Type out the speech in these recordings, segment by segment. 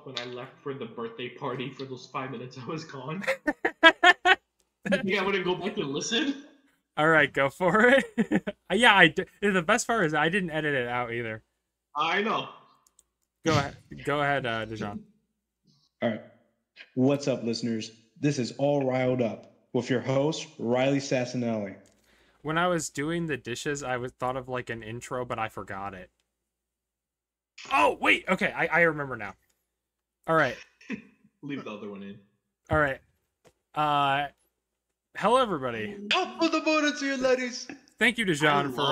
up when I left for the birthday party for those 5 minutes I was gone. Yeah, I wouldn't go back and listen. All right, go for it. Yeah, the best part is I didn't edit it out either. I know. Go ahead, Dijon. All right. What's up, listeners? This is All Riled Up with your host, Riley Sassinelli. When I was doing the dishes, I thought of like an intro, but I forgot it. Oh, wait. Okay, I remember now. All right. Leave the other one in. All right. Hello, everybody. Up for the morning to you, ladies. Thank you, Dijon, for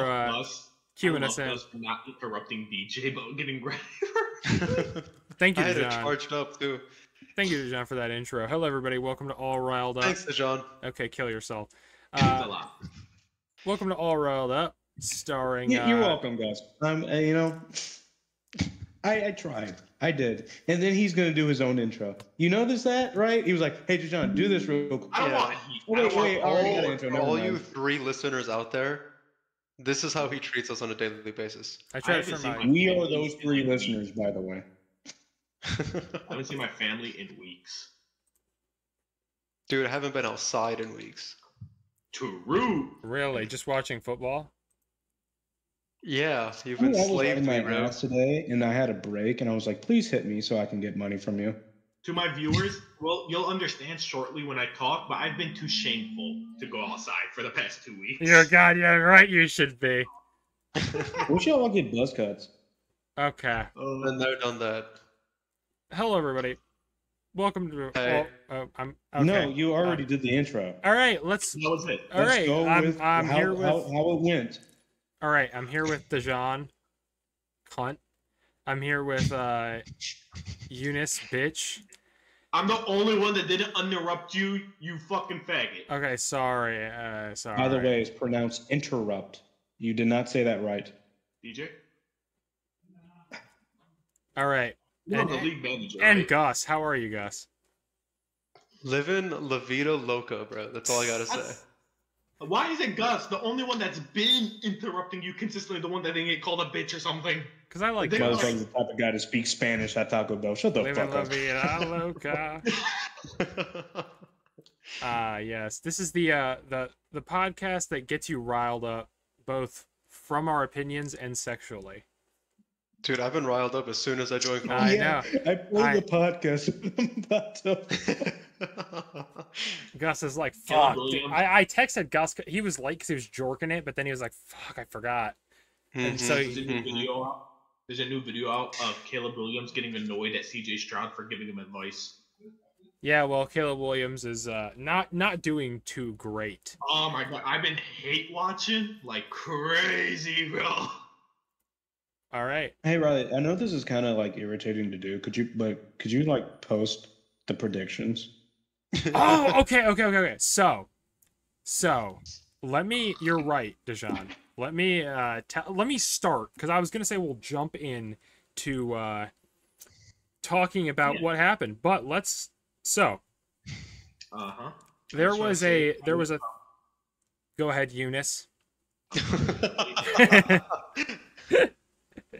queuing us in. For not interrupting DJ, but getting ready. Thank you, I had Dijon. it charged up, too. Thank you, Dijon, for that intro. Hello, everybody. Welcome to All Riled Up. Thanks, Dijon. Okay, kill yourself. It's a lot. Welcome to All Riled Up, starring... You're welcome, guys. I tried. I did. And then he's going to do his own intro. You notice that, right? He was like, hey, Dijon, do this real quick. I don't want Wait, I already got an intro. Never all mind. you 3 listeners out there, this is how he treats us on a daily basis. I tried I for haven't seen my... my- We are those 3 listeners, by the way. I haven't seen my family in weeks. Dude, I haven't been outside in weeks. True. Really? Just watching football? Yeah, you've I was enslaved in my me, bro. ass today, and I had a break, and I was like, please hit me so I can get money from you. To my viewers, well, you'll understand shortly when I talk, but I've been too shameful to go outside for the past 2 weeks. You're goddamn right you should be. We should all get buzz cuts. Okay. Been there, done that. Hello, everybody. Welcome to... Hey. I'm... Okay. No, you already did the intro. All right, let's... That was it. All Let's right, go with I'm how, here with... how it went. All right, I'm here with Dijon. Cunt. I'm here with Eunice, bitch. I'm the only one that didn't interrupt you, you fucking faggot. Okay, sorry. Sorry. By the way, it's pronounced interrupt. You did not say that right. DJ? All right. You're the league manager, And right? Gus, how are you, Gus? Living La Vida Loca, bro. That's all I gotta say. Why is it Gus, the only one that's been interrupting you consistently, the one that didn't get called a bitch or something? Because I like They- Gus. Motherfucker's the type of guy to speak Spanish at Taco Bell. Shut the Living fuck la up. vida loca. Yes. This is the podcast that gets you riled up, both from our opinions and sexually. Dude, I've been riled up as soon as I joined I yeah, know. I played the podcast. I'm about to... Gus is like, Caleb fuck. Dude. Williams. I texted Gus. He was like, because he was jorking it, but then he was like, fuck, I forgot. And so There's a new video out. There's a new video out of Caleb Williams getting annoyed at CJ Stroud for giving him advice. yeah, well, Caleb Williams is not doing too great. Oh my god, I've been hate watching like crazy, bro. All right. Hey, Riley, I know this is kind of like irritating to do. Could you like post the predictions? Oh, okay. So, you're right, Dijon. Let me start, because I was gonna say we'll jump in to talking about what happened, but let's. So, there was a. Go ahead, Eunice.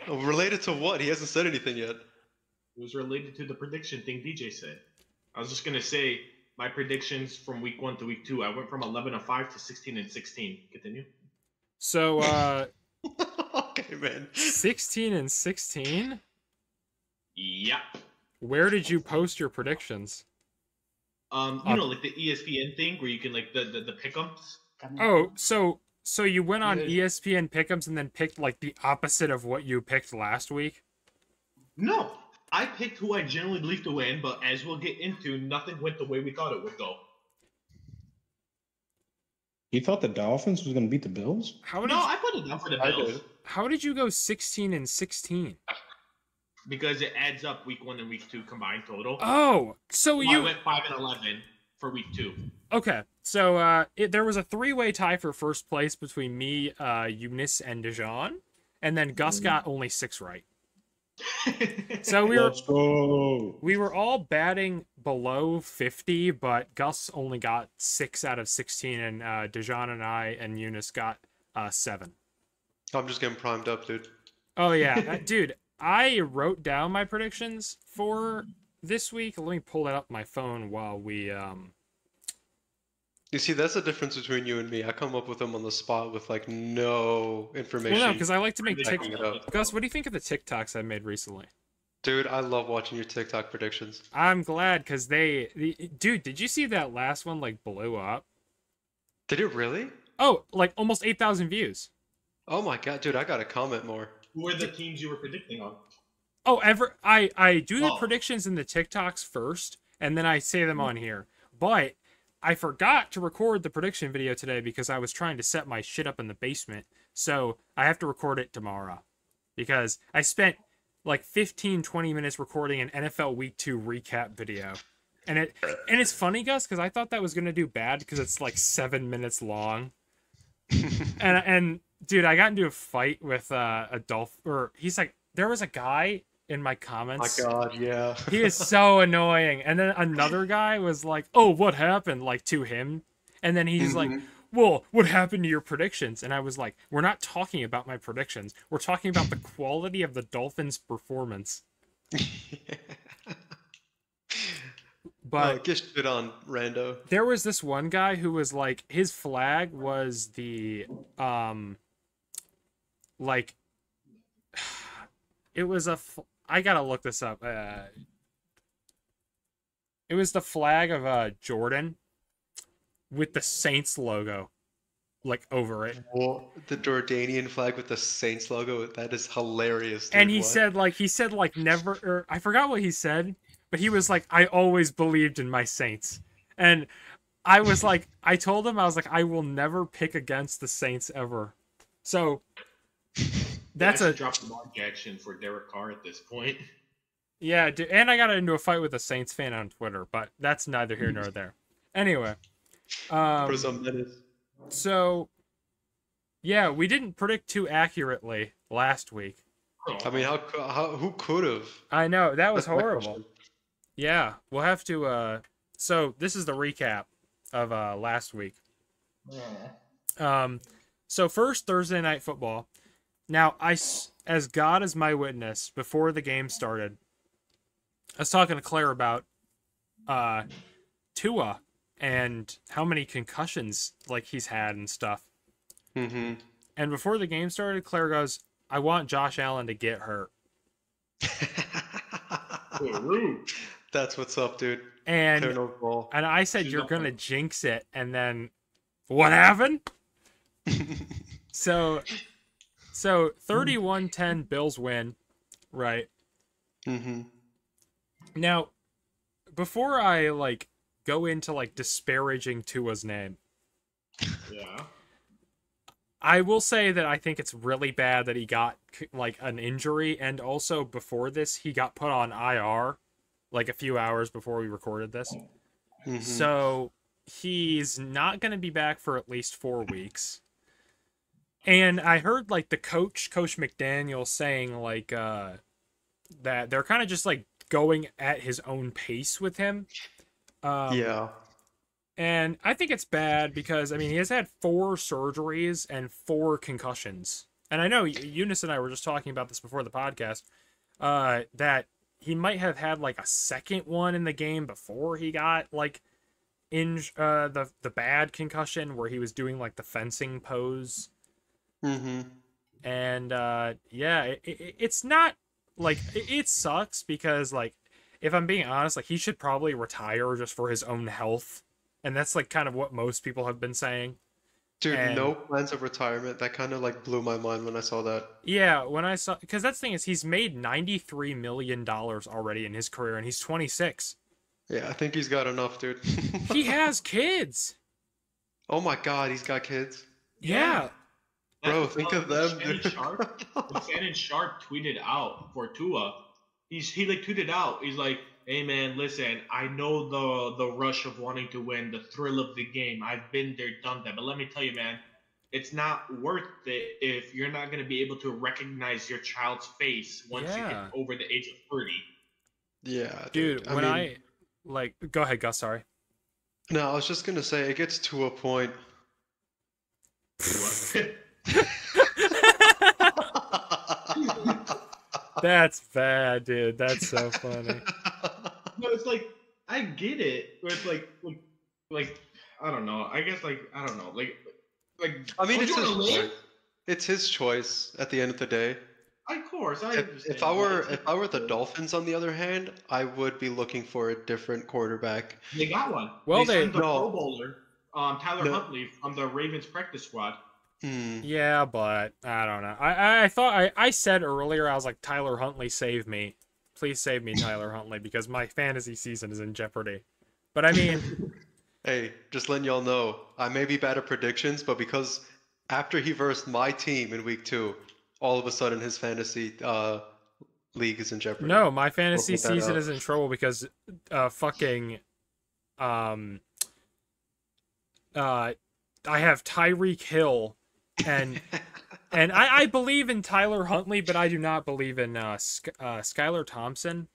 Related to what? He hasn't said anything yet. It was related to the prediction thing DJ said. I was just gonna say my predictions from week 1 to week 2. I went from 11-5 to 16-16. Continue. So, Okay, man. 16-16. Yep. Where did you post your predictions? You know, like the ESPN thing where you can like the pick'ems. Oh, so you went on ESPN Pick'ems and then picked like the opposite of what you picked last week? No, I picked who I generally believe to win, but as we'll get into, nothing went the way we thought it would go. You thought the Dolphins was going to beat the Bills? I put it down for the I Bills did. How did you go 16-16? because it adds up week 1 and week 2 combined total. Oh, so I went 5-11 for week 2. Okay, so there was a 3-way tie for first place between me, Eunice, and Dijon, and then Gus got only 6 right. So Let's go. we were all batting below 50, but Gus only got 6 out of 16, and Dijon and I and Eunice got 7. I'm just getting primed up, dude. Oh yeah, dude. I wrote down my predictions for this week. Let me pull that up on my phone while we You see, that's the difference between you and me. I come up with them on the spot with like no information. Well, no, because I like to make backing it up. Gus, what do you think of the TikToks I made recently? Dude, I love watching your TikTok predictions. I'm glad because dude, did you see that last one like blew up? Did it really? Oh, like almost 8,000 views. Oh my god, dude, I gotta comment more. Who were the teams you were predicting on? Oh, I do the Oh. predictions in the TikToks first, and then I say them on here. But I forgot to record the prediction video today because I was trying to set my shit up in the basement. So I have to record it tomorrow because I spent like 15-20 minutes recording an NFL Week 2 recap video. And it's funny, Gus, because I thought that was gonna do bad because it's like 7 minutes long. and dude, I got into a fight with a Dolphin, or he's like, there was a guy in my comments. My god, yeah. He is so annoying. And then another guy was like, "Oh, what happened?" like to him. And then he's like, "Well, what happened to your predictions?" And I was like, "We're not talking about my predictions. We're talking about the quality of the Dolphins' performance." But get shit on, rando. there was this one guy who was like, his flag was the like it was I gotta look this up. It was the flag of Jordan with the Saints logo like over it. Well, the Jordanian flag with the Saints logo, that is hilarious. Dude. And he What? said like never, or I forgot what he said, but he was like, "I always believed in my Saints." And I was like, I told him, I was like, I will never pick against the Saints ever. So that's a drop the ball action for Derek Carr at this point. Yeah, dude, and I got into a fight with a Saints fan on Twitter, but that's neither here nor there. Anyway, For some minutes. so yeah, we didn't predict too accurately last week. I mean, who could have? I know that was That's my horrible. question. Yeah, we'll have to. So this is the recap of last week. So first Thursday night football. Now as God is my witness, before the game started, I was talking to Claire about Tua and how many concussions like he's had and stuff. Mm-hmm. And before the game started, Claire goes, "I want Josh Allen to get hurt." That's what's up, dude. And Claire knows ball. I said, She's "You're up gonna there. jinx it." And then what happened? So 31-10 Bills win, right? Mm-hmm. Now, before I like go into like disparaging Tua's name, Yeah. I will say that I think it's really bad that he got like an injury, and also before this he got put on IR like a few hours before we recorded this. Mm-hmm. So he's not going to be back for at least 4 weeks. And I heard like the Coach McDaniel saying like that they're kind of just like going at his own pace with him. Yeah. And I think it's bad because, I mean, he has had 4 surgeries and 4 concussions. And I know Eunice and I were just talking about this before the podcast, that he might have had like a second one in the game before he got like in the bad concussion where he was doing like the fencing pose. Mm-hmm. And yeah, it's not like it sucks because like if I'm being honest, like he should probably retire just for his own health. And that's like kind of what most people have been saying. Dude, And- no plans of retirement. That kind of like blew my mind when I saw that. Yeah, when I saw, because that's the thing is he's made $93 million already in his career, and he's 26. Yeah, I think he's got enough, dude. He has kids. Oh my god, he's got kids. Yeah. Bro, think of them, Shannon dude. Sharp, when Shannon Sharp tweeted out for Tua, he like tweeted out, he's like, "Hey man, listen, I know the rush of wanting to win, the thrill of the game. I've been there, done that. But let me tell you, man, it's not worth it if you're not gonna be able to recognize your child's face once you Yeah. hit over the age of 30." Yeah, Dude, when mean, I like, go ahead, Gus, sorry. No, I was just gonna say it gets to a point. That's bad, dude. That's so funny. No, it's like I get it. Where it's like I don't know. I guess I don't know. I mean, don't it's you his want to live? choice. It's his choice at the end of the day. Of course, I understand. If I but were it's if I were the Dolphins, on the other hand, I would be looking for a different quarterback. they got one. Well, They signed the No. Pro Bowler, Tyler No. Huntley from the Ravens practice squad. Yeah, but I don't know. I thought I said earlier, I was like, Tyler Huntley, save me. Please save me, Tyler Huntley, because my fantasy season is in jeopardy. But I mean, Hey, just letting y'all know, I may be bad at predictions, but because after he versed my team in week 2, all of a sudden his fantasy league is in jeopardy. no, my fantasy We'll put that season out. is in trouble because fucking I have Tyreek Hill and I believe in Tyler Huntley, but I do not believe in Skylar Thompson,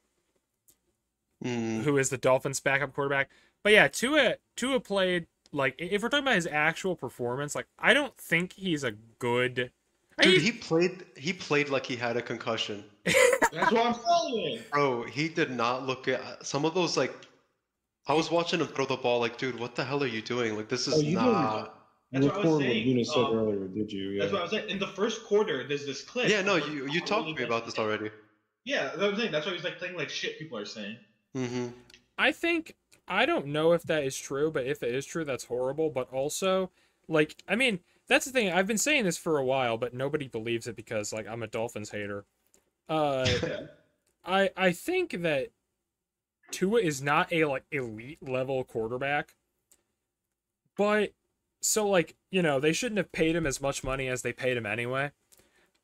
who is the Dolphins' backup quarterback. But yeah, Tua played, like, if we're talking about his actual performance, like, I don't think he's a good. Dude, he played like he had a concussion. That's what I'm saying. Bro, he did not look at some of those, like, I was watching him throw the ball, like, dude, what the hell are you doing? Like, this is you not. That's what I was record what saying. Luna said earlier, did you? That's what I was saying. In the first quarter, there's this clip. Yeah, no, of you talked to me about this already. Yeah, that's what I'm saying. That's why he's like playing like shit. People are saying. Mm-hmm. I think, I don't know if that is true, but if it is true, that's horrible. But also, like, I mean, that's the thing. I've been saying this for a while, but nobody believes it because, like, I'm a Dolphins hater. I think that Tua is not a, like, elite level quarterback, but so, like, you know, they shouldn't have paid him as much money as they paid him anyway.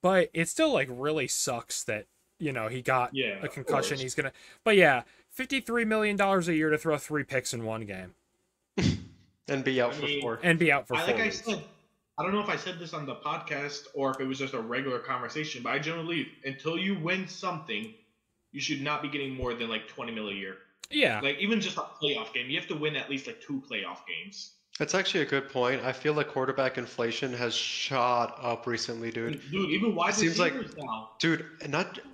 But it still, like, really sucks that, you know, he got a concussion. He's gonna, but yeah, $53 million a year to throw 3 picks in one game And be out for 4. and be out for 4 Like I weeks. said, I don't know if I said this on the podcast or if it was just a regular conversation, but I generally believe until you win something, you should not be getting more than like 20 mil a year. Yeah. Like even just a playoff game, you have to win at least like 2 playoff games. That's actually a good point. I feel like quarterback inflation has shot up recently, dude. Dude, even wide It seems like- receivers now. Dude,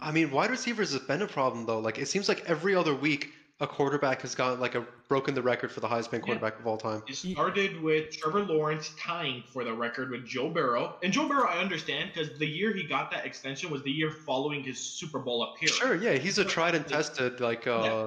I mean, wide receivers has been a problem though. Like, it seems like every other week a quarterback has gotten broken the record for the highest paid quarterback of all time. It started with Trevor Lawrence tying for the record with Joe Burrow. And Joe Burrow, I understand, because the year he got that extension was the year following his Super Bowl appearance. Sure, yeah, he's a tried and tested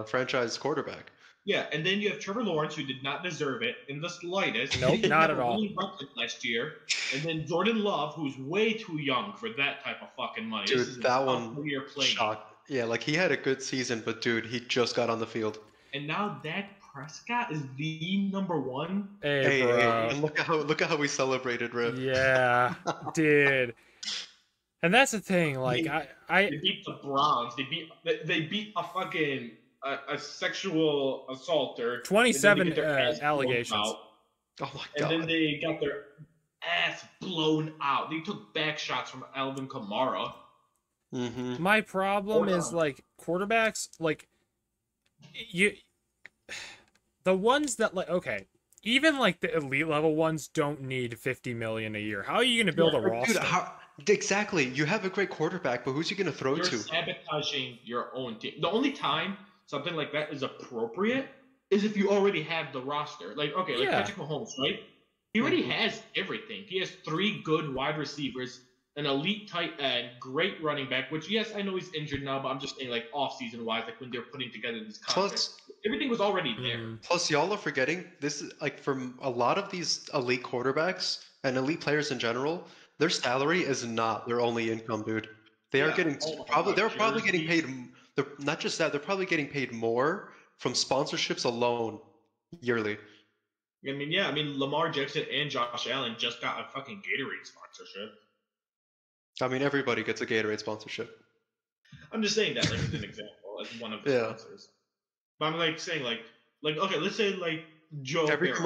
franchise quarterback. Yeah, and then you have Trevor Lawrence, who did not deserve it in the slightest. Nope, He didn't not have at a all. winning record last year. And then Jordan Love, who's way too young for that type of fucking money. Dude, This is his that sophomore one year playing. shocked. Yeah, like he had a good season, but dude, he just got on the field. And now Dak Prescott is the number one. Hey, bro. and look at how we celebrated, Rip. Yeah, dude. And that's the thing, like, They beat the Browns. They beat a fucking a sexual assaulter. 27 and then they get their ass blown allegations. out. Oh my And then god. they got their ass blown out. They took back shots from Alvin Kamara. Mm-hmm. My problem Hold is, on. like, quarterbacks, like, the ones that, like, okay, even, like, the elite level ones don't need 50 million a year. How are you going to build a roster? Dude, exactly. You have a great quarterback, but who's he gonna throw You're to? sabotaging your own team. The only time something like that is appropriate is if you already have the roster. Like, okay, like Yeah. Patrick Mahomes, right? He already has everything. He has 3 good wide receivers, an elite tight end, great running back, which, yes, I know he's injured now, but I'm just saying, like, off-season wise, like when they're putting together this contract. Plus, Everything was already there. Plus, y'all are forgetting this is like from a lot of these elite quarterbacks and elite players in general, their salary is not their only income, dude. They are Yeah. getting Oh my probably God, they're probably getting jersey. paid. They're not just that, they're probably getting paid more from sponsorships alone yearly. I mean, yeah, I mean, Lamar Jackson and Josh Allen just got a fucking Gatorade sponsorship. I mean, everybody gets a Gatorade sponsorship. I'm just saying that, like, as an example, as one of the Yeah. sponsors. But I'm, like, saying, like, okay, let's say, like, Joe Every Barrow.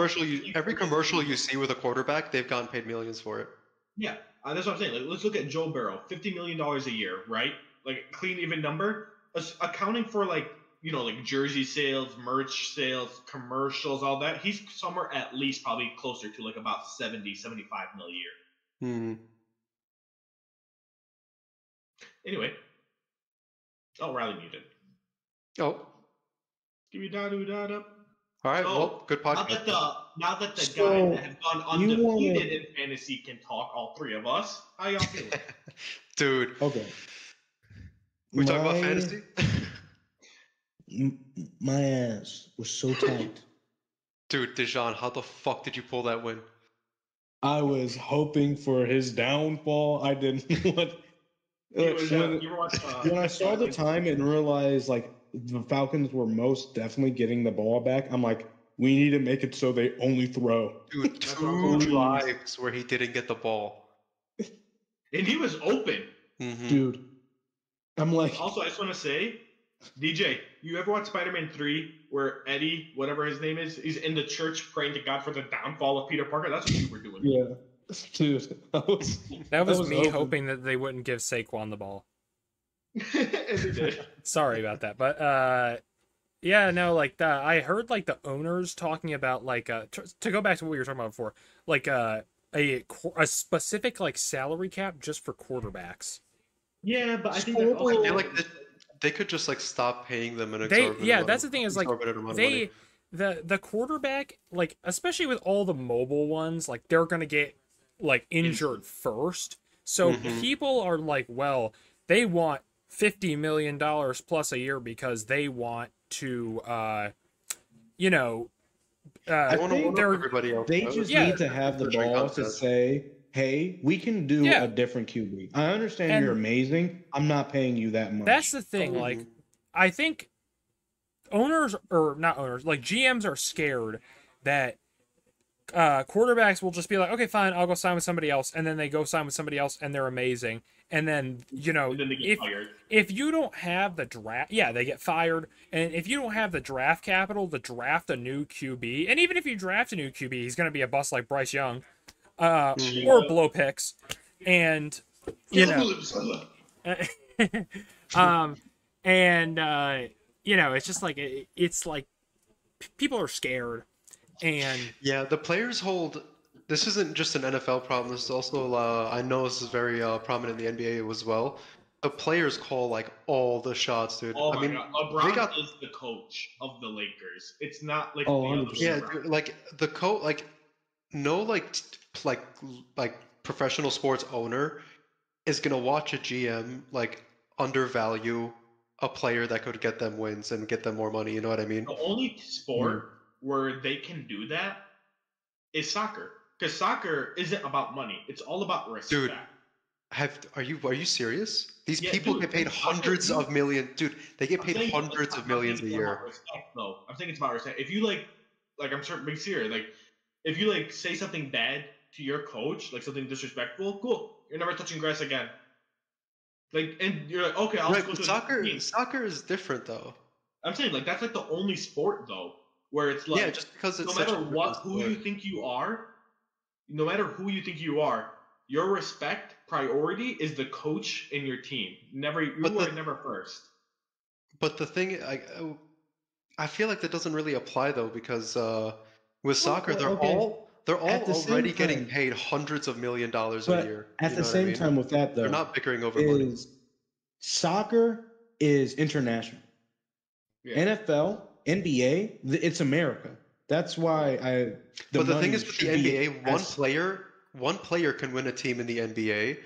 commercial you see with a quarterback, they've gotten paid millions for it. Yeah, that's what I'm saying. Like, let's look at Joe Burrow, $50 million a year, right? Like, clean, even number. Accounting for, like, you know, like jersey sales, merch sales, commercials, all that. He's somewhere at least probably closer to, like, about 75 mil a year. Hmm. Anyway, Oh, Riley muted. Oh, Give me da-do-da-da. all right. So, Well, good now podcast. that the guys So, that have gone you undefeated wanna- in fantasy can talk, all three of us, how y'all feeling? Dude, Okay. we talking about My fantasy? my ass was so tight. Dude, Dijon, how the fuck did you pull that win? I was hoping for his downfall. I didn't want. He was, you when, ever watch, when I saw the time and realized like the Falcons were most definitely getting the ball back, I'm like, we need to make it so they only throw. Dude, That's what I'm two saying. drives where he didn't get the ball. And he was open. Mm-hmm. Dude, I'm like, Also, I just want to say, DJ, you ever watch Spider-Man 3 where Eddie, whatever his name is, he's in the church praying to God for the downfall of Peter Parker? That's what you were doing. yeah, dude, That was was me open. hoping that they wouldn't give Saquon the ball. And they did. Sorry about that, but yeah, no, like I heard like the owners talking about like to go back to what we were talking about before, like a specific like salary cap just for quarterbacks. Yeah, but I think that I also feel like they could just like stop paying them an They exorbitant that's the thing is like exorbitant amount of money. the quarterback, like especially with all the mobile ones, like they're gonna get like injured first. So Mhm. people are like, well, they want $50 million plus a year because they want to you know I want to think warm up they're everybody else. they out. just Yeah. need to have the Measuring balls to contest. say, "Hey, we can do Yeah. a different QB. I understand And- you're amazing. I'm not paying you that much." that's the thing. Like Mhm. I think owners, or not owners, like GMs are scared that quarterbacks will just be like, okay, fine, I'll go sign with somebody else, and then they go sign with somebody else and they're amazing, and then and then they get fired. if you don't have the draft, yeah, they get fired, and if you don't have the draft capital to draft a new QB, and even if you draft a new QB, he's going to be a bust like Bryce Young, or blow picks, and you know, and you know, it's just like it's like people are scared, and Yeah, the players hold. This isn't just an NFL problem. This is also, I know this is very prominent in the NBA as well. The players call like all the shots, dude. Oh I my mean, god, they LeBron got is the coach of the Lakers. It's not like Oh, the other 100%. way yeah, around. dude, like the like no like professional sports owner is gonna watch a GM like undervalue a player that could get them wins and get them more money. You know what I mean? The only sport where they can do that is soccer. Because soccer isn't about money. It's all about respect. Dude, are you serious? These Yeah, people dude, get paid soccer, hundreds of millions. Dude, they get I'm paid saying hundreds of millions a it's year. about respect, though. I'm saying it's about respect. If you like I'm certain being serious, like if you like say something bad to your coach, like something disrespectful, cool. You're never touching grass again. Like, and you're like, okay, I'll Right, just go but to a different team. soccer is different though. I'm saying like that's like the only sport though where it's like Yeah, just because it's no such matter a what different who you sport. think you are, no matter who you think you are, your respect priority is the coach in your team. Are never first. But the thing, I feel like that doesn't really apply though because with soccer they're okay. all At the same already getting time- paid hundreds of million dollars a But year. at You the know what I same mean? time, with that though, They're not bickering over money. is soccer is international. Yeah. NFL, NBA, it's America. That's why But the thing money is with the should be NBA, one player can win a team in the NBA,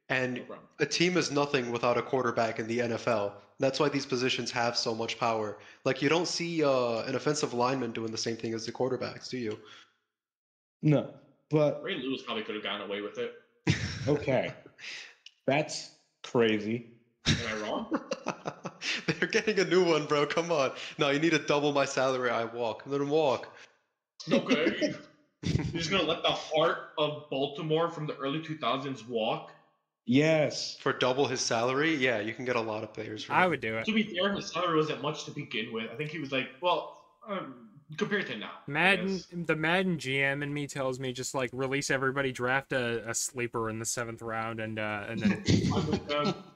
and No problem. a team is nothing without a quarterback in the NFL. That's why these positions have so much power. Like you don't see an offensive lineman doing the same thing as the quarterbacks, do you? No, but Ray Lewis probably could have gotten away with it. okay, that's crazy. Am I wrong? They're getting a new one, bro. Come on. No, you need to double my salary. I walk. Let him walk. Okay. You're just gonna let the heart of Baltimore from the early 2000s walk? Yes, For double his salary, yeah, you can get a lot of players. For I him. would do it. To be fair, his salary wasn't much to begin with. I think he was like, well, compared to now. I Madden, guess. the Madden GM in me tells me just like release everybody, draft a sleeper in the 7th round, and then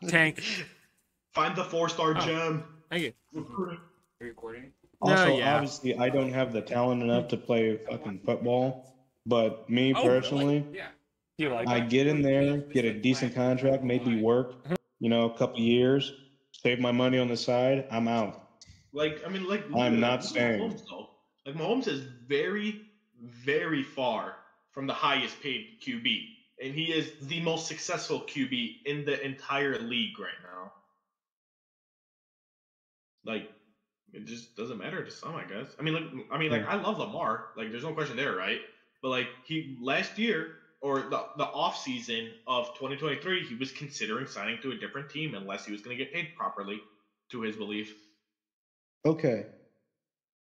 tank. Find the 4-star Oh. gem. Thank you. Recruit it. Are you recording? Also, No, yeah. obviously, I don't have the talent enough to play fucking football. But me Oh, personally, really? Yeah. You like I that? get in there, get a decent contract, maybe work, a couple years, save my money on the side. I'm out. Like, I mean, like, I'm not look at staying. Mahomes, though. Like, Mahomes is very, very far from the highest paid QB. And he is the most successful QB in the entire league right now. Like, it just doesn't matter to some, I guess. I mean, I love Lamar. Like, there's no question there, right? But like, he last year or the off season of 2023, he was considering signing to a different team unless he was going to get paid properly, to his belief. Okay.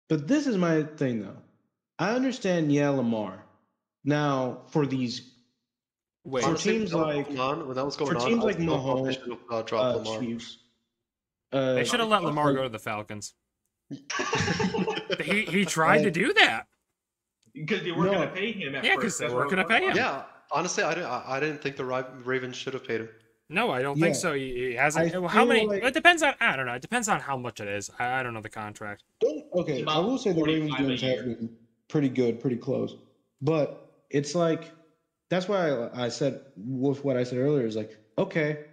But this is my thing, though. I understand, Lamar. Now, for these, Wait, for Honestly, teams like when that was going for on, teams I like still thought they Mahomes, should have dropped Lamar. Chiefs, they should have let Lamar go to the Falcons. he tried to do that. Because they weren't going to pay him at Yeah, first. because they That's weren't what going to pay him. Yeah, honestly, I didn't think the Ravens should have paid him. No, I don't Yeah. think so. He hasn't. I How feel many? like- It depends on. I don't know. It depends on how much it is. I don't know the contract. Okay, It's I about will say the Ravens 45 a games have year. been pretty good, pretty close. But it's like that's why I said with what I said earlier is like, okay,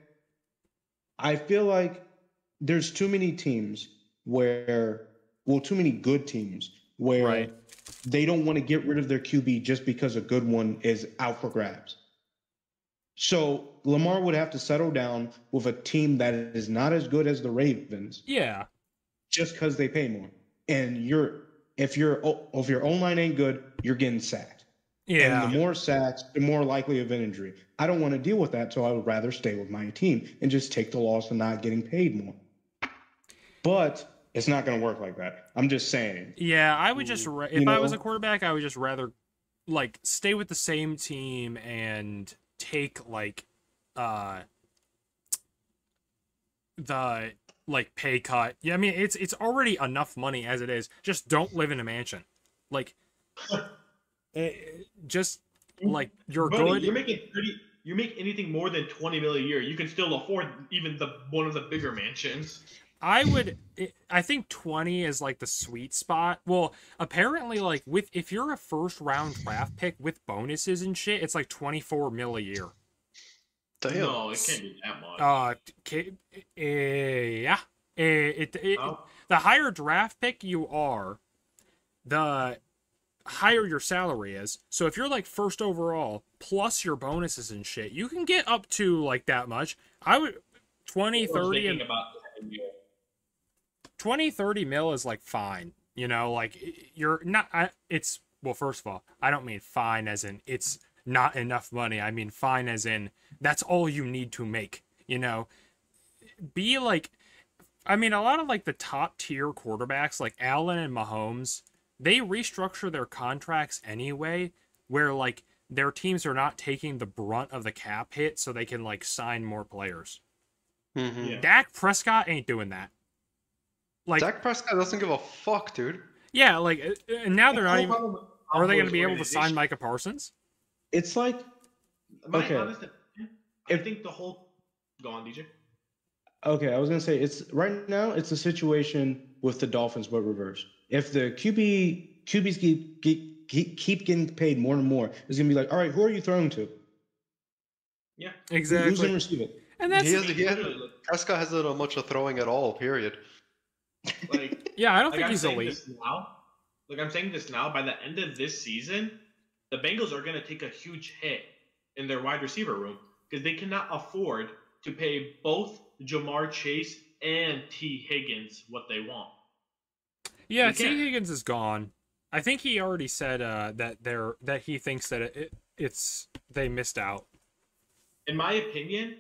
I feel like there's too many teams too many good teams where Right. they don't want to get rid of their QB just because a good one is out for grabs. So Lamar would have to settle down with a team that is not as good as the Ravens Yeah. just because they pay more. And if your O-line ain't good, you're getting sacked. Yeah. And the more sacks, the more likely of an injury. I don't want to deal with that, so I would rather stay with my team and just take the loss and not getting paid more. But it's not going to work like that. I'm just saying. Yeah, I would just if I was a know? quarterback, I would just rather like stay with the same team and take like the like pay cut. Yeah, I mean it's already enough money as it is. Just don't live in a mansion. Like just like you're Buddy, good. You're making 30. You make anything more than 20 million a year, you can still afford even one of the bigger mansions. I think 20 is like the sweet spot. Well, apparently like if you're a first round draft pick with bonuses and shit, it's like 24 mil a year. Damn. No, it can't be that much. Yeah. Oh. The higher draft pick you are, the higher your salary is. So if you're like first overall plus your bonuses and shit, you can get up to like that much. I would 20, I was 30 and thinking about that, yeah. 20, 30 mil is like fine. You know, like you're not it's well, first of all, I don't mean fine as in it's not enough money. I mean fine as in that's all you need to make, you know. Be like I mean a lot of like the top tier quarterbacks like Allen and Mahomes, they restructure their contracts anyway where like their teams are not taking the brunt of the cap hit so they can like sign more players. Mm-hmm. Yeah. Dak Prescott ain't doing that. Like Dak Prescott doesn't give a fuck, dude. yeah, like and now they're not even are they going to be able to organization. sign Micah Parsons? It's like My Okay. honest opinion, I think the whole. Go on, DJ. okay, I was gonna say it's right now. It's a situation with the Dolphins, but reverse. If the QBs keep getting paid more and more, it's gonna be like, all right, who are you throwing to? Yeah. Who's gonna Exactly. receive it? And that's Prescott hasn't done much of throwing at all, period. Like, yeah, I don't like think I'm he's saying elite. this now. Like I'm saying this now. By the end of this season, the Bengals are going to take a huge hit in their wide receiver room because they cannot afford to pay both Jamar Chase and T. Higgins what they want. Yeah, They T. can't. Higgins is gone. I think he already said that he thinks that it's they missed out. In my opinion,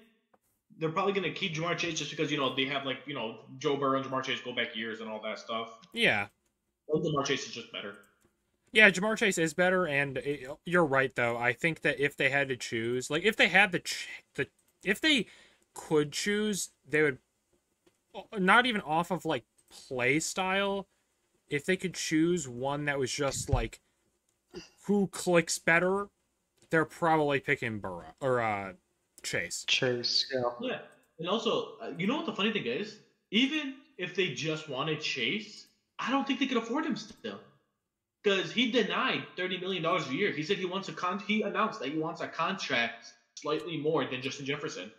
they're probably going to keep Jamar Chase just because they have Joe Burrow and Jamar Chase go back years and all that stuff. Yeah. Well, Jamar Chase is just better. Yeah, Jamar Chase is better, and you're right though. I think that if they had to choose, like if they had if they could choose, they would not even off of like play style. If they could choose one that was just like who clicks better, they're probably picking Burrow or Chase. Chase, yeah. Yeah, and also, you know what the funny thing is? Even if they just wanted Chase, I don't think they could afford him still, because he denied $30 million a year. He said he wants he announced that he wants a contract slightly more than Justin Jefferson.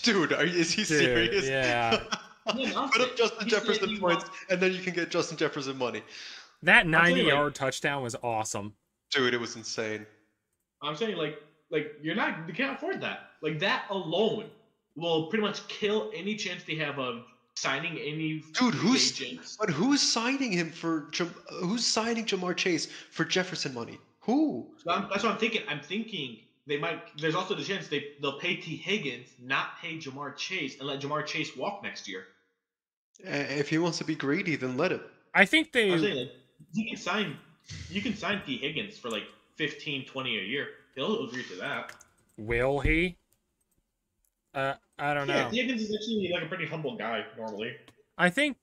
Dude, is he Dude, serious? yeah. Put up Justin Jefferson points, and then you can get Justin Jefferson money. That I'll tell you, 90-yard touchdown was awesome. Dude, it was insane. I'm saying like you can't afford that. Like that alone will pretty much kill any chance they have of signing any Dude, agents. who's signing him for? Who's signing Jamar Chase for Jefferson money? Who? That's what I'm thinking. I'm thinking they might. There's also the chance they'll pay T Higgins, not pay Jamar Chase, and let Jamar Chase walk next year. If he wants to be greedy, then let him. I think they. I'm saying like you can sign T Higgins for like 15, 20 a year. He'll agree to that. Will he? I don't know. Yeah, T Higgins is actually like a pretty humble guy normally. I think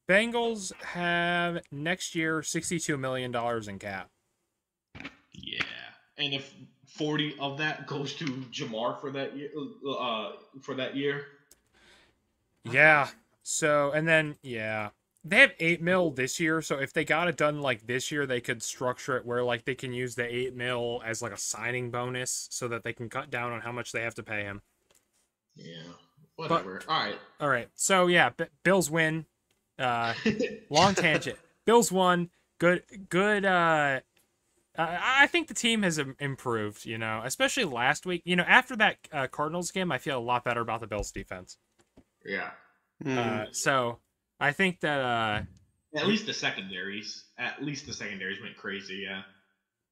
Bengals have next year $62 million in cap. Yeah, and if 40 of that goes to Jamar for that year, Yeah. So, and then, yeah. They have $8 million this year, so if they got it done like this year, they could structure it where like they can use the $8 million as like a signing bonus so that they can cut down on how much they have to pay him. yeah, whatever. All right. So yeah, Bills win. Long tangent. Bills won. Good. I think the team has improved. You know, especially last week. You know, after that Cardinals game, I feel a lot better about the Bills defense. Yeah. So I think that at least the secondaries went crazy. Yeah.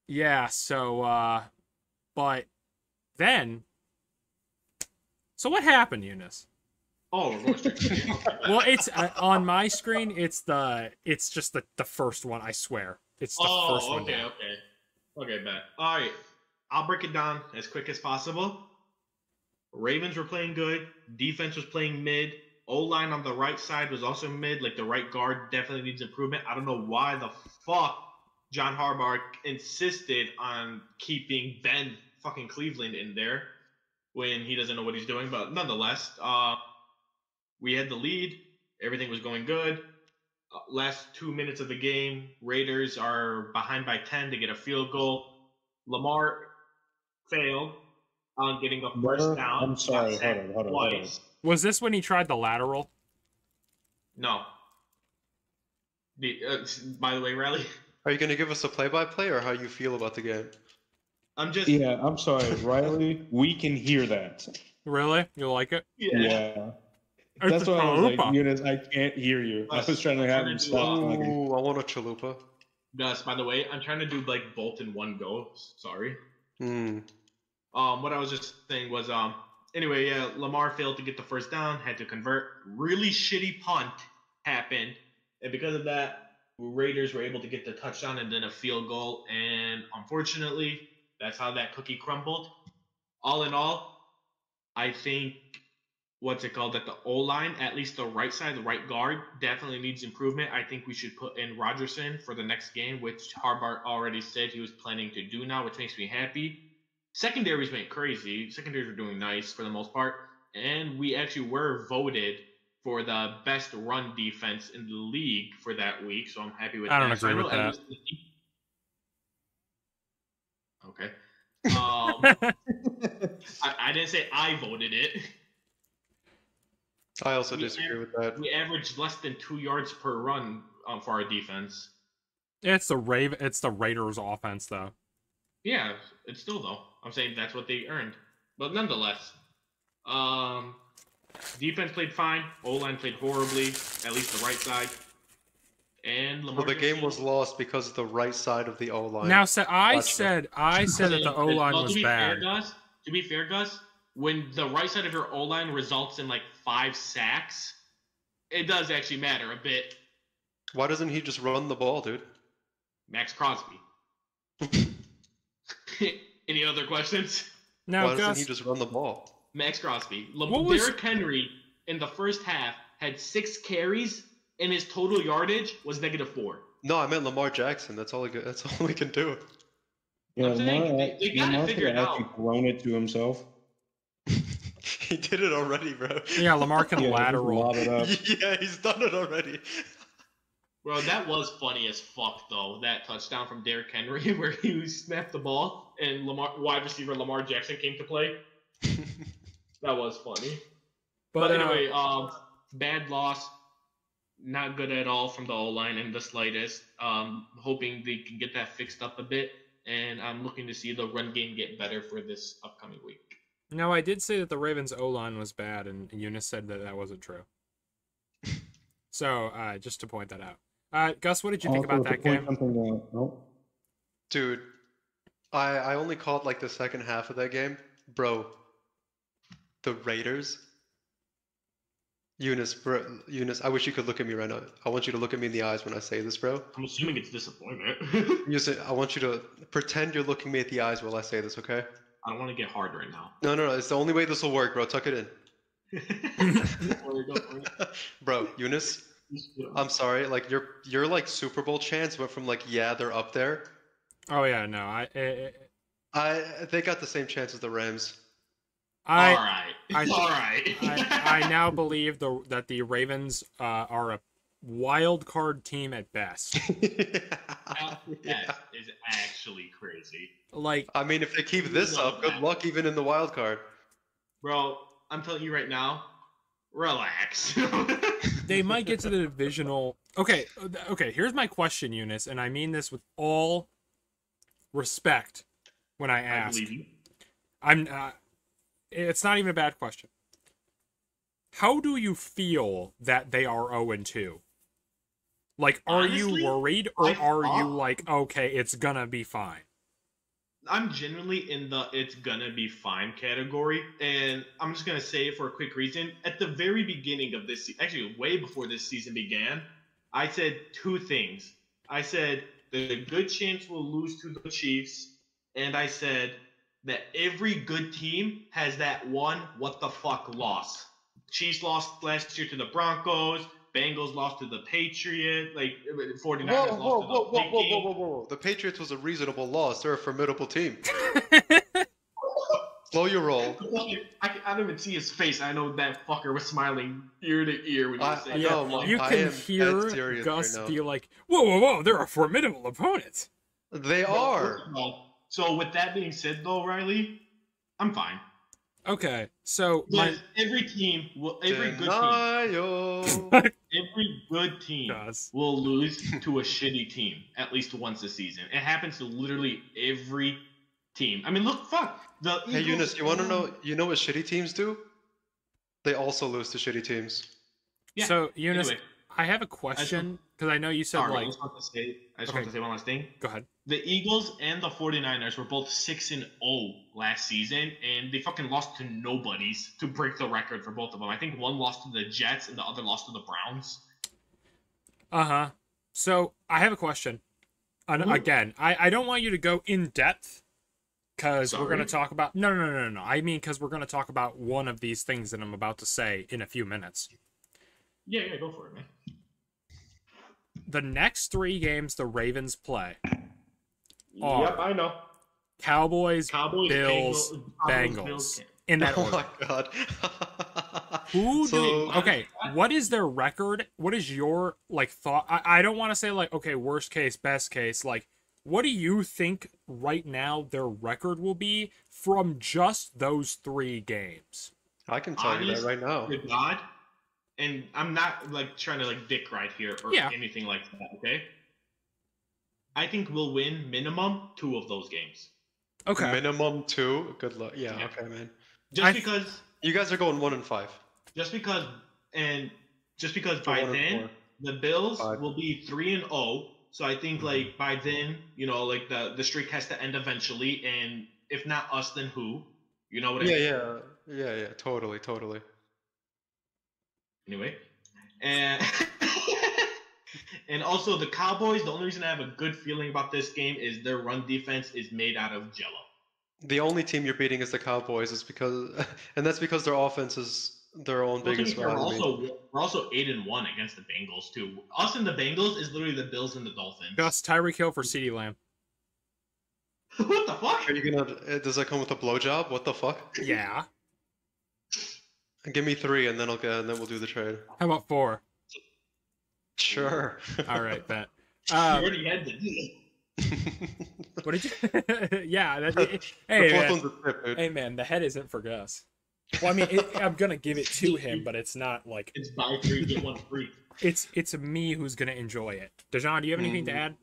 Yeah. So but then. So what happened, Eunice? Oh, we're going straight to the Well, it's on my screen. It's just the first one. I swear, it's the first one. Okay, bet. All right, I'll break it down as quick as possible. Ravens were playing good. Defense was playing mid. O-line on the right side was also mid. Like the right guard definitely needs improvement. I don't know why the fuck John Harbaugh insisted on keeping Ben fucking Cleveland in there when he doesn't know what he's doing. But nonetheless, we had the lead. Everything was going good. Last 2 minutes of the game, Raiders are behind by 10 to get a field goal. Lamar failed on getting a first down. I'm sorry. Hold on. Was this when he tried the lateral? No. By the way, Riley, Are you going to give us a play-by-play or how you feel about the game? Yeah, I'm sorry, Riley. We can hear that. Really? You like it? Yeah. That's why I was like, Eunice, I can't hear you. I was trying to have him stop talking. Ooh, I want a chalupa. Gus, by the way, I'm trying to do like both in one go. Sorry. Hmm. What I was just saying was, anyway, yeah, Lamar failed to get the first down, had to convert. Really shitty punt happened, and because of that, Raiders were able to get the touchdown and then a field goal. And unfortunately, that's how that cookie crumbled. All in all, I think that the O-line, at least the right side, the right guard, definitely needs improvement. I think we should put in Rodgerson for the next game, which Harbaugh already said he was planning to do now, which makes me happy. Secondaries went crazy. Secondaries were doing nice for the most part. And we actually were voted for the best run defense in the league for that week, so I'm happy with that. I don't agree with that. Okay. I didn't say I voted it. I also disagree with that. We averaged less than 2 yards per run for our defense. It's the Raiders offense though. Yeah, it's still though. I'm saying that's what they earned. But nonetheless, defense played fine. O-line played horribly, at least the right side. And Lamar the game was lost because of the right side of the O-line. Now, I said that the O-line was bad. To be fair, Gus, when the right side of your O-line results in like 5 sacks, it does actually matter a bit. Why doesn't he just run the ball, dude? Max Crosby. Any other questions? No, why doesn't he just run the ball? Max Crosby. Derrick Henry in the first half had 6 carries, and his total yardage was -4. No, I meant Lamar Jackson. That's all we can do. Yeah, they got it figured out. Actually thrown it to himself. He did it already, bro. Yeah, Lamar can lateral. Yeah, he's done it already. Bro, that was funny as fuck, though. That touchdown from Derrick Henry where he snapped the ball and wide receiver Lamar Jackson came to play. That was funny. But But anyway, bad loss. Not good at all from the O-line in the slightest. Hoping they can get that fixed up a bit. And I'm looking to see the run game get better for this upcoming week. no, I did say that the Ravens O-line was bad, and Eunice said that that wasn't true. So, just to point that out. Gus, what did you think about that game? Dude, I only called like the second half of that game. Bro, the Raiders. Eunice, I wish you could look at me right now. I want you to look at me in the eyes when I say this, bro. I'm assuming it's disappointment. Eunice, I want you to pretend you're looking me at the eyes while I say this, okay? I don't want to get hard right now. No. It's the only way this will work, bro. Tuck it in. Bro, Eunice, I'm sorry. Like your like Super Bowl chance went from like they're up there. Oh yeah, no, They got the same chance as the Rams. All right. I now believe that the Ravens are a wild card team at best. That is actually crazy. Like, I mean, if they keep this up, good luck even in the wild card. Bro, I'm telling you right now, relax. they might get to the divisional. Okay. Here's my question, Eunice, and I mean this with all respect when I ask. I believe you. It's not even a bad question. How do you feel that they are 0-2? Like, are Honestly, you worried, or are you like, okay, it's gonna be fine? I'm genuinely in the it's gonna be fine category, and I'm just gonna say it for a quick reason. At the very beginning of this, actually way before this season began, I said two things. I said there's a good chance we'll lose to the Chiefs, and I said that every good team has that one what the fuck loss. Chiefs lost last year to the Broncos. Bengals lost to the Patriots. Like 49ers lost to the Vikings. Whoa. The Patriots was a reasonable loss. They're a formidable team. Slow your roll. I don't even see his face. I know that fucker was smiling ear to ear when you were saying that. You can hear Gus be like, whoa, they're a formidable opponent. They are. So with that being said, though, Riley, I'm fine. Okay, so every team will, every good team will lose to a shitty team at least once a season. It happens to literally every team. I mean, look, fuck. Hey, Eunice, you want to know? You know what shitty teams do? They also lose to shitty teams. Yeah. So, Eunice, anyway, I have a question because I know you said I just want to say one last thing. Go ahead. The Eagles and the 49ers were both 6-0 last season, and they fucking lost to nobodies to break the record for both of them. I think one lost to the Jets and the other lost to the Browns. Uh-huh. So, I have a question. Again, I don't want you to go in depth because we're going to talk about... No. I mean, because we're going to talk about one of these things that I'm about to say in a few minutes. Yeah, go for it, man. The next 3 games the Ravens play... Yep, I know. Cowboys, Bills, Bengals. In that order. Oh my god. Okay, what is their record? What is your thought? I don't want to say okay, worst case, best case. What do you think right now their record will be from just those 3 games? I can tell you that right now. Good God, and I'm not trying to dick right here or anything like that. Okay. I think we'll win minimum 2 of those games. Okay. Minimum 2? Good luck. Yeah, okay, man. Because... You guys are going 1-5. Just because by then, the Bills will be 3-0. So I think, by then, the streak has to end eventually. And if not us, then who? You know what I mean? Yeah. Totally. Anyway. And... And also, the Cowboys, the only reason I have a good feeling about this game is their run defense is made out of jello. The only team you're beating is the Cowboys, and that's because their offense is their own biggest rival. We're also 8-1 against the Bengals, too. Us and the Bengals is literally the Bills and the Dolphins. Gus, Tyreek Hill for CeeDee Lamb. What the fuck? Are you does that come with a blowjob? What the fuck? Yeah. Give me 3, and then we'll do the trade. How about 4? Sure. All right, bet. You already had the deal. What did you? Yeah. Hey, man. The head isn't for Gus. Well, I mean, I'm gonna give it to him, but it's not like It's buy 3 get 1 free. it's me who's gonna enjoy it. Dejan, do you have anything to add?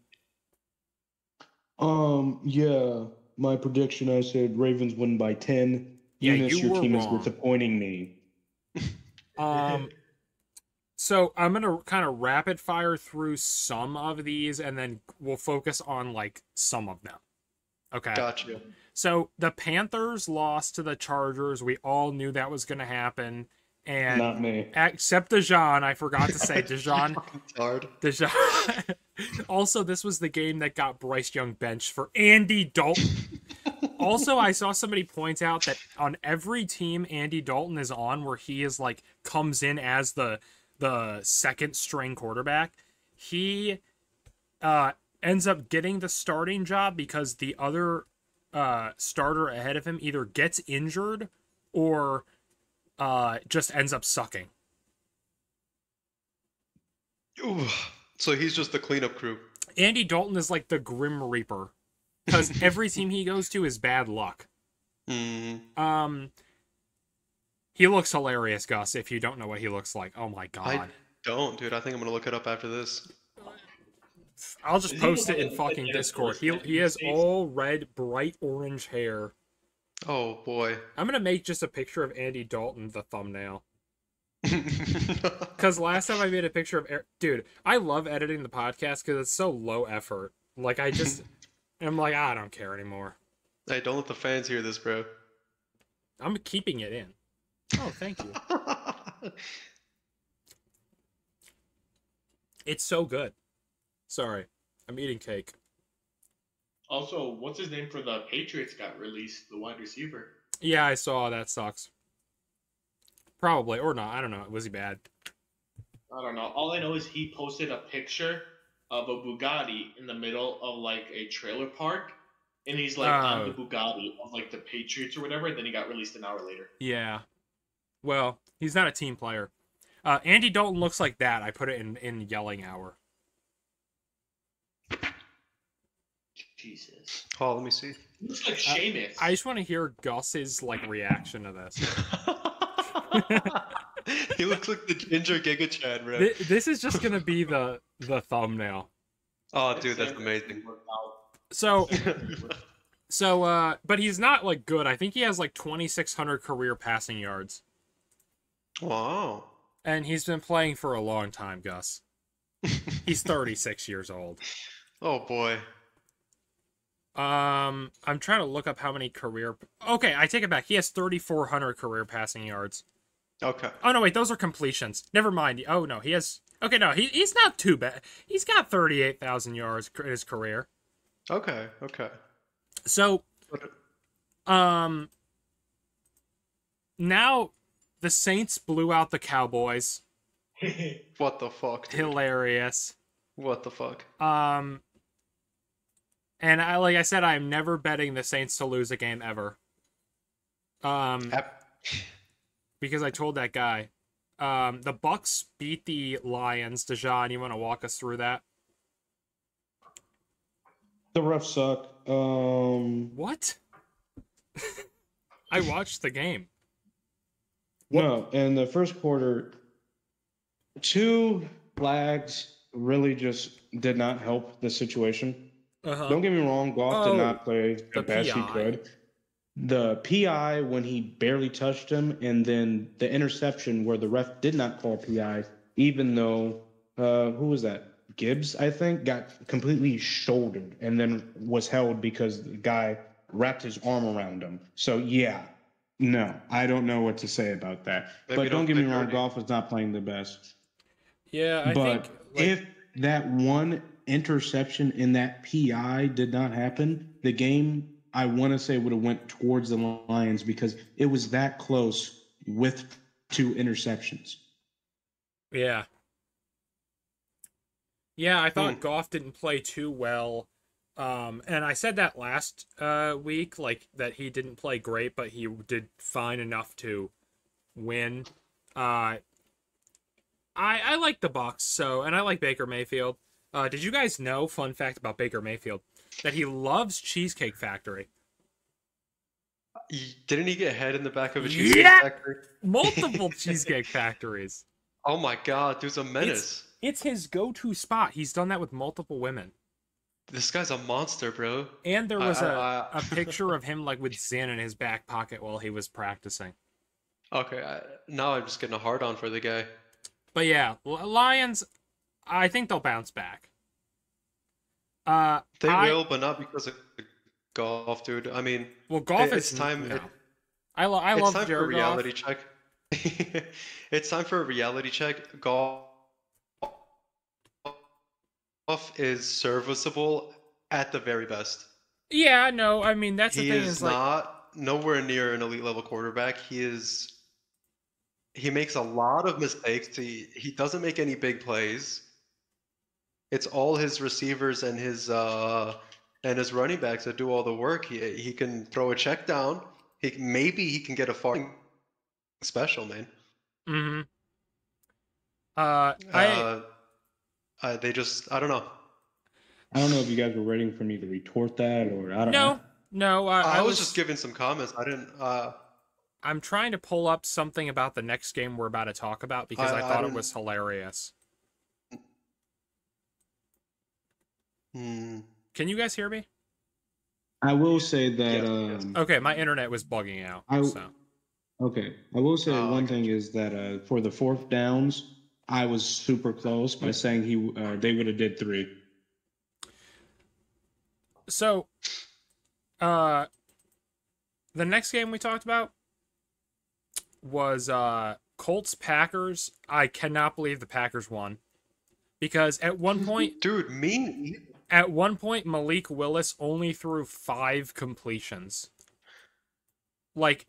Yeah, my prediction, I said Ravens win by 10. Yeah, Eunice, you your were team is wrong. disappointing me. So I'm gonna kind of rapid fire through some of these, and then we'll focus on like some of them. Okay. Gotcha. So the Panthers lost to the Chargers. We all knew that was gonna happen, and Not me. except Dejan. I forgot to say Dejan. It's hard. Dejan. Also, this was the game that got Bryce Young benched for Andy Dalton. Also, I saw somebody point out that on every team Andy Dalton is on, where he is like comes in as the second string quarterback, he ends up getting the starting job because the other starter ahead of him either gets injured or just ends up sucking. Ooh. So he's just the cleanup crew. Andy Dalton is like the Grim Reaper because every team he goes to is bad luck. Mm. He looks hilarious, Gus, if you don't know what he looks like. Oh my god. I don't, dude. I think I'm gonna look it up after this. I'll just Does he post look it in like fucking Dennis Discord. Rodman He has these days? all red, bright orange hair. Oh boy. I'm gonna make just a picture of Andy Dalton the thumbnail. Because last time I made a picture of... Dude, I love editing the podcast because it's so low effort. Like, I'm like, I don't care anymore. Hey, don't let the fans hear this, bro. I'm keeping it in. Oh, thank you. It's so good. Sorry. I'm eating cake. Also, what's his name for the Patriots got released? The wide receiver. Yeah, I saw. That sucks. Probably. Or not. I don't know. Was he bad? I don't know. All I know is he posted a picture of a Bugatti in the middle of like a trailer park, and he's like on the Bugatti of like the Patriots or whatever. And then he got released an hour later. Yeah. Well, he's not a team player. Andy Dalton looks like that. I put it in yelling hour. Jesus. Oh, let me see. He looks like Sheamus. I just want to hear Gus's like reaction to this. He looks like the ginger Giga Chad, bro. This is just gonna be the thumbnail. Oh, dude, that's amazing. So, but he's not like good. I think he has like 2,600 career passing yards, Wow. and he's been playing for a long time. Gus, he's 36 years old. Oh boy. I'm trying to look up how many career. Okay, I take it back. He has 3,400 career passing yards. Okay. Oh no, wait, those are completions. Never mind. Oh no, he has. Okay, no, he's not too bad. He's got 38,000 yards in his career. Okay. Okay. So, now the Saints blew out the Cowboys. What the fuck, dude? Hilarious. What the fuck? And like I said, I'm never betting the Saints to lose a game ever. Because I told that guy. The Bucks beat the Lions. Dejan, you want to walk us through that? The refs suck. What? I watched the game. No, in the first quarter, 2 flags really just did not help the situation. Don't get me wrong, Goff did not play the best he could. The PI when he barely touched him, and then the interception where the ref did not call PI, even though who was that? Gibbs, I think, got completely shouldered and then was held because the guy wrapped his arm around him. So yeah, no, I don't know what to say about that. Maybe but don't get me wrong, dirty. Goff was not playing the best. Yeah, I But think if that one interception in that PI did not happen, the game, I want to say, would have went towards the Lions because it was that close with 2 interceptions. Yeah. Yeah, I thought Goff didn't play too well. And I said that last week, like that he didn't play great, but he did fine enough to win. I like the Bucs, so, and I like Baker Mayfield. Did you guys know, fun fact about Baker Mayfield, that he loves Cheesecake Factory? Didn't he get head in the back of a Yeah! cheesecake factory? Multiple Cheesecake Factories. Oh my god, dude's a menace. It's his go-to spot. He's done that with multiple women. This guy's a monster, bro. And there was I- a picture of him like with Zin in his back pocket while he was practicing. Okay, now I'm just getting a hard on for the guy. But yeah, Lions, I think they'll bounce back. They will, but not because of golf, dude. I mean, Well, golf it's is time. No. I love It's time for a Jared reality Goff. check. It's time for a reality check. Golf is serviceable at the very best. Yeah, no, I mean that's He the thing is is like not nowhere near an elite level quarterback. He makes a lot of mistakes. He doesn't make any big plays. It's all his receivers and his running backs that do all the work. He can throw a check down. Maybe he can get a far special, man. mm-hmm. They just I don't know. I don't know if you guys were waiting for me to retort that or I don't know. No, I was just giving some comments. I didn't. I'm trying to pull up something about the next game we're about to talk about because I thought it was hilarious. Can you guys hear me? I will say that. Yes. Okay, my internet was bugging out. Okay, I will say one thing is that for the fourth downs, I was super close by saying they would have did 3. So, the next game we talked about was Colts Packers. I cannot believe the Packers won because at one point, dude, me. At one point, Malik Willis only threw 5 completions. Like,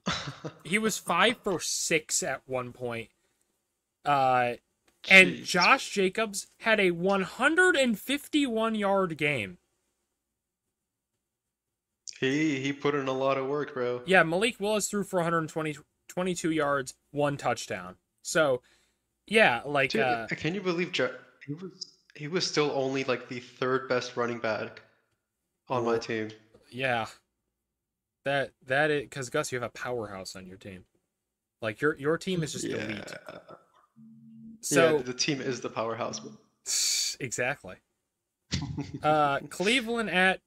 he was 5 for 6 at one point. And Josh Jacobs had a 151-yard game. He put in a lot of work, bro. Yeah, Malik Willis threw for 122 yards, 1 touchdown. So, yeah, like... Dude, can you believe he was still only like the 3rd best running back on my team? Yeah. That is... Because, Gus, you have a powerhouse on your team. Like, your team is just elite. So, yeah, the team is the powerhouse. Exactly. Cleveland at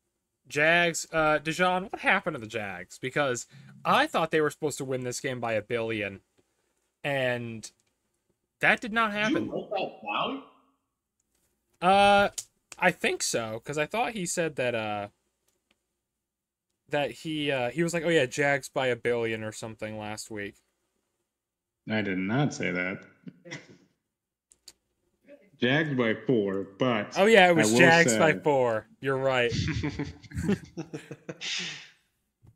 Jags. Dijon, what happened to the Jags? Because I thought they were supposed to win this game by 1 billion. And that did not happen. You wrote that down? I think so, because I thought he said that he was like, oh yeah, Jags by 1 billion or something last week. I did not say that. Jags by 4, but oh yeah, it was Jags by 4. You're right.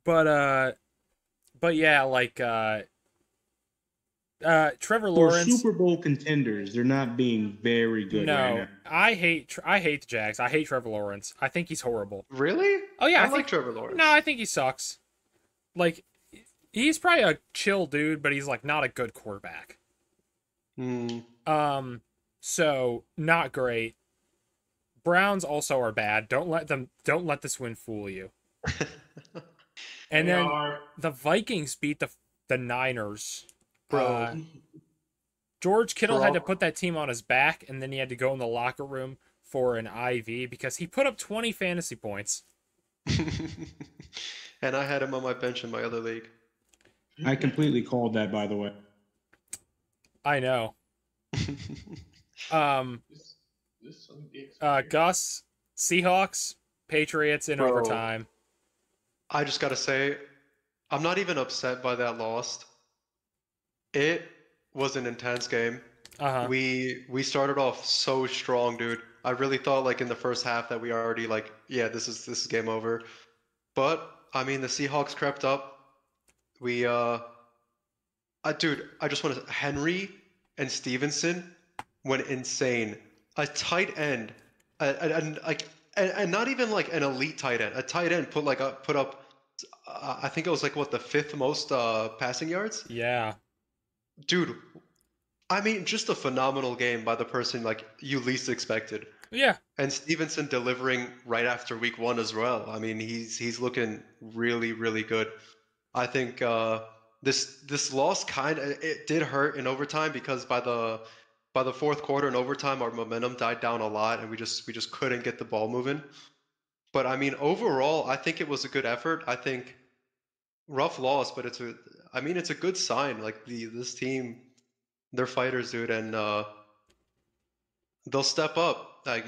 But yeah, like Trevor Lawrence. For Super Bowl contenders, they're not being very good right now. I hate the Jags. I hate Trevor Lawrence. I think he's horrible. Really? Oh yeah, I like Trevor Lawrence. No, I think he sucks. Like, he's probably a chill dude, but he's like not a good quarterback. So not great. Browns also are bad. Don't let this win fool you. And then the Vikings beat the Niners. Bro. George Kittle had to put that team on his back, and then he had to go in the locker room for an IV because he put up 20 fantasy points. And I had him on my bench in my other league. I completely called that, by the way. I know. Gus, Seahawks, Patriots in overtime. I just gotta say, I'm not even upset by that loss. It was an intense game. We started off so strong, dude. I really thought like in the first half that we already like, yeah, this is game over. But I mean, the Seahawks crept up. We dude, I just want to Henry and Stevenson went insane. A tight end, and not even like an elite tight end. A tight end put up. I think it was like what the 5th most passing yards. Yeah, dude. I mean, just a phenomenal game by the person like you least expected. Yeah, and Stevenson delivering right after week 1 as well. I mean, he's looking really, really good. I think this loss kind of it did hurt in overtime because by the fourth quarter in overtime our momentum died down a lot and we just couldn't get the ball moving. But I mean overall I think it was a good effort. I think rough loss, but it's a good sign. Like this team, they're fighters, dude, and they'll step up. Like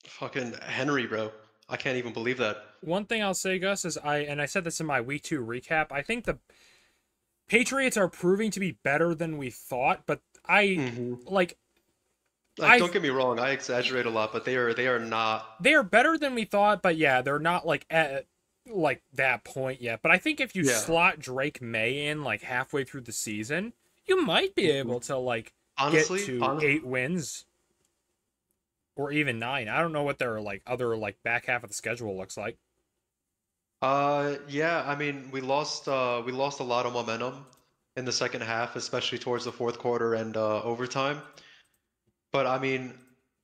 fucking Henry, bro. I can't even believe that. One thing I'll say, Gus, is I said this in my week 2 recap. I think the Patriots are proving to be better than we thought, but Like, don't get me wrong, I exaggerate a lot, but they are not. They are better than we thought, but yeah, they're not like at like that point yet. But I think if you slot Drake May in like halfway through the season, you might be able to like Honestly, get to 8 wins or even 9. I don't know what their like other like back half of the schedule looks like. Yeah, I mean, we lost a lot of momentum in the second half, especially towards the fourth quarter and overtime. But I mean,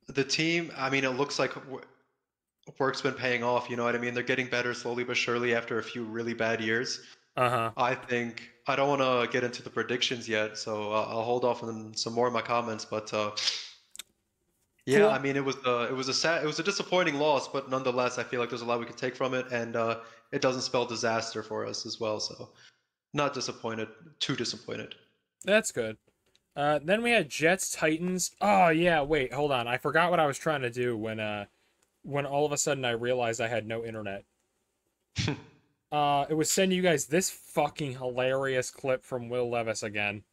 the team, I mean, it looks like work's been paying off, you know what I mean? They're getting better slowly but surely after a few really bad years. Uh-huh. I think I don't want to get into the predictions yet, so I'll hold off on some more of my comments, but yeah, Cool. I mean, it was a disappointing loss, but nonetheless, I feel like there's a lot we could take from it, and it doesn't spell disaster for us as well. So, not disappointed, too disappointed. That's good. Then we had Jets Titans. Oh yeah, wait, hold on. I forgot what I was trying to do when all of a sudden I realized I had no internet. It was sending you guys this fucking hilarious clip from Will Levis again.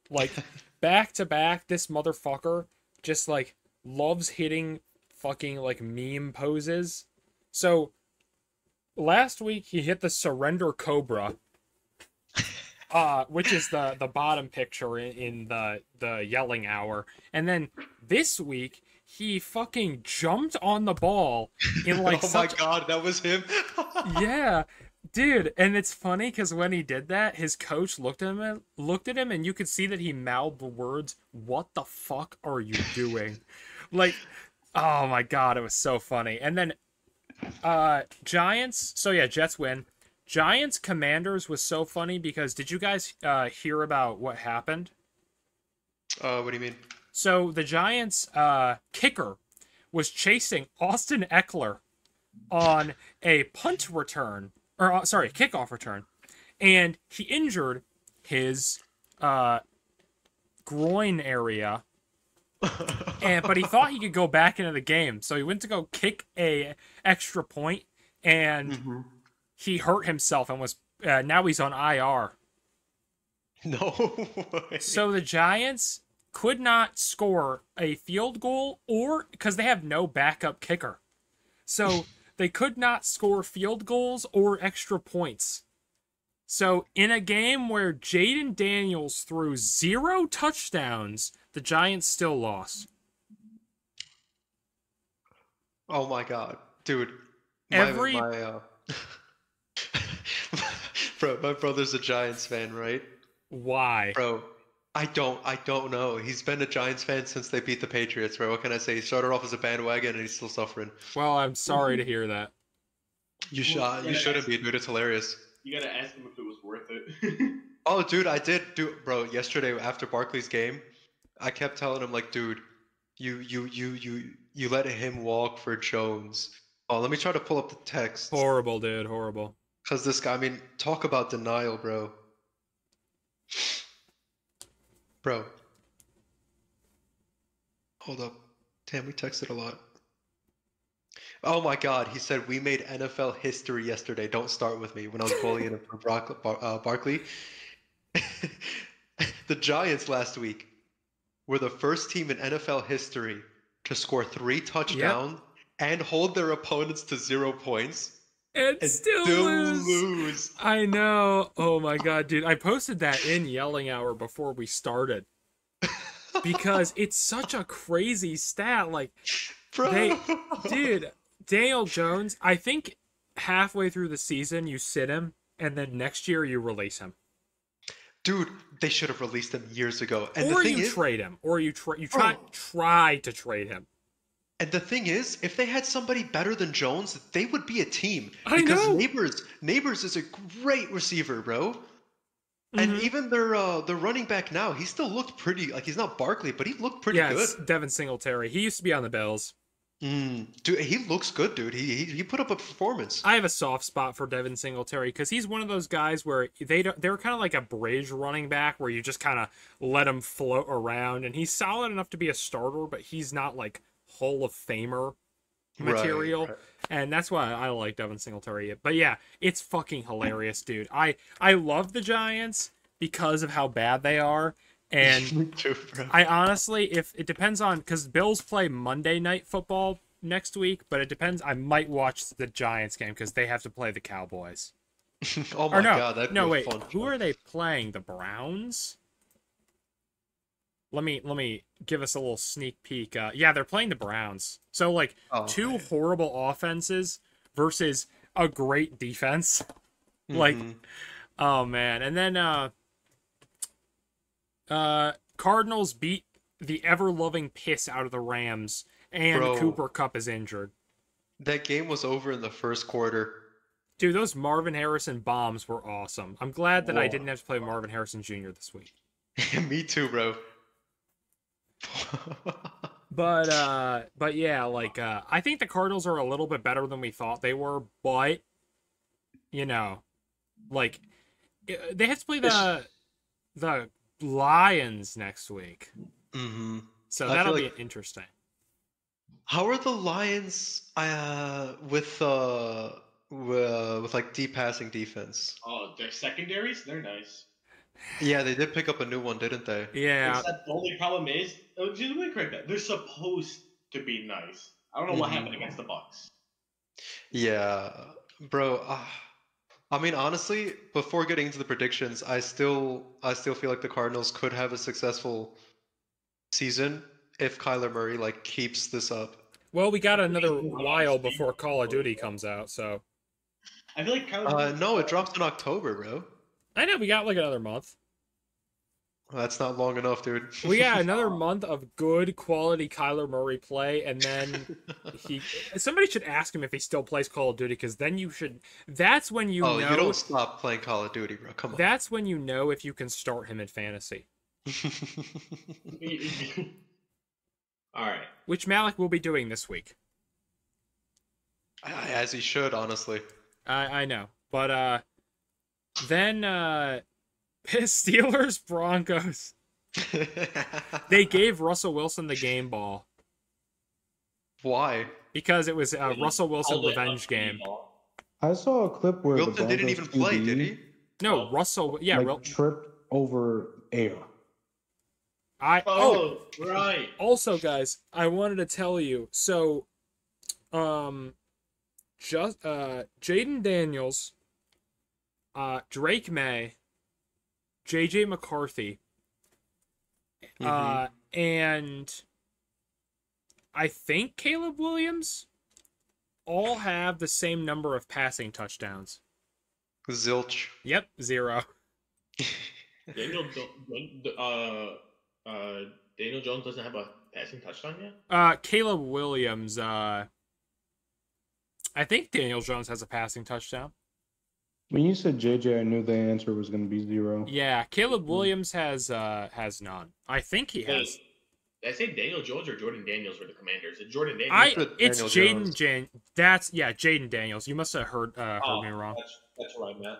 Like back to back, this motherfucker just like loves hitting fucking like meme poses. So last week he hit the surrender cobra, which is the bottom picture in the yelling hour, and then this week he fucking jumped on the ball in like Oh my god, that was him. yeah, dude, and it's funny because when he did that, his coach looked at him, and you could see that he mouthed the words, "What the fuck are you doing?" Like, oh my god, it was so funny. And then Giants, so yeah, Jets win. Giants Commanders was so funny because did you guys hear about what happened? What do you mean? So the Giants kicker was chasing Austin Eckler on a punt return, or sorry, kickoff return, and he injured his groin area. But he thought he could go back into the game, so he went to go kick a extra point, and he hurt himself and was now he's on IR. No way. So the Giants could not score a field goal, or because they have no backup kicker, so they could not score field goals or extra points. So in a game where Jaden Daniels threw 0 touchdowns, the Giants still lost. Oh my god, dude! Bro, my brother's a Giants fan, right? Why? Bro, I don't know. He's been a Giants fan since they beat the Patriots, bro. What can I say? He started off as a bandwagon and he's still suffering. Well, I'm sorry to hear that. You shouldn't be, dude. It's hilarious. You gotta ask him if it was worth it. Oh, dude, I did bro. Yesterday after Barkley's game, I kept telling him like, dude, you let him walk for Jones. Oh, let me try to pull up the text. Horrible, dude. Horrible. Because this guy, I mean, talk about denial, bro. Bro. Hold up. Damn, we texted a lot. Oh my god, he said, we made NFL history yesterday. Don't start with me when I was bullying him for Barkley. The Giants last week were the first team in NFL history to score 3 touchdowns and hold their opponents to 0 points. And still lose. I know. Oh my god, dude. I posted that in Yelling Hour before we started. Because it's such a crazy stat. Like, bro. Dude, Daniel Jones, I think halfway through the season you sit him, and then next year you release him. Dude, they should have released him years ago. And or you trade him. Or you try to trade him. And the thing is, if they had somebody better than Jones, they would be a team. I Because know. Neighbors is a great receiver, bro. And Mhm. even their running back now, he still looked pretty. Like he's not Barkley, but he looked pretty Yeah, good. it's Devin Singletary. He used to be on the Bills. Dude, he looks good, dude. He put up a performance. I have a soft spot for Devin Singletary because he's one of those guys where they're kind of like a bridge running back where you just kind of let him float around, and he's solid enough to be a starter, but he's not like Hall of Famer material. Right. And that's why I like Devin Singletary. But yeah, it's fucking hilarious, dude. I love the Giants because of how bad they are. And Me too, bro. I honestly, if it depends on, because Bills play Monday Night Football next week, but it depends. I might watch the Giants game because they have to play the Cowboys. Oh my Or no, god, that'd no, be a wait. fun Who show. are they playing? The Browns? Let me give us a little sneak peek. Yeah, they're playing the Browns. So like two man. horrible offenses versus a great defense. Like, oh man. And then Cardinals beat the ever-loving piss out of the Rams, and Bro. Cooper Kupp is injured. That game was over in the first quarter. Dude, those Marvin Harrison bombs were awesome. I'm glad that I Whoa. didn't have to play Marvin Harrison Jr. this week. Me too, bro. But yeah, like I think the Cardinals are a little bit better than we thought they were, but you know, like they have to play the Lions next week. So I that'll feel be like- interesting. How are the Lions with like deep passing defense? Oh, their secondaries, they're nice. Yeah, they did pick up a new one, didn't they? Yeah. Except the only problem is, just let me correct that. They're supposed to be nice. I don't know what happened against the Bucks. Yeah, bro. I mean, honestly, before getting into the predictions, I still feel like the Cardinals could have a successful season if Kyler Murray like keeps this up. Well, we got another while before Call of Duty comes out, so I feel like Kyler. No, it drops in October, bro. I know we got like another month. That's not long enough, dude. We got another month of good quality Kyler Murray play, and then somebody should ask him if he still plays Call of Duty, because then you should. That's when you Oh, know. you don't stop playing Call of Duty, bro. Come on. That's when you know if you can start him in fantasy, All right. which Malik will be doing this week. As he should, honestly. I know, but then Steelers Broncos. They gave Russell Wilson the game ball Why? because it was a Russell Wilson Called it revenge a game. ball. I saw a clip where the Wilson didn't even Broncos play, QB, did he? No, Russell. Yeah, like, tripped over air. Oh, right. Also, guys, I wanted to tell you. So, just Jaden Daniels, Drake May, JJ McCarthy, and I think Caleb Williams all have the same number of passing touchdowns. Zilch. Yep, 0. Daniel Jones doesn't have a passing touchdown yet. Caleb Williams. I think Daniel Jones has a passing touchdown. When you said JJ, I knew the answer was going to be 0. Yeah, Caleb Williams has none. I think he Wait, has. did I say Daniel Jones or Jordan Daniels were the Commanders? It's Jordan Daniels. It's Daniel Jaden Jones. That's Jaden Daniels. You must have heard me wrong. That's what I meant.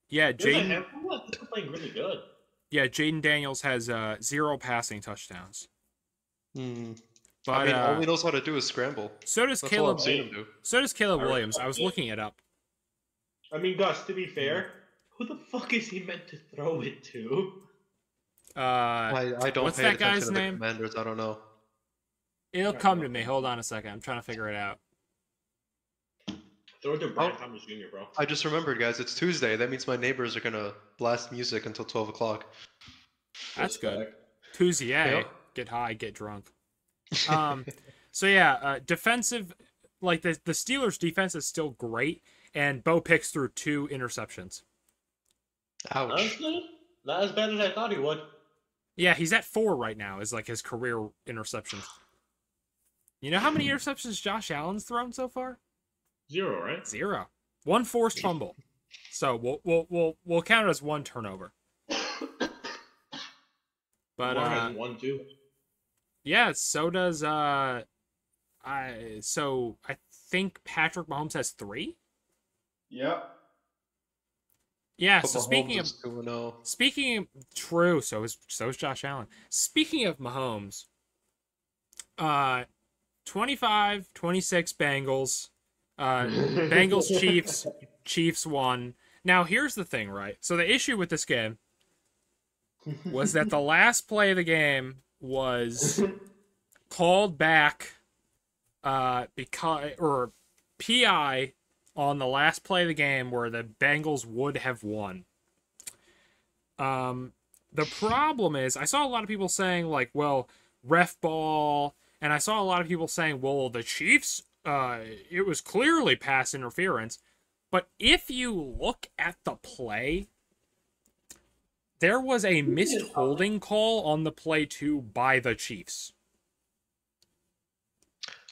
Yeah, There's a Jaden. handful of them playing really good. Yeah, Jaden Daniels has 0 passing touchdowns. But I mean, all he knows how to do is scramble. so does That's all Caleb. I've seen him do. So does Caleb All right, Williams. I was okay. looking it up. I mean, Gus, to be fair, who the fuck is he meant to throw it to? I don't what's pay that attention guy's to the name? Commanders. I don't know. It'll come to me. Hold on a second. I'm trying to figure it out. Throw it to Brian Thomas Jr., bro. I just remembered, guys. It's Tuesday. That means my neighbors are gonna blast music until 12 o'clock. That's good. Respect. Tuesday, Yep. get high, get drunk. So yeah, defensive, like the Steelers' defense is still great, and Bo Picks threw 2 interceptions. Ouch. Honestly, not as bad as I thought he would. Yeah, he's at 4 right now. Is like his career interceptions. You know how many interceptions Josh Allen's thrown so far? 0, right? 0. 1 forced fumble. So we'll count it as 1 turnover. But Lamar has 1 too. yeah, so does I think Patrick Mahomes has 3. Yeah. Yeah, But so Mahomes is 2-0. true, so is Josh Allen. Speaking of Mahomes, 25-26 Bengals. Bengals Chiefs won. Now here's the thing, right? So the issue with this game was that the last play of the game was called back because PI on the last play of the game where the Bengals would have won. The problem is I saw a lot of people saying like, well, ref ball, and I saw a lot of people saying, well, the Chiefs, it was clearly pass interference. But if you look at the play, there was a missed holding call on the play too by the Chiefs.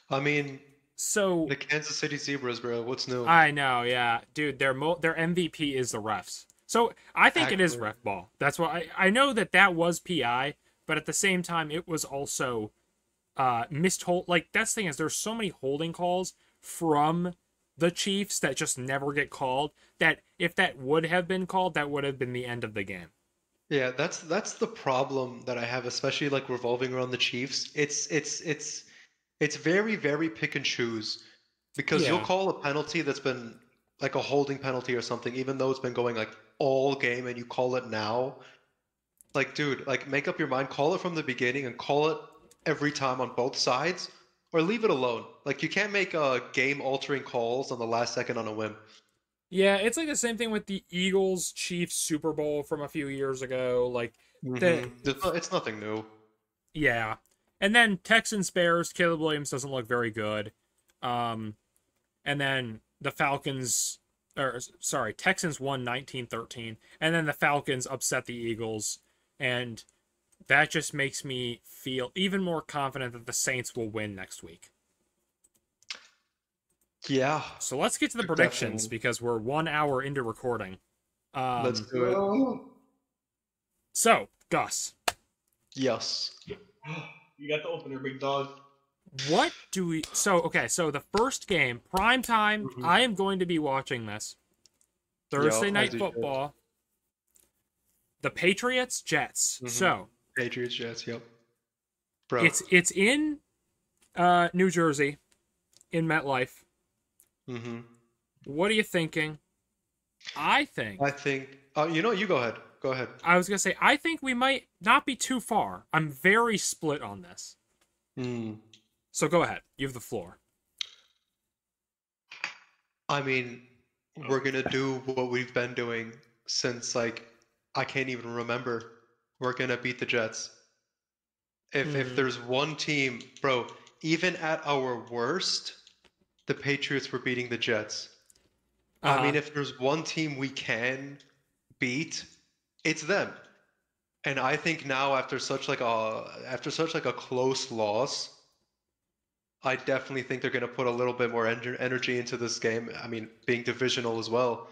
I mean, So the Kansas City Zebras, bro. What's new? I know, yeah, dude. Their MVP is the refs. So I think it is Accurate. ref ball. That's why I know that was PI, but at the same time, it was also missed hold. Like that's the thing is, there's so many holding calls from the Chiefs that just never get called. That if that would have been called, that would have been the end of the game. Yeah, that's the problem that I have, especially like revolving around the Chiefs. It's very, very pick and choose because you'll Yeah. call a penalty that's been like a holding penalty or something, even though it's been going like all game and you call it now. Like, dude, like make up your mind, call it from the beginning and call it every time on both sides, or leave it alone. Like you can't make game altering calls on the last second on a whim. Yeah, it's like the same thing with the Eagles Chiefs Super Bowl from a few years ago. Like It's nothing new. yeah. And then Texans Bears, Caleb Williams doesn't look very good. And then the Texans won 19-13. And then the Falcons upset the Eagles. And that just makes me feel even more confident that the Saints will win next week. Yeah, So let's get to the predictions definitely. because we're 1 hour into recording. Let's do it. So, Gus, Yes. You got the opener, big dog. what do we... So the first game, prime time, Mhm. I am going to be watching this. Thursday Yo, Night as you should. Football. The Patriots, Jets. Mhm. So, Patriots, Jets, yep. Bro. it's in New Jersey, in MetLife. Mm-hmm. What are you thinking? I think... I think you go ahead. Go ahead. I was going to say, I think we might not be too far. I'm very split on this. Mm. So go ahead. You have the floor. I mean, we're gonna do what we've been doing since like I can't even remember. We're gonna beat the Jets. If there's one team, bro, even at our worst, the Patriots were beating the Jets. I mean, if there's one team we can beat, it's them. And I think now after such like a close loss, I definitely think they're going to put a little bit more energy into this game. I mean, being divisional as well.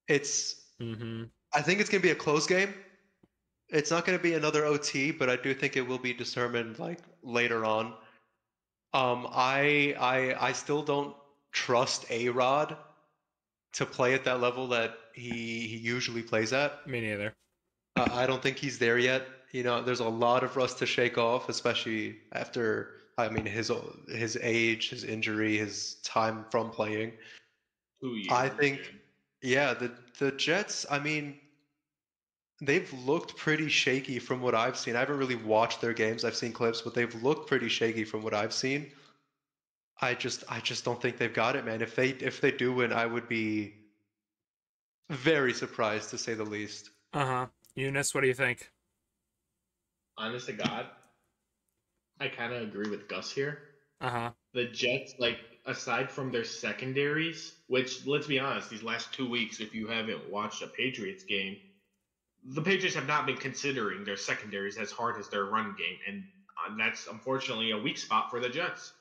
It's I think it's going to be a close game. It's not going to be another OT, but I do think it will be determined like later on. I still don't trust A-Rod to play at that level that he usually plays at. Me neither. I don't think he's there yet. You know, there's a lot of rust to shake off, especially after, I mean, his age, his injury, his time from playing. 2 years. I think, dude. yeah, the Jets, I mean, they've looked pretty shaky from what I've seen. I haven't really watched their games. I've seen clips, but they've looked pretty shaky from what I've seen. I just don't think they've got it, man. If they do win, I would be very surprised to say the least. Eunice, what do you think? Honest to God, I kind of agree with Gus here. Uh-huh. The Jets, like, aside from their secondaries, which, let's be honest, these last 2 weeks, if you haven't watched a Patriots game, the Patriots have not been considering their secondaries as hard as their run game. And that's unfortunately a weak spot for the Jets.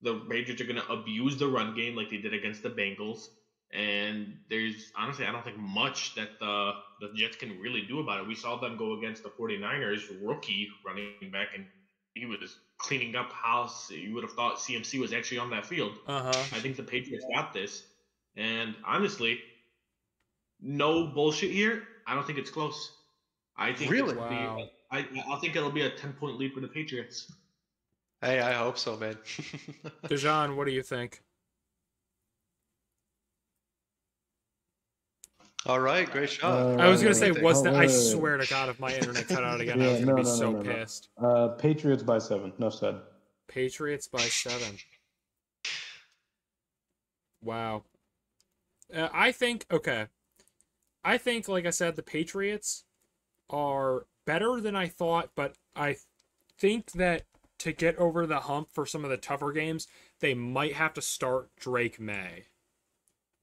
The Patriots are going to abuse the run game like they did against the Bengals. And there's honestly, I don't think much that the Jets can really do about it. We saw them go against the 49ers rookie running back, and he was cleaning up house. You would have thought CMC was actually on that field. I think the Patriots got this. And honestly, no bullshit here. I don't think it's close. I think Really? it's Wow. I think it'll be a 10-point lead for the Patriots. Hey, I hope so, man. Dejan, what do you think? All right, great shot. I was gonna say, Anything. was that? I wait. swear to God, if my internet cut out again, I was Yeah, gonna no, be no, so no, no, no. pissed. Patriots by 7. No said. Patriots by 7. Wow. I think, okay. I think, like I said, the Patriots are better than I thought, but I think that to get over the hump for some of the tougher games, they might have to start Drake May.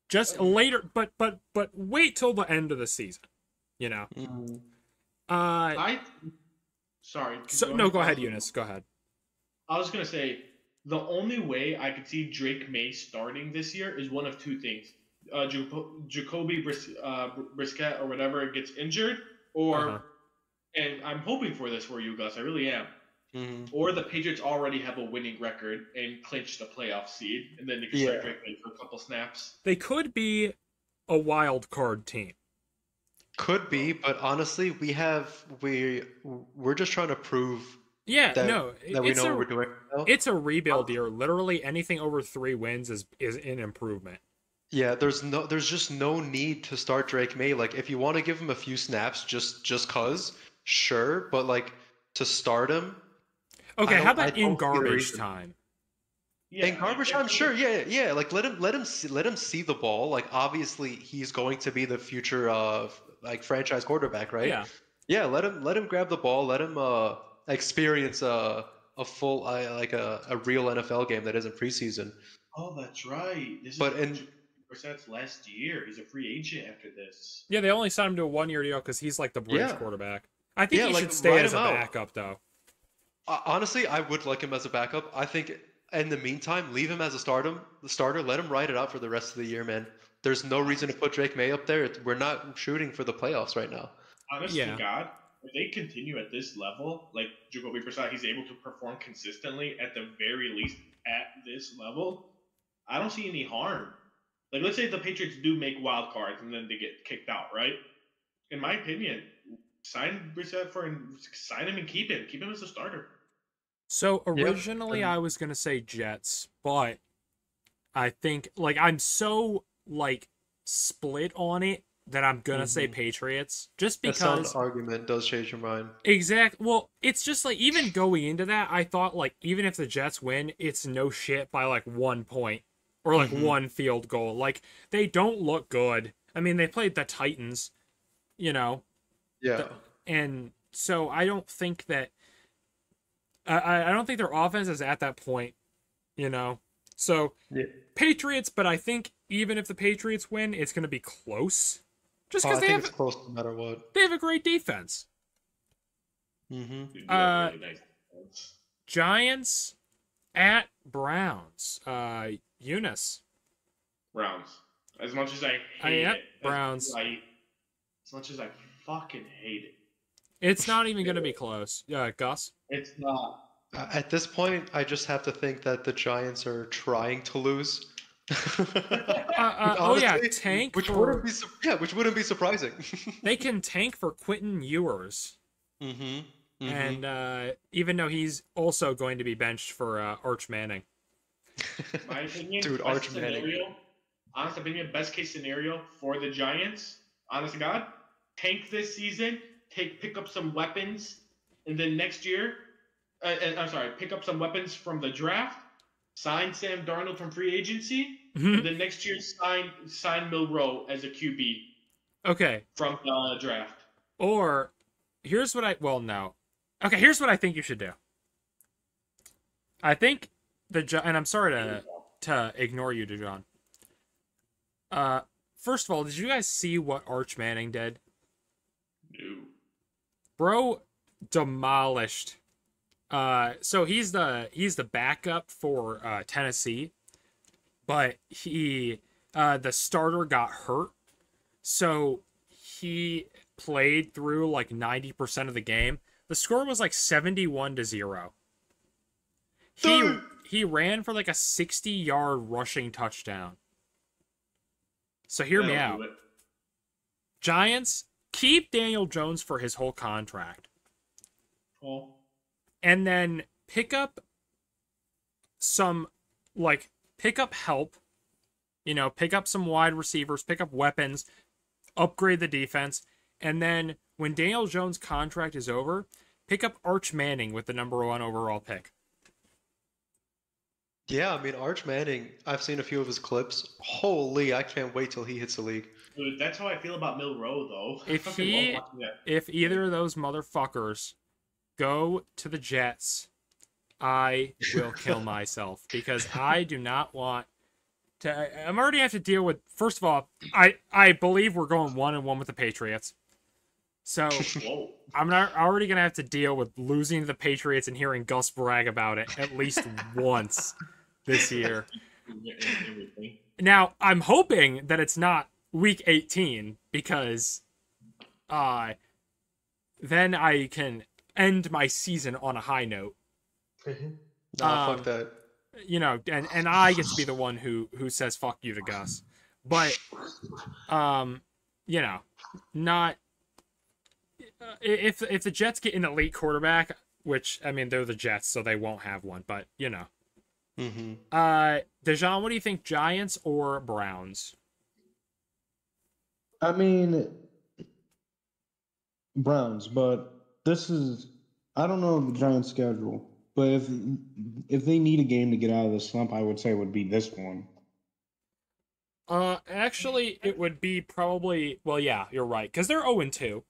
Just later, but wait till the end of the season, you know. Sorry. Go ahead, Eunice. Go ahead. I was gonna say the only way I could see Drake May starting this year is one of two things: Jacoby Brissett or whatever gets injured, or and I'm hoping for this for you, Gus. I really am. Or the Patriots already have a winning record and clinch the playoff seed, and then they can start Drake May for a couple snaps. They could be a wild card team. Could be, but honestly, we're just trying to prove Yeah, that, no, that we know what we're doing. It's a rebuild year. Literally anything over 3 wins is an improvement. Yeah, there's just no need to start Drake May. Like, if you want to give him a few snaps, just cause, sure, but like to start him. Okay, how I about in don't see the garbage reason. time? Yeah, in garbage time, sure, yeah. Like let him see the ball. Like obviously he's going to be the future like franchise quarterback, right? Yeah. Yeah, let him grab the ball. Let him experience a full like a real NFL game that isn't preseason. Oh, that's right. This But is Brissett's last year. He's a free agent after this. Yeah, they only signed him to a 1-year deal because he's like the bridge quarterback. I think he like, should stay ride as a him out. backup, though. Honestly, I would like him as a backup. I think in the meantime, leave him as a starter. Let him ride it out for the rest of the year, man. There's no reason to put Drake May up there. We're not shooting for the playoffs right now. Honest to God, if they continue at this level, like Jacoby Brissett, he's able to perform consistently at the very least at this level, I don't see any harm. Like, let's say the Patriots do make wild cards and then they get kicked out, right? In my opinion, sign Brissett sign him and keep him. Keep him as a starter. So originally I was gonna say Jets, but I think like I'm so like split on it that I'm gonna say Patriots just because that sound argument does change your mind. Exactly. Well, it's just like even going into that, I thought like even if the Jets win, it's no shit by like 1 point or like 1 field goal. Like they don't look good. I mean, they played the Titans, you know. Yeah. And so I don't think that I don't think their offense is at that point, you know. So Patriots, but I think even if the Patriots win, it's going to be close. Just because it's close no matter what. They have a great defense. Really nice defense. Giants at Browns. Eunice. Browns. As much as I hate it. Browns. As much as I fucking hate it. It's not even going to be close. Gus? It's not. At this point, I just have to think that the Giants are trying to lose. Honestly, tank. Which wouldn't be surprising. They can tank for Quentin Ewers. And even though he's also going to be benched for Arch Manning. My opinion, Dude, Arch Manning. Honest opinion, best case scenario for the Giants, honest to God, tank this season, pick up some weapons, and then next year, pick up some weapons from the draft, sign Sam Darnold from free agency, and then next year sign Milroe as a QB. Okay. From the draft. Or here's what here's what I think you should do. I think and I'm sorry to ignore you, Dejan. First of all, did you guys see what Arch Manning did? No. Bro demolished So he's the backup for Tennessee, but the starter got hurt, so he played through like 90% of the game. The score was like 71-0. He ran for like a 60-yard rushing touchdown. So hear me out. Giants, keep Daniel Jones for his whole contract. Oh. And then pick up help. You know, pick up some wide receivers, pick up weapons, upgrade the defense. And then when Daniel Jones' contract is over, pick up Arch Manning with the number 1 overall pick. Yeah, I mean, Arch Manning, I've seen a few of his clips. Holy, I can't wait till he hits the league. Dude, that's how I feel about Milroe, though. If either of those motherfuckers go to the Jets, I will kill myself because I do not want to. I'm already have to deal with. First of all, I believe we're going 1-1 with the Patriots, so I'm not already gonna have to deal with losing to the Patriots and hearing Gus brag about it at least once this year. Now I'm hoping that it's not week 18 because then I can end my season on a high note. Nah, fuck that. You know, and I get to be the one who says fuck you to Gus. But you know, not if the Jets get an elite quarterback, which I mean they're the Jets, so they won't have one, but you know. Mm-hmm. Dejan, what do you think, Giants or Browns? I mean, Browns, but I don't know the Giants' schedule, but if they need a game to get out of the slump, I would say it would be this one. Actually, it would be probably, well, yeah, you're right, because they're 0-2,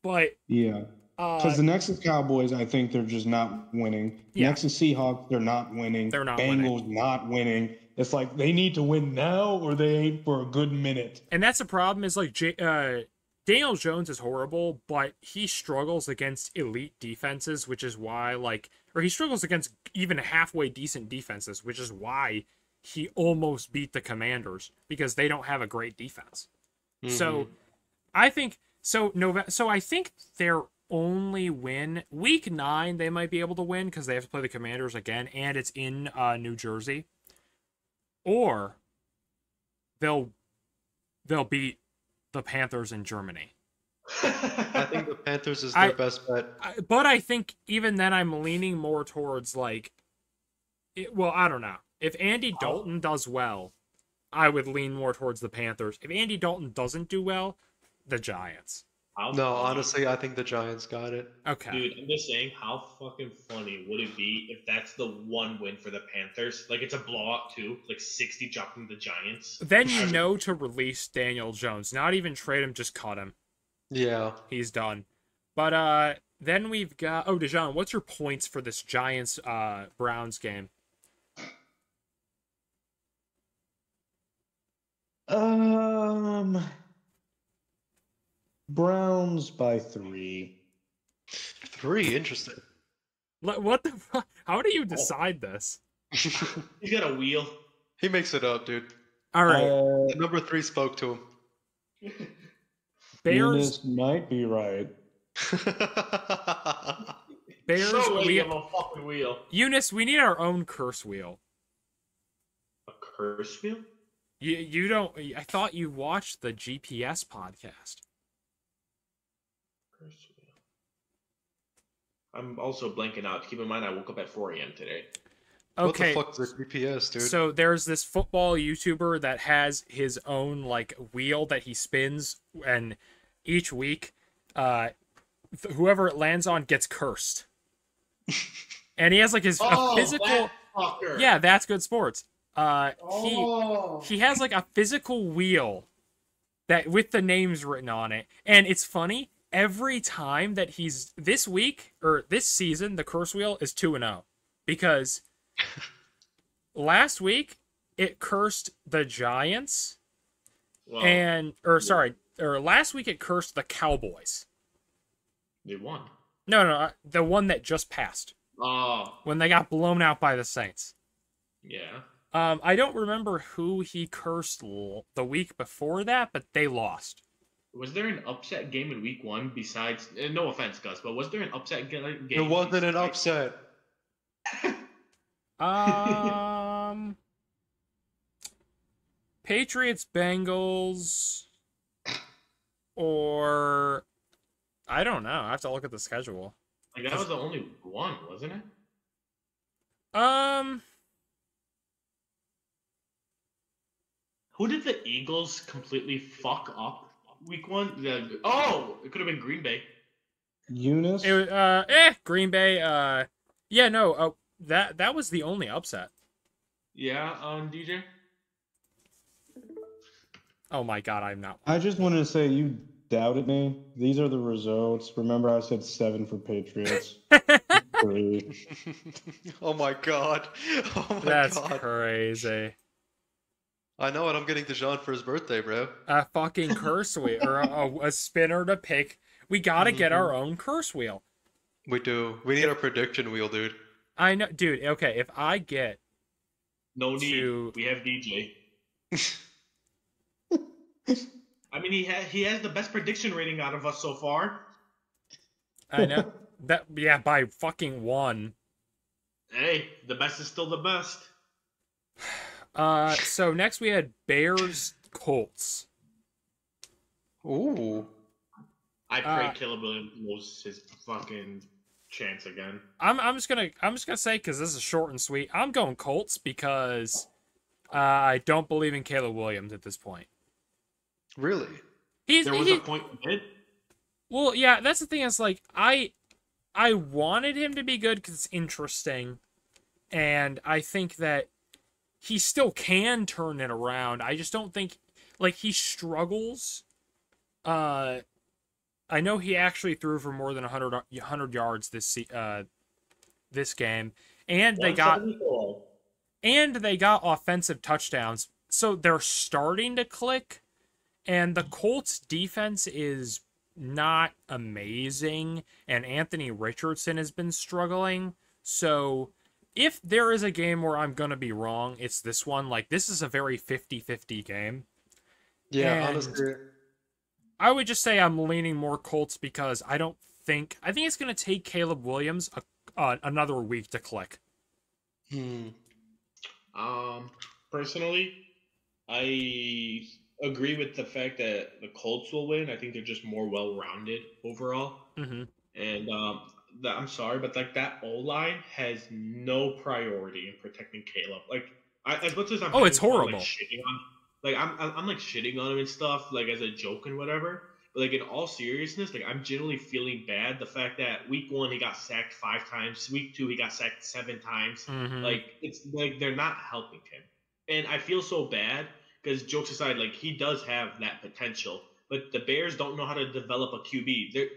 but... Yeah, because the next is Cowboys, I think they're just not winning. Yeah. Next is Seahawks, they're not winning. They're not Bengals, winning. not winning. It's like they need to win now or they ain't for a good minute. And that's the problem is, like, Daniel Jones is horrible, but he struggles against elite defenses, which is why, like, or he struggles against even halfway decent defenses, which is why he almost beat the Commanders, because they don't have a great defense. Mm-hmm. So I think I think their only win week 9 they might be able to win because they have to play the Commanders again, and it's in New Jersey, or they'll beat the Panthers in Germany. I think the Panthers is their best bet. But I think even then I'm leaning more towards I don't know. If Andy Dalton does well, I would lean more towards the Panthers. If Andy Dalton doesn't do well, the Giants. No, honestly, I think the Giants got it. Okay. Dude, I'm just saying, how fucking funny would it be if that's the one win for the Panthers? Like, it's a blowout, too. Like, 60 dropping the Giants. Then you know to release Daniel Jones. Not even trade him, just cut him. Yeah. He's done. But then we've got... Oh, Dejan, what's your points for this Giants-Browns game? Browns by 3. 3? Interesting. What the fuck? How do you decide this? He's got a wheel. He makes it up, dude. All right. The number 3 spoke to him. Bears might be right. Bears. We have a fucking wheel. Eunice, we need our own curse wheel. A curse wheel? You don't. I thought you watched the GPS podcast. Curse wheel. I'm also blanking out. Keep in mind, I woke up at 4 a.m. today. Okay. What the fuck is a GPS, dude? So there's this football YouTuber that has his own wheel that he spins, and each week, whoever it lands on gets cursed. And he has his a physical. That fucker. Yeah, that's good sports. He has a physical wheel that with the names written on it, and it's funny. Every time that he's this week or this season, the curse wheel is 2-0 because last week it cursed the Giants last week it cursed the Cowboys. They won. No, the one that just passed. Oh, when they got blown out by the Saints. yeah. I don't remember who he cursed the week before that, but they lost. Was there an upset game in week 1 besides? No offense, Gus, but was there an upset game? It wasn't an besides- upset. Patriots, Bengals, or I don't know. I have to look at the schedule. Like that was the only one, wasn't it? Who did the Eagles completely fuck up week 1? It could have been Green Bay. Eunice. It was, Green Bay. Yeah, no. That was the only upset. Yeah, DJ. Oh my God, I'm not. I just wanted to say you doubted me. These are the results. Remember, I said 7 for Patriots. 3. Oh my god. Oh my That's god. crazy. I know what I'm getting Dijon for his birthday, bro. A fucking curse wheel or a spinner to pick. We gotta get our own curse wheel. We do. We need a prediction wheel, dude. I know, dude. Okay, if I get No need. to- We have DJ. I mean, he has the best prediction rating out of us so far. I know that, yeah, by fucking 1. Hey, the best is still the best. So next we had Bears Colts. Ooh. I pray Caleb Williams loses his fucking chance again. I'm just gonna say, because this is short and sweet, I'm going Colts because I don't believe in Caleb Williams at this point. Really? There was a point you did? Well, yeah, that's the thing. Is like I wanted him to be good because it's interesting, and I think that he still can turn it around. I just don't think he struggles. I know he actually threw for more than 100 yards this game, and they got 174. offensive touchdowns. So they're starting to click, and the Colts defense is not amazing, and Anthony Richardson has been struggling. So if there is a game where I'm going to be wrong, it's this one. This is a very 50-50 game. Yeah, And honestly. I would just say I'm leaning more Colts because I think it's going to take Caleb Williams another week to click. Personally, I agree with the fact that the Colts will win. I think they're just more well-rounded overall. Mm-hmm. And I'm sorry, but that O-line has no priority in protecting Caleb. As much as I'm it's horrible. Shitting on, I'm shitting on him and stuff, as a joke and whatever. But in all seriousness, I'm genuinely feeling bad. The fact that week 1 he got sacked 5 times, week 2 he got sacked 7 times. Mm-hmm. It's they're not helping him, and I feel so bad because jokes aside, he does have that potential, but the Bears don't know how to develop a QB. They're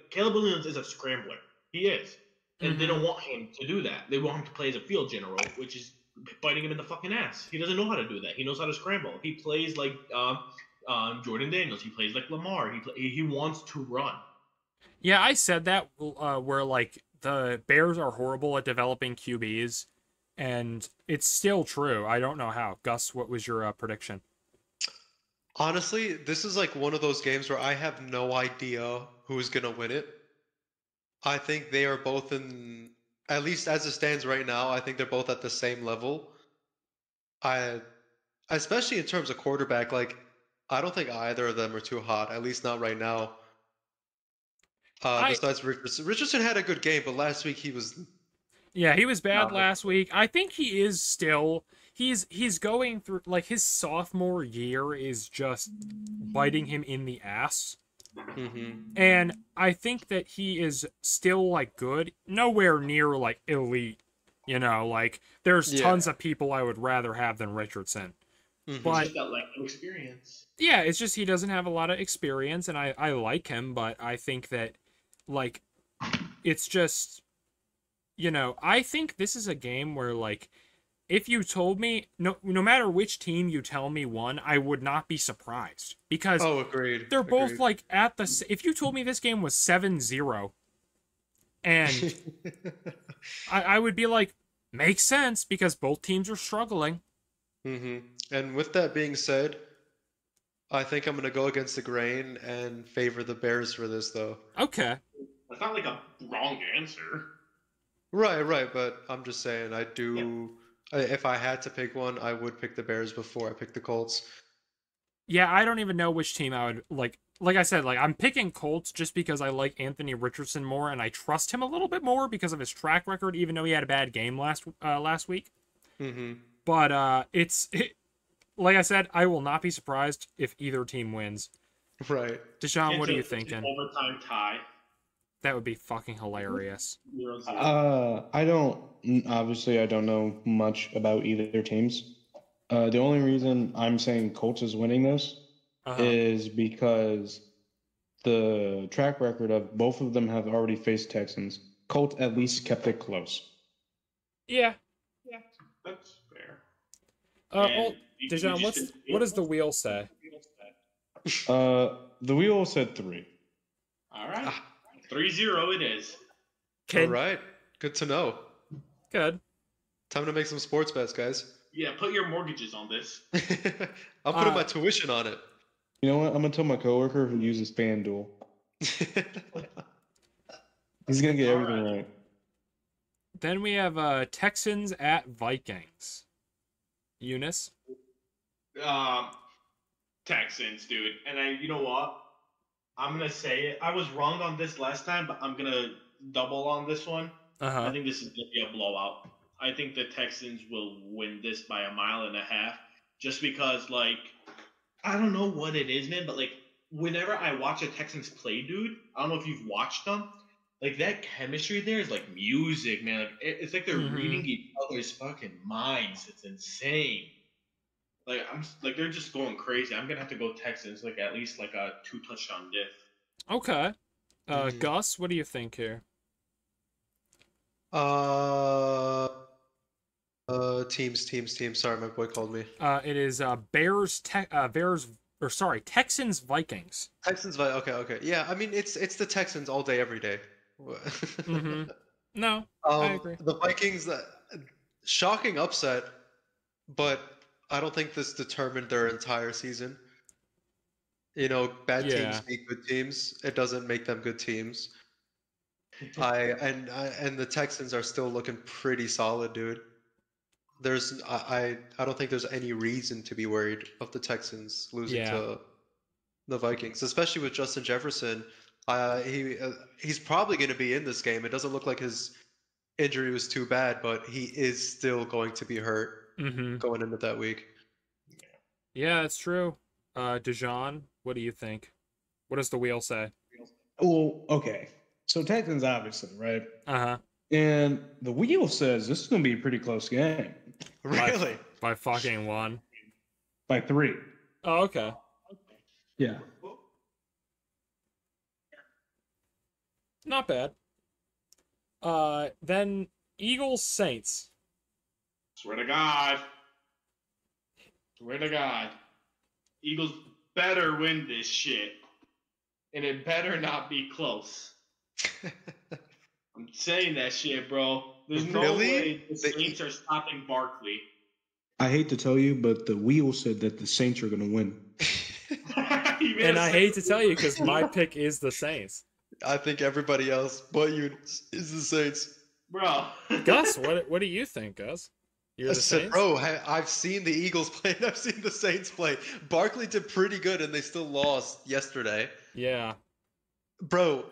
Caleb Williams is a scrambler. He is, and they don't want him to do that. They want him to play as a field general, which is biting him in the fucking ass. He doesn't know how to do that. He knows how to scramble. He plays like Jordan Daniels. He plays like Lamar. He wants to run. Yeah, I said that where the Bears are horrible at developing QBs, and it's still true. I don't know how. Gus, what was your prediction? Honestly, this is one of those games where I have no idea who's going to win it. I think they are both at least as it stands right now, I think they're both at the same level. Especially in terms of quarterback, I don't think either of them are too hot, at least not right now. Besides Richardson. Richardson had a good game, but last week he was... Yeah, he was bad last week. I think he is still... He's going through... his sophomore year is just biting him in the ass. Mm-hmm. And I think that he is still, good. Nowhere near, elite. There's tons of people I would rather have than Richardson. Mm-hmm. But He's got no experience. yeah, it's just he doesn't have a lot of experience, and I like him, but I think that, it's just, I think this is a game where, if you told me, no matter which team you tell me won, I would not be surprised. Because agreed. they're both, Agreed. if you told me this game was 7-0, And I would be like, makes sense because both teams are struggling. And with that being said, I think I'm going to go against the grain and favor the Bears for this, though. Okay. That's not like a wrong answer. Right, but I'm just saying, if I had to pick one, I would pick the Bears before I pick the Colts. Yeah, I don't even know which team I would like. Like I said, like I'm picking Colts just because I like Anthony Richardson more and I trust him a little bit more because of his track record, even though he had a bad game last week. But like I said, I will not be surprised if either team wins. Right. Deshaun, what are you thinking? Overtime tie. That would be fucking hilarious. I don't know much about either teams. The only reason I'm saying Colts is winning this is because the track record of both of them have already faced Texans. Colts at least kept it close. Yeah. That's fair. Well, Deshaun, what does the wheel say? The wheel said 3. All right. 3-0 it is. All right. Good to know. Good. Time to make some sports bets, guys. Yeah, put your mortgages on this. I'm putting my tuition on it. You know what? I'm going to tell my coworker who uses FanDuel. He's going to get everything right. Then we have Texans at Vikings. Eunice? Texans, dude. And you know what? I'm going to say it. I was wrong on this last time, but I'm going to double on this one. I think this is going to be a blowout. I think the Texans will win this by 1.5 miles just because, like, I don't know what it is, man, but, like, whenever I watch a Texans play, dude, I don't know if you've watched them, like, that chemistry there is like music, man. Like, it's like they're reading each other's fucking minds. It's insane. Like, they're just going crazy. I'm gonna have to go Texans, like, at least like a 2-touchdown diff. Okay. Gus, what do you think here? Teams. Sorry, my boy called me. It is Texans Vikings. Okay. Yeah, I mean it's the Texans all day, every day. No, I agree. The Vikings, shocking upset, but I don't think this determined their entire season. You know, bad teams beat good teams. It doesn't make them good teams. And the Texans are still looking pretty solid, dude. I don't think there's any reason to be worried of the Texans losing to the Vikings, especially with Justin Jefferson. He's probably going to be in this game. It doesn't look like his injury was too bad, but he is still going to be hurt going into that week. Yeah, it's true. Dejan, what do you think? What does the wheel say? Well, okay. So Texans, obviously, right? Uh-huh. And the wheel says this is going to be a pretty close game. Really? By fucking 1. By 3. Oh, okay. Yeah. Not bad. Then Eagles Saints. Swear to God. Eagles better win this shit. And it better not be close. I'm saying that shit, bro. There's no way the Saints are stopping Barkley. I hate to tell you, but the wheel said that the Saints are going to win. And I hate to tell you because my pick is the Saints. I think everybody else but you is the Saints. Bro. Gus, what do you think, Gus? You're the Saints? Bro, I've seen the Eagles play and I've seen the Saints play. Barkley did pretty good and they still lost yesterday. Yeah. Bro,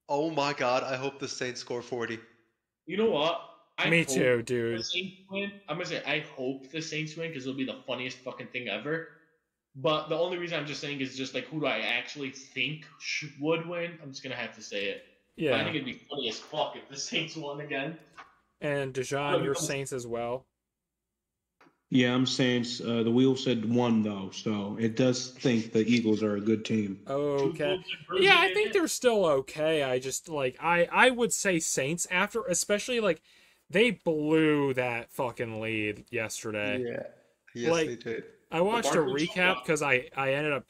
oh my God, I hope the Saints score 40. You know what? Me too, dude. The Saints win. I'm going to say I hope the Saints win because it'll be the funniest fucking thing ever. But the only reason I'm just saying is just like who do I actually think would win? I'm just going to have to say it. Yeah. But I think it'd be funny as fuck if the Saints won again. And Dejan, you're Saints as well. Yeah, I'm Saints. The wheel said 1 though, so it does think the Eagles are a good team. Okay. Yeah, I think they're still okay. I just like I would say Saints after, especially like they blew that fucking lead yesterday. Yeah. Yes, like, they did. I watched a recap because I ended up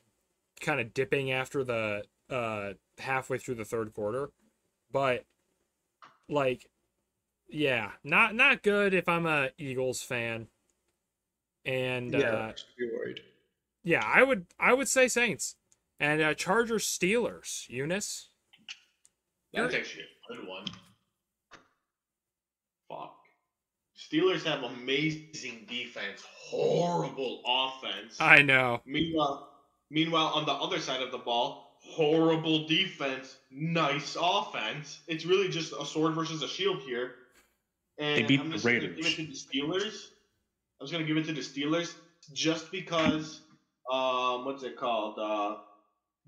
kind of dipping after the halfway through the third quarter, but Like, yeah, not good if I'm a Eagles fan. And Yeah, should be worried. yeah, I would say Saints. And Chargers Steelers. Eunice? That's You're actually a good one. Fuck. Steelers have amazing defense, horrible offense. I know. Meanwhile, on the other side of the ball, horrible defense, nice offense. It's really just a sword versus a shield here. They And beat I'm the just going to give Raiders. it to the Steelers. I was going to give it to the Steelers just because, what's it called?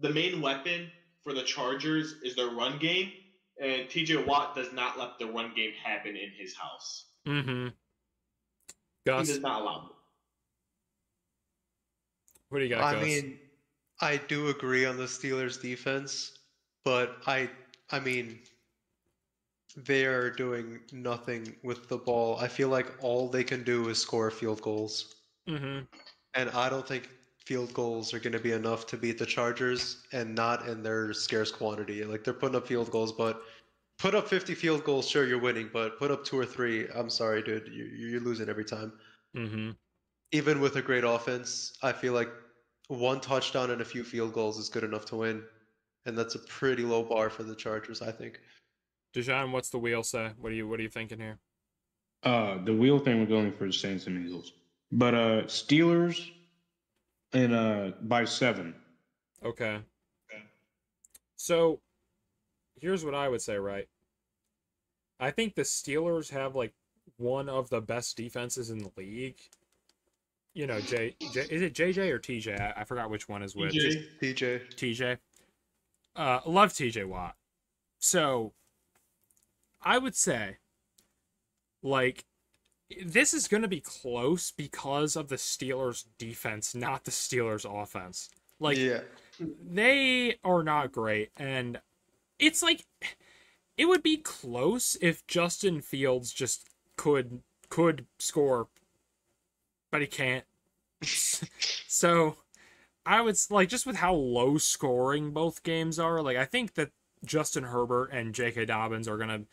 The main weapon for the Chargers is their run game, and TJ Watt does not let the run game happen in his house. Mm-hmm. He Gus, does not allow it. what do you got, I Gus? mean, I do agree on the Steelers defense, but I mean, they are doing nothing with the ball. I feel like all they can do is score field goals. Mm-hmm. And I don't think field goals are going to be enough to beat the Chargers, and not in their scarce quantity. Like, they're putting up field goals, but put up 50 field goals, sure, you're winning, but put up 2 or 3, I'm sorry, dude, you're losing every time. Mm-hmm. Even with a great offense, I feel like one touchdown and a few field goals is good enough to win. And that's a pretty low bar for the Chargers, I think. Dijon, what's the wheel say? What are you thinking here? The wheel thing we're going for the Saints and Eagles. But Steelers and by 7. Okay. So here's what I would say, right? I think the Steelers have like one of the best defenses in the league. You know, is it JJ or TJ? I forgot which one is which. TJ. TJ. TJ. Love TJ Watt. So I would say, like, this is going to be close because of the Steelers' defense, not the Steelers' offense. Like, Yeah. they are not great, and it's like it would be close if Justin Fields just could score, but he can't. So I would like, just with how low scoring both games are, like, I think that Justin Herbert and J.K. Dobbins are gonna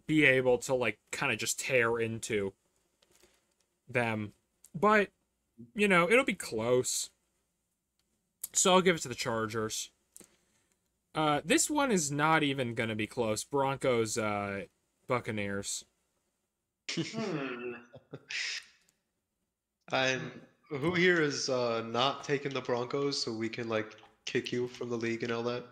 be able to, like, kind of just tear into them, but you know, it'll be close. So I'll give it to the Chargers. This one is not even going to be close. Broncos, Buccaneers. And who here is not taking the Broncos so we can, like, kick you from the league and all that?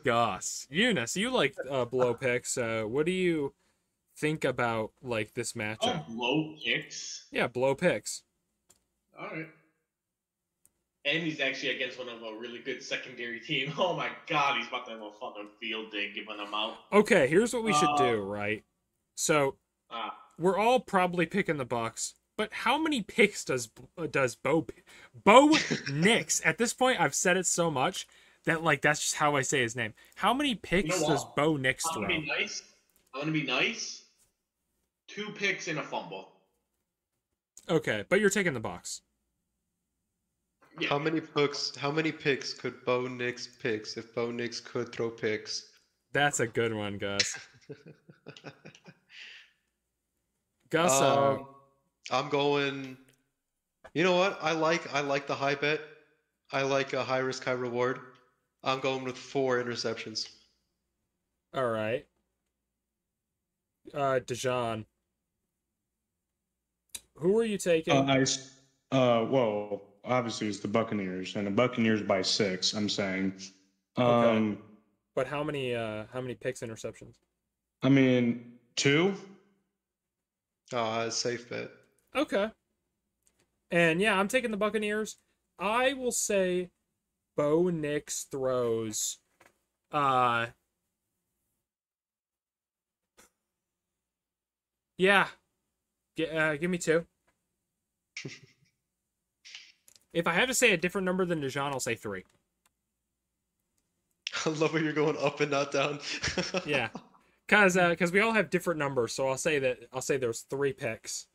Goss. Eunice, you like blow picks. What do you think about, like, this matchup? Low kicks. Yeah, blow picks. All right. And he's actually against one of a really good secondary team. Oh my god, he's about to have a fucking field day giving them out. Okay, here's what we should do, right? So we're all probably picking the Bucks, but how many picks does Bo Nix? At this point, I've said it so much that, like, that's just how I say his name. How many picks does Bo Nix throw? I'm gonna be nice. 2 picks and a fumble. Okay, but you're taking the Bucks. Yeah. How many picks could Bo Nix picks if Bo Nix could throw picks? That's a good one, Gus. Gus, I'm going. You know what? I like the high bet. I like a high risk, high reward. I'm going with 4 interceptions. all right. Dijon, who are you taking? Well, obviously it's the Buccaneers, and the Buccaneers by 6. I'm saying. Okay. But how many picks, interceptions? I mean, 2. Safe bet. Okay. And yeah, I'm taking the Buccaneers. I will say Bo Nix throws yeah. Give me 2. If I have to say a different number than Dijon, I'll say 3. I love where you're going up and not down. Yeah. Cause we all have different numbers, so I'll say there's 3 picks.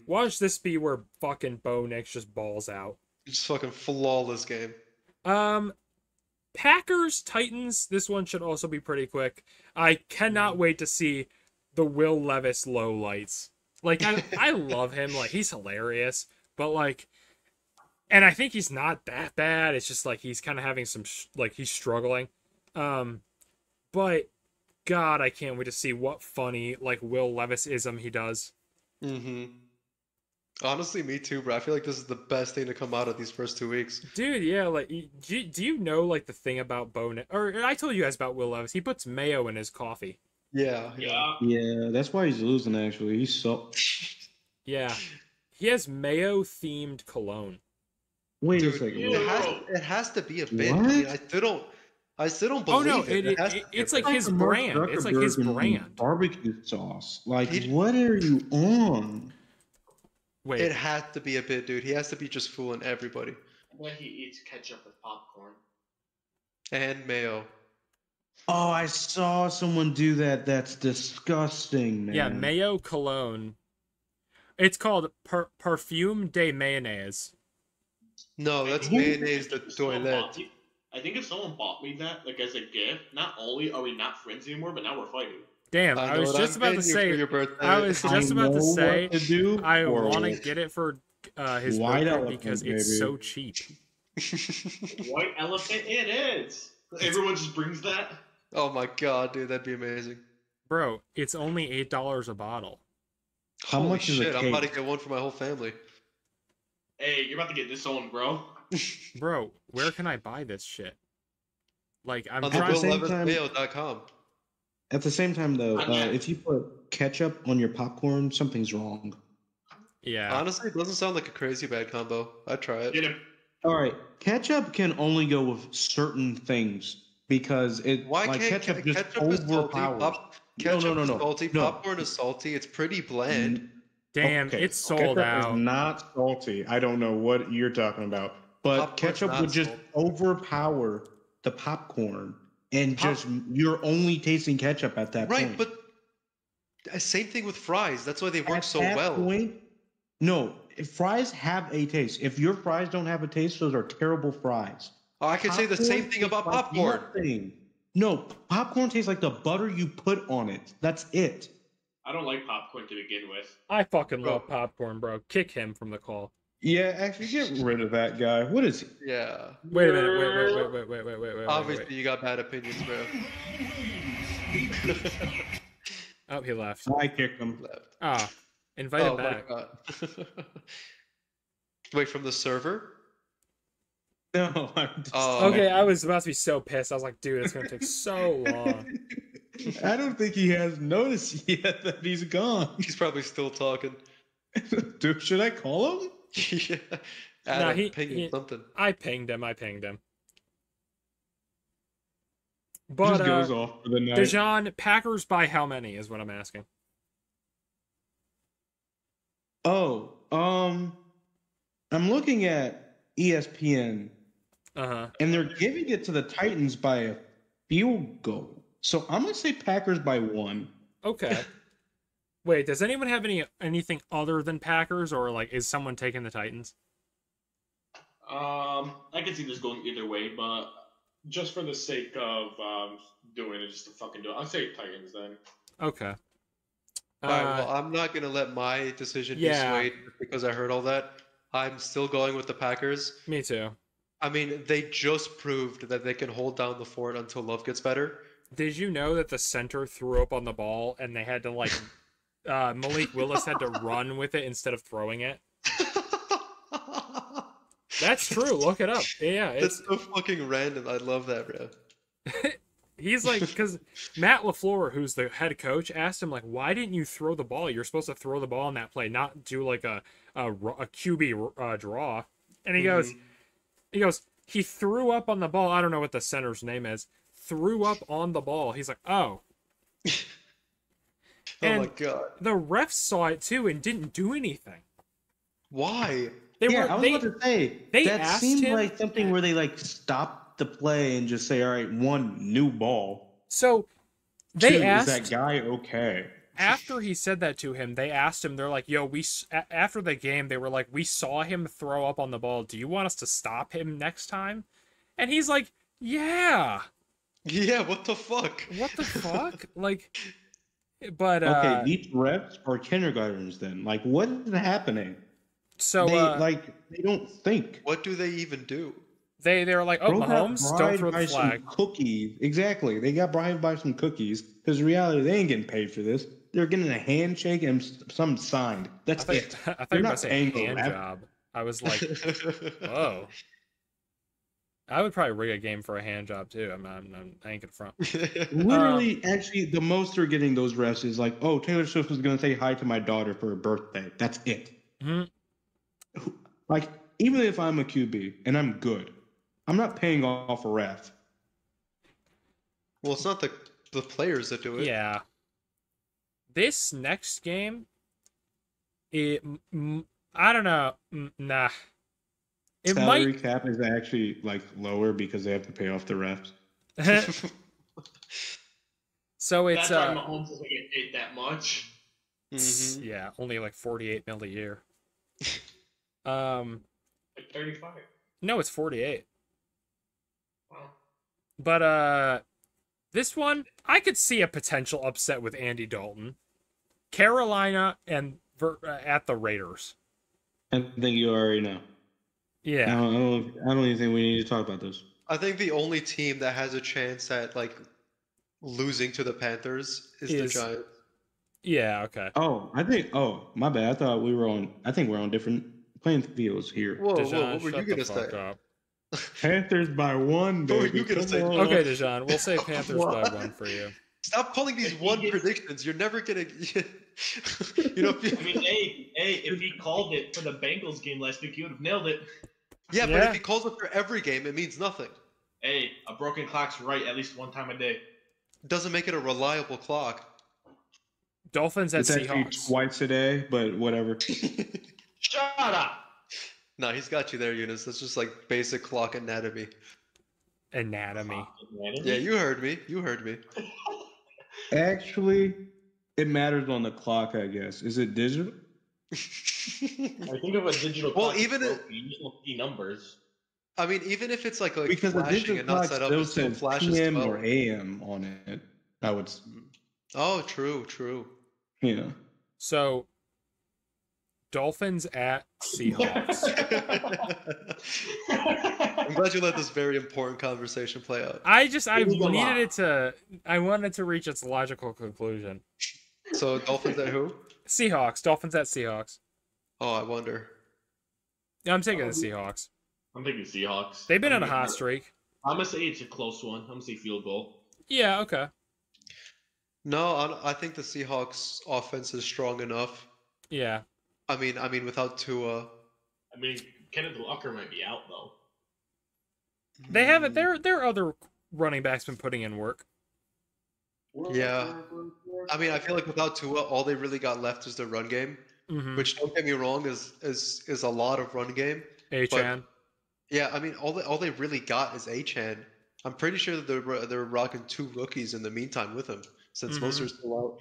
Watch this be where fucking Bo Nix just balls out. Just fucking flawless game. Packers, Titans, this one should also be pretty quick. I cannot wait to see the Will Levis lowlights. Like, I love him. Like, he's hilarious. But, like, and I think he's not that bad. It's just, like, he's kind of having some, like, he's struggling. But, God, I can't wait to see what funny, like, Will Levis-ism he does. Mm-hmm. Honestly, me too, bro. I feel like this is the best thing to come out of these first 2 weeks. Dude, yeah, like, do you know, like, the thing about or I told you guys about Will Levis. He puts mayo in his coffee. Yeah. Yeah, that's why he's losing, actually. He's so... Yeah. He has mayo-themed cologne. Wait Dude, a second. it has to be a bit. What? I mean, I still don't believe Oh, no, it. it's like his brand. It's like his brand. Barbecue sauce. Like, what are you on? Wait. It has to be a bit, dude. He has to be just fooling everybody. When he eats ketchup with popcorn. And mayo. Oh, I saw someone do that. That's disgusting, man. Yeah, mayo cologne. It's called Parfume de Mayonnaise. No, that's mayonnaise de toilette. I think if someone bought me that, like, as a gift, not only are we not friends anymore, but now we're fighting. Damn, I was just about to say. I was just about to say. I want to get it for his birthday because it's so cheap. White elephant, it is. Everyone just brings that. Oh my god, dude, that'd be amazing. Bro, it's only $8 a bottle. How Holy much is shit, a I'm about to cake? get one for my whole family. Hey, you're about to get disowned, bro. Bro, where can I buy this shit? Like, I'm On the trying. WillLevisMayo.com. At the same time, though, Yeah. if you put ketchup on your popcorn, something's wrong. Yeah. Honestly, it doesn't sound like a crazy bad combo. I'd try it. Get him. All right, ketchup can only go with certain things because it. Why like can't ketchup just ketchup is salty? overpowers? Ketchup No. is salty. No. Popcorn is salty. It's pretty bland. Damn, Okay, it's sold ketchup out. Is not salty. I don't know what you're talking about, but Popcorn's ketchup not would just salty. overpower the popcorn, and just you're only tasting ketchup at that Right, point. but same thing with fries. That's why they work At so that well. point, no, if fries have a taste. If your fries don't have a taste, those are terrible fries. Oh, I can say the same thing about tastes like popcorn. nothing. No, popcorn tastes like the butter you put on it. That's it. I don't like popcorn to begin with. I fucking love popcorn, bro. Kick him from the call. Yeah, actually, get rid of that guy. What is he? Yeah. Wait a minute. Wait. Obviously, you got bad opinions, bro. Oh, he left. I kicked him. Left. Ah, invite him Oh my back. god. Wait, from the server? No, I'm just, Oh. Okay, I was about to be so pissed. I was like, dude, it's gonna take so long. I don't think he has noticed yet that he's gone. He's probably still talking. Dude, should I call him? Yeah. Nah, Adam, ping him something. I pinged him. Just But goes off for the night. Dejan, Packers by how many is what I'm asking. Oh, I'm looking at ESPN, Uh-huh. and they're giving it to the Titans by a field goal. So I'm gonna say Packers by 1. Okay. Wait, does anyone have anything other than Packers, or like is someone taking the Titans? I can see this going either way, but just for the sake of doing it, just to fucking do it, I'll say Titans then. Okay. Alright, well, I'm not gonna let my decision be swayed because I heard all that. I'm still going with the Packers. Me too. I mean, they just proved that they can hold down the fort until Love gets better. Did you know that the center threw up on the ball and they had to like Malik Willis had to run with it instead of throwing it? That's true. Look it up. Yeah, it's That's so fucking random. I love that, bro. he's like, because Matt LaFleur, who's the head coach, asked him like, why didn't you throw the ball? You're supposed to throw the ball in that play, not do like a QB draw. And he goes, he threw up on the ball. I don't know what the center's name is. Threw up on the ball. He's like, oh. Oh my god. The refs saw it too and didn't do anything. Why? They Yeah, were, I was they, about to say they that asked seemed him- like something where they like stop the play and just say, "All right, 1 new ball." So they 2, asked is that guy okay? after he said that to him. They asked him. They're like, "Yo, after the game, they were like, we saw him throw up on the ball. Do you want us to stop him next time?" And he's like, Yeah. Yeah, what the fuck? What the fuck? Like, but Okay, these refs are kindergartners then. Like, what is happening? so They don't think. What do they even do? they're like, oh, Bro got Mahomes, don't bribed throw the by flag. some cookies. Exactly. They got bribed by some cookies. Because in reality, they ain't getting paid for this. They're getting a handshake and some signed. That's it. I thought They're you were not about to say paying the hand ref. job. I was like, whoa. I would probably rig a game for a hand job too. I ain't gonna front. Literally, actually, the most they're getting those refs is like, oh, Taylor Swift was going to say hi to my daughter for her birthday. That's it. Mm-hmm. Like, even if I'm a QB and I'm good, I'm not paying off a ref. Well, it's not the players that do it. Yeah. This next game, I don't know. Nah. It Salary might. cap is actually like lower because they have to pay off the refs. So it's That's why Mahomes doesn't get paid that much. Mhm. yeah, only like 48 mil a year. Like 35. No, it's 48. Wow. But this one, I could see a potential upset with Andy Dalton, Carolina, and at the Raiders. I think you already know. Yeah, I don't even think we need to talk about this. I think the only team that has a chance at like losing to the Panthers is the Giants. yeah, okay. Oh, my bad. I thought we were on. I think we're on different playing fields here. Whoa, Dejan, what were you shut gonna the fuck say? up. Panthers by one, What were baby. you gonna Come say? on. Okay, Dejan, we'll say Panthers by What? 1 for you. Stop calling these If he one gets- predictions. You're never gonna. You know. I mean, hey, if he called it for the Bengals game last week, he would have nailed it. Yeah, but Yeah. if he calls it for every game, it means nothing. Hey, a broken clock's right at least one time a day. It doesn't make it a reliable clock. Dolphins at It's actually Seahawks. twice a day, but whatever. Shut up! No, he's got you there, Eunice. That's just like basic clock anatomy. Anatomy. Yeah, you heard me. You heard me. Actually, it matters on the clock, I guess. Is it digital? I think of a digital Well, clock. even Even you just don't see numbers. I mean, even if it's like Because the flashing digital and not clock set up, still it still says flashes PM 12. or AM on it. I would, Oh, true. you know. So, Dolphins at Seahawks. I'm glad you let this very important conversation play out. I It was a lot. needed it to. I wanted to reach its logical conclusion. So Dolphins at who? Seahawks. Dolphins at Seahawks. Oh, I wonder. Yeah, I'm taking the Seahawks. I'm thinking Seahawks. They've been I'm on a gonna- hot streak. I'm gonna say it's a close one. I'm gonna say field goal. Yeah. Okay. No, I think the Seahawks offense is strong enough. Yeah. I mean, without Tua. I mean, Kenneth Walker might be out though. They have it. Their other running backs been putting in work. Yeah. I mean, I feel like without Tua, all they really got left is the run game, Mm-hmm. which don't get me wrong is a lot of run game. Achan. Yeah, I mean, all they really got is Achan. I'm pretty sure that they're rocking 2 rookies in the meantime with him since Mhm. Mostert's still out.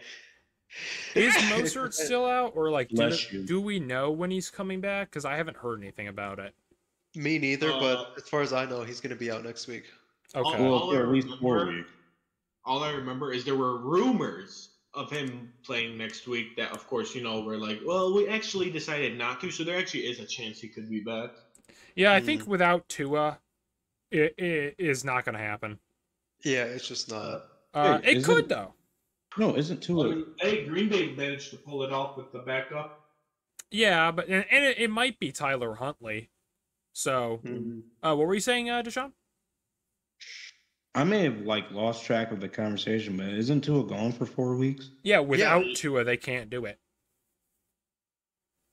Is Mostert still out, or like Bless you. do we know when he's coming back? Because I haven't heard anything about it. Me neither, but as far as I know, he's going to be out next week. Okay. Well, Well, for at least 4 remember- weeks. All I remember is there were rumors of him playing next week that, of course, were like, well, we actually decided not to, so there actually is a chance he could be back. Yeah, I think without Tua, it is not going to happen. Yeah, it's just not. Wait, It is could it- though. No, isn't Tua? I mean, hey, Green Bay managed to pull it off with the backup. Yeah, but and it might be Tyler Huntley. So, what were you saying, Deshaun? I may have lost track of the conversation, but isn't Tua gone for 4 weeks? Yeah, without Tua, they can't do it.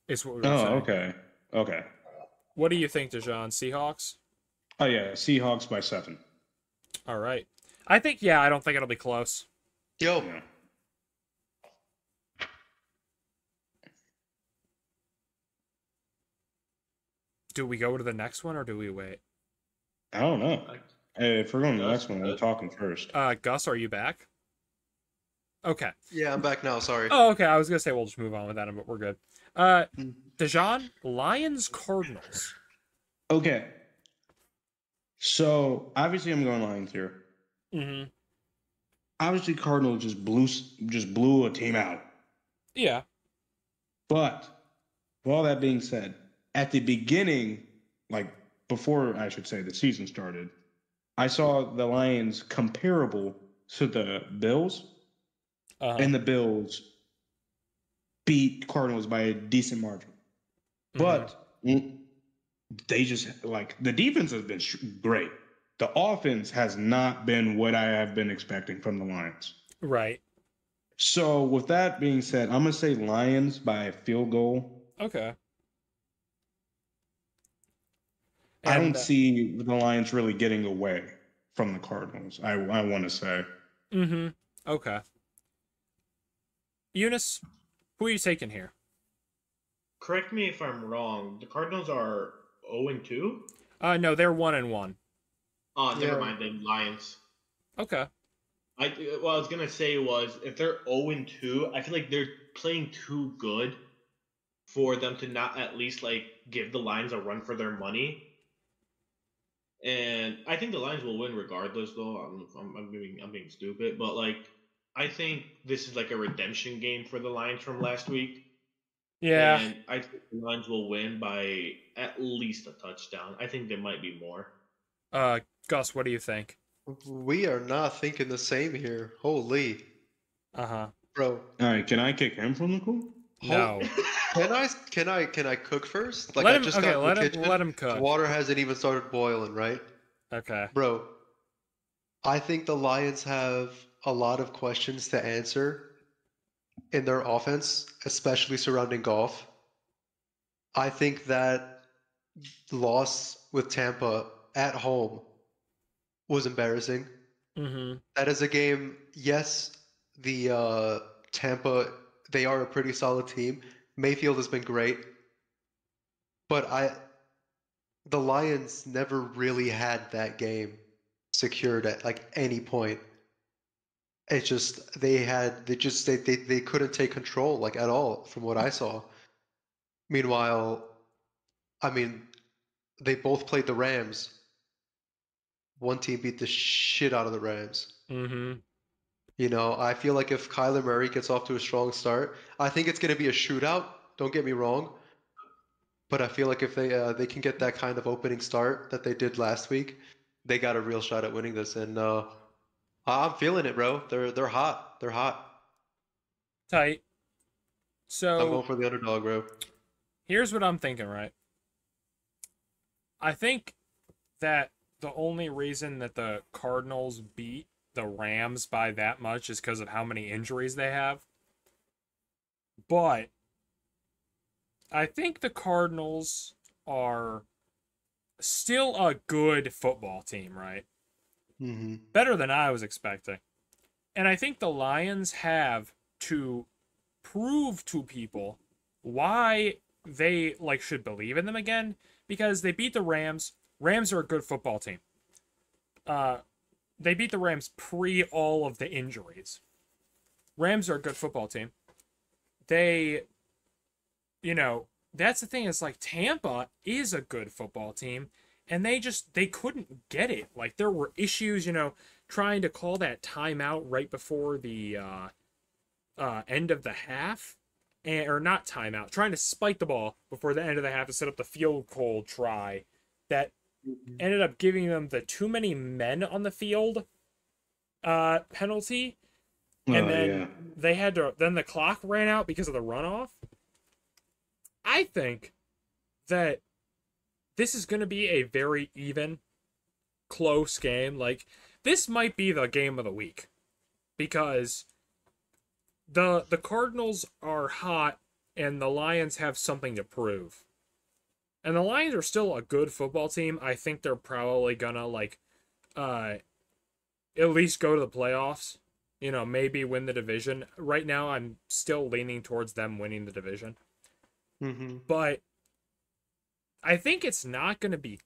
Is what we were saying. Oh, okay. Okay. What do you think, Deshaun? Seahawks? Oh yeah, Seahawks by 7. All right. I don't think it'll be close. Yo, Yeah. Do we go to the next one or do we wait? I don't know. Hey, if we're going to the Gus, next one, we're Gus. talking first. Gus, are you back? Okay. yeah, I'm back now. Sorry. Oh, okay. I was gonna say we'll just move on with that, but we're good. Dejan, Lions, Cardinals. Okay. So obviously, I'm going Lions here. Mm-hmm. Obviously, Cardinals just blew a team out. Yeah. But with all that being said, at the beginning, like before I should say the season started, I saw the Lions comparable to the Bills, Uh-huh. and the Bills beat Cardinals by a decent margin. Mm-hmm. But they just like the defense has been great. The offense has not been what I have been expecting from the Lions. Right. So with that being said, I'm gonna say Lions by a field goal. Okay. I don't And see the Lions really getting away from the Cardinals. I want to say. mm-hmm. Okay. Eunice, who are you taking here? Correct me if I'm wrong. The Cardinals are 0-2. No, they're 1-1. Oh, never Yeah. mind. Then Lions. Okay. What I was gonna say was if they're 0-2, I feel like they're playing too good for them to not at least like give the Lions a run for their money. And I think the Lions will win regardless, though. I'm being stupid, but like I think this is like a redemption game for the Lions from last week, Yeah. and I think the Lions will win by at least a touchdown. I think there might be more. Gus, what do you think? We are not thinking the same here. Holy, Uh-huh. bro. All right, can I kick him from the cool? No. Can I cook first? Like Let I him just okay, got in the kitchen. let him cook. Water hasn't even started boiling, right? Okay. Bro, I think the Lions have a lot of questions to answer in their offense, especially surrounding Goff. I think that loss with Tampa at home was embarrassing. Mm-hmm. That is a game, yes, the Tampa, they are a pretty solid team. Mayfield has been great, but the Lions never really had that game secured at like any point. It's just they couldn't take control like at all from what I saw. Meanwhile, I mean, they both played the Rams. One team beat the shit out of the Rams. Mm-hmm. You know, I feel like if Kyler Murray gets off to a strong start, I think it's going to be a shootout. Don't get me wrong, but I feel like if they can get that kind of opening start that they did last week, they got a real shot at winning this. And I'm feeling it, bro. They're hot. They're hot. Tight. I'm So going for the underdog, bro. here's what I'm thinking, right? I think that the only reason that the Cardinals beat the Rams by that much is because of how many injuries they have. But I think the Cardinals are still a good football team, right? Mm-hmm. Better than I was expecting. And I think the Lions have to prove to people why they like should believe in them again because they beat the Rams. Rams are a good football team. They beat the Rams pre all of the injuries. Rams are a good football team. They, that's the thing. Is like Tampa is a good football team, and they couldn't get it. Like there were issues, trying to call that timeout right before the end of the half, or not timeout, trying to spike the ball before the end of the half to set up the field goal try that ended up giving them the too many men on the field penalty. And then they had to, then the clock ran out because of the runoff. I think that this is going to be a very even, close game. Like, this might be the game of the week because the Cardinals are hot and the Lions have something to prove. And the Lions are still a good football team. I think they're probably gonna at least go to the playoffs. Maybe win the division. Right now, I'm still leaning towards them winning the division. Mm-hmm. But I think it's not gonna be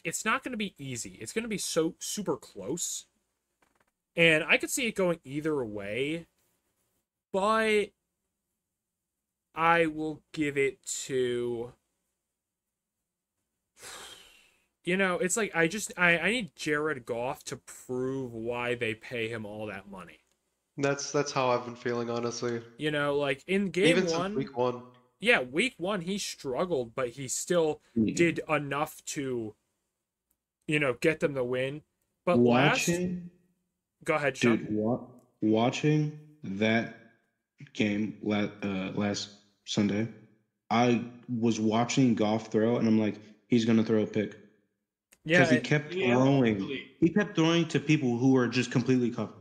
it's not gonna be easy. It's gonna be so super close, and I could see it going either way. But I will give it to. it's like I need Jared Goff to prove why they pay him all that money. That's how I've been feeling, honestly. Like in game Even since one, week one. yeah, week one he struggled, but he still did enough to, get them the win. But go ahead, Sean. Dude, watching that game last Sunday, I was watching Goff throw, and I'm like, he's gonna throw a pick. Yeah, Because he kept throwing. Actually. He kept throwing to people who were just completely covered.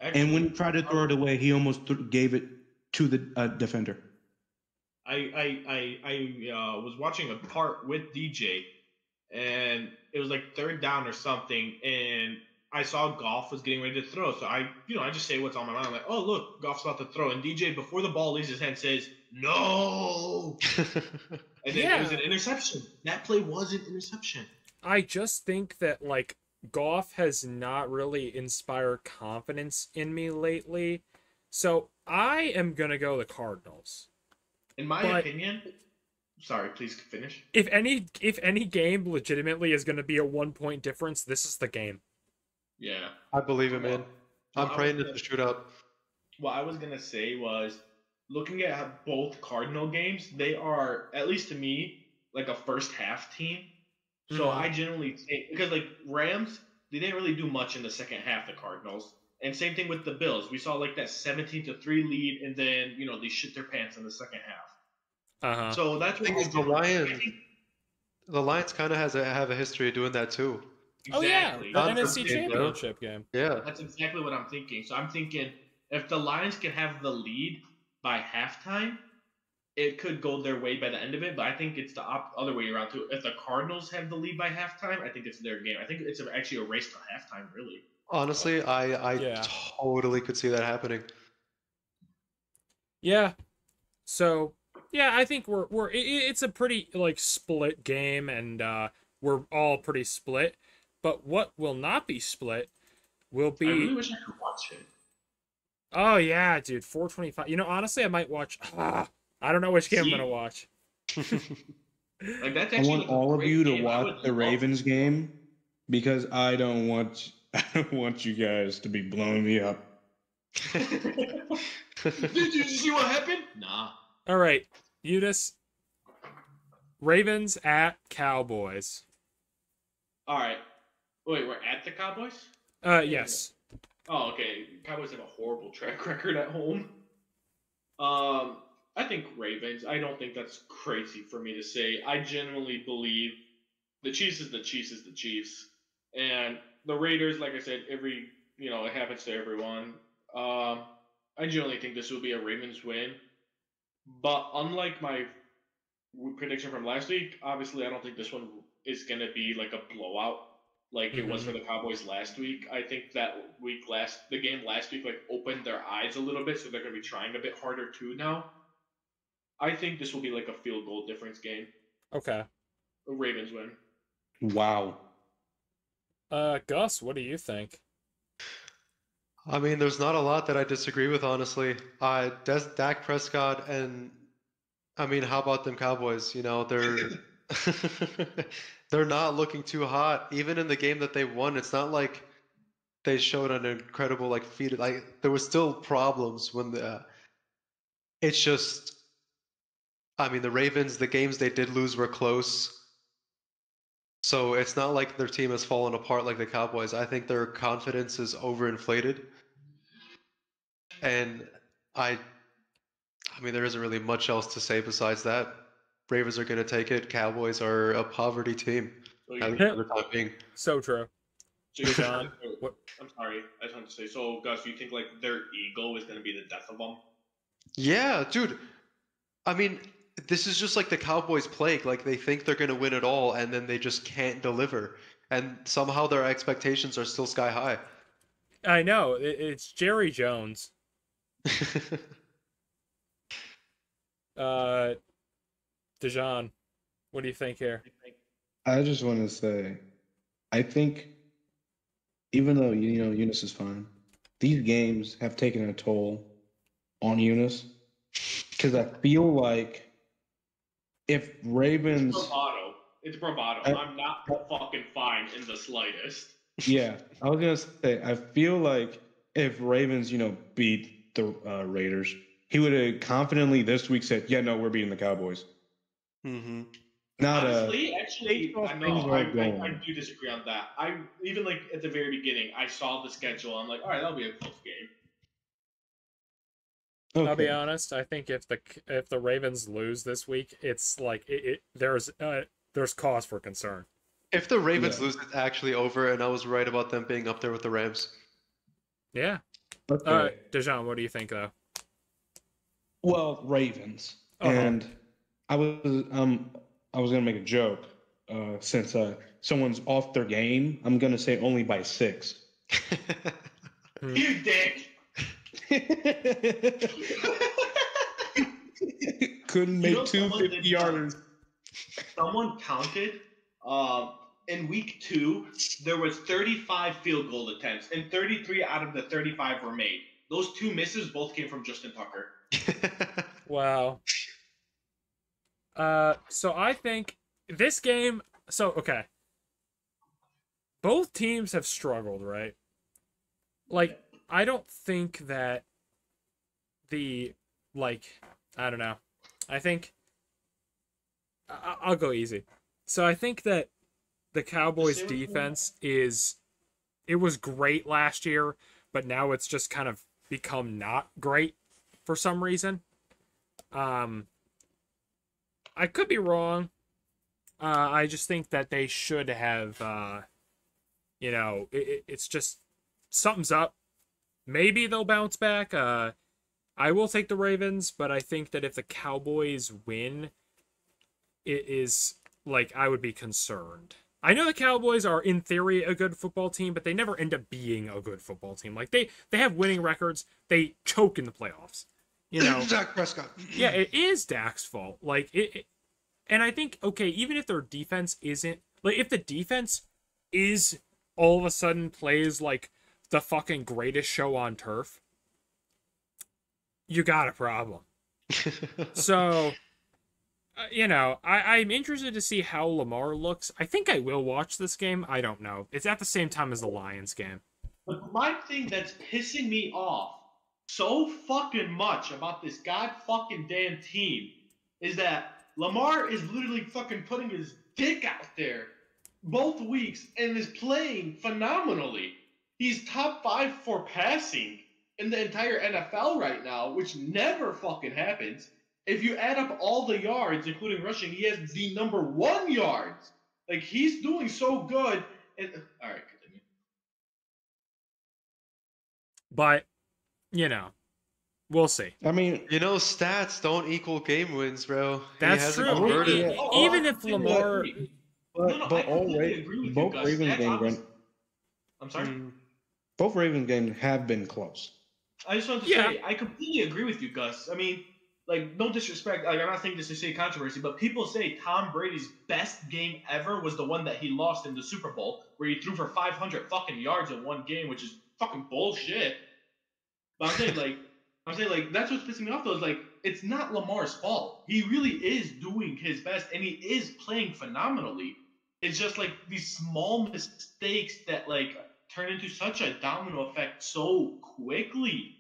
Actually, And when he tried to throw it away, he almost gave it to the defender. I was watching a part with DJ, and it was like third down or something, and I saw Goff was getting ready to throw, so I just say what's on my mind. I'm like, oh look, Goff's about to throw, and DJ before the ball leaves his hand says no, and then it was an interception. That play was an interception. I just think that like Goff has not really inspired confidence in me lately, so I am gonna go the Cardinals. In my opinion, sorry, please finish. If any game legitimately is gonna be a 1 point difference, this is the game. Yeah, I believe it, man. I'm praying it's a shootout. What I was gonna say was, looking at both Cardinal games, they are, at least to me, like a first half team. So I generally think, because like Rams, they didn't really do much in the second half, the Cardinals. And same thing with the Bills. We saw like that 17-3 lead, and then they shit their pants in the second half. So that's what the Lions. The Lions kind of have a history of doing that too. Exactly. Oh yeah, the NFC Championship game. Yeah, that's exactly what I'm thinking. So I'm thinking if the Lions can have the lead by halftime, it could go their way by the end of it. But I think it's the other way around too. If the Cardinals have the lead by halftime, I think it's their game. I think it's actually a race to halftime, really. Honestly, I totally could see that happening. Yeah. So yeah, I think it's a pretty like split game, and we're all pretty split. But what will not be split will be. I really wish I could watch it. Oh yeah, dude, 425. Honestly, I might watch. I don't know which game I'm gonna watch. Like that's I want all of you to watch the Ravens game because I don't want you guys to be blowing me up. Did you see what happened? Nah. All right, Eunice. Ravens at Cowboys. All right. Wait, we're at the Cowboys? Yes. Oh, okay. Cowboys have a horrible track record at home. I think Ravens. I don't think that's crazy for me to say. I genuinely believe the Chiefs is the Chiefs is the Chiefs. And the Raiders, like I said, it happens to everyone. I generally think this will be a Ravens win. But unlike my prediction from last week, obviously I don't think this one is going to be like a blowout like it was for the Cowboys last week. I think that the game last week like opened their eyes a little bit, so they're going to be trying a bit harder too now. I think this will be like a field goal difference game. Okay. The Ravens win. Wow. Gus, what do you think? I mean, there's not a lot that I disagree with, honestly. Dak Prescott and, I mean, how about them Cowboys? They're they're not looking too hot. Even in the game that they won, it's not like they showed an incredible like feat. Like there was still problems when it's just. I mean, the Ravens, the games they did lose were close. So it's not like their team has fallen apart like the Cowboys. I think their confidence is overinflated. And I mean, there isn't really much else to say besides that. Ravens are going to take it. Cowboys are a poverty team. At least for the time being. So true. So John, I'm sorry. I just wanted to say, so Gus, you think like their ego is going to be the death of them? Yeah, dude. I mean, this is just like the Cowboys plague. Like they think they're going to win it all, and then they just can't deliver. And somehow their expectations are still sky high. I know. It's Jerry Jones. Dejan, what do you think here? I just want to say, I think, even though Eunice is fine, these games have taken a toll on Eunice because I feel like if Ravens, It's bravado. I'm not fucking fine in the slightest. Yeah, I was gonna say. I feel like if Ravens, beat the Raiders, he would have confidently this week said, "Yeah, no, we're beating the Cowboys." Mm-hmm. Not Honestly, actually, baseball I things know. are I going. do disagree on that. I even like at the very beginning, I saw the schedule. I'm like, all right, that'll be a close game. Okay. I'll be honest. I think if the Ravens lose this week, it's like there's cause for concern. If the Ravens lose, it's actually over, and I was right about them being up there with the Rams. Yeah. Okay. Dejan, what do you think though? Well, Ravens, Uh-huh. and I was gonna make a joke. Since someone's off their game, I'm gonna say only by 6. You dick. Couldn't make two 50-yarders. Someone counted. In week 2, there was 35 field goal attempts, and 33 out of the 35 were made. Those 2 misses both came from Justin Tucker. Wow. So I think this game. So okay. Both teams have struggled, right? Like, I don't think that I don't know. I think I'll go easy. So I think that the Cowboys defense it was great last year, but now it's just kind of become not great for some reason. I could be wrong. I just think that they should have, it's just something's up. Maybe they'll bounce back. I will take the Ravens, but I think that if the Cowboys win, it is like I would be concerned. I know the Cowboys are in theory a good football team, but they never end up being a good football team. Like they have winning records. They choke in the playoffs. Dak Prescott. Yeah, it is Dak's fault. Like and I think even if their defense isn't like if the defense is all of a sudden plays like the fucking greatest show on turf, you got a problem. So, I'm interested to see how Lamar looks. I think I will watch this game. I don't know. It's at the same time as the Lions game. But my thing that's pissing me off so fucking much about this god fucking damn team is that Lamar is literally fucking putting his dick out there both weeks and is playing phenomenally. He's top 5 for passing in the entire NFL right now, which never fucking happens. If you add up all the yards, including rushing, he has the number 1 yards. Like, he's doing so good. And all right, continue. But, we'll see. I mean, stats don't equal game wins, bro. That's true. Even if Lamar... But both Ravens games... I'm sorry? Both Ravens games have been close. I just want to say, I completely agree with you, Gus. I mean, like, no disrespect. Like, I'm not saying this to say controversy, but people say Tom Brady's best game ever was the one that he lost in the Super Bowl, where he threw for 500 fucking yards in one game, which is fucking bullshit. But I'm saying, that's what's pissing me off, though, is, like, it's not Lamar's fault. He really is doing his best, and he is playing phenomenally. It's just, like, these small mistakes that, like, turn into such a domino effect so quickly.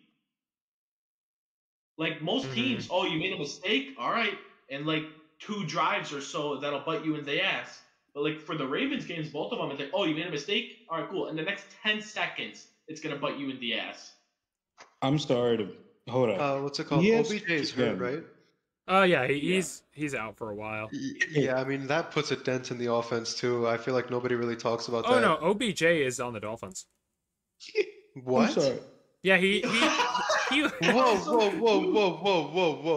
Like, most teams, you made a mistake? All right. And, like, 2 drives or so, that'll bite you in the ass. But, like, for the Ravens games, both of them, it's like, you made a mistake? All right, cool. In the next 10 seconds, it's going to bite you in the ass. I'm sorry to... Hold up. What's it called? OBJ's hurt, right? Oh, yeah, he's out for a while. Yeah, I mean, that puts a dent in the offense, too. I feel like nobody really talks about that. Oh, no, OBJ is on the Dolphins. What? I'm sorry. Yeah, he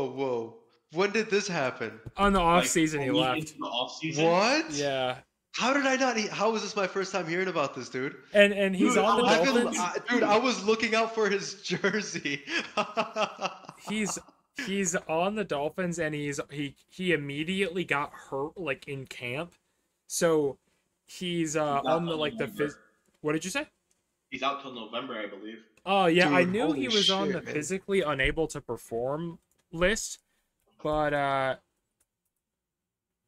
Whoa. When did this happen? On the offseason, he left. What? Yeah. How did I not? How was this my first time hearing about this, dude? And he's on the Dolphins. I was looking out for his jersey. He's on the Dolphins, and he immediately got hurt like in camp, so he's on the like the What did you say? He's out till November, I believe. Oh yeah, Dude, I knew he was shit, on the man. physically unable to perform list, but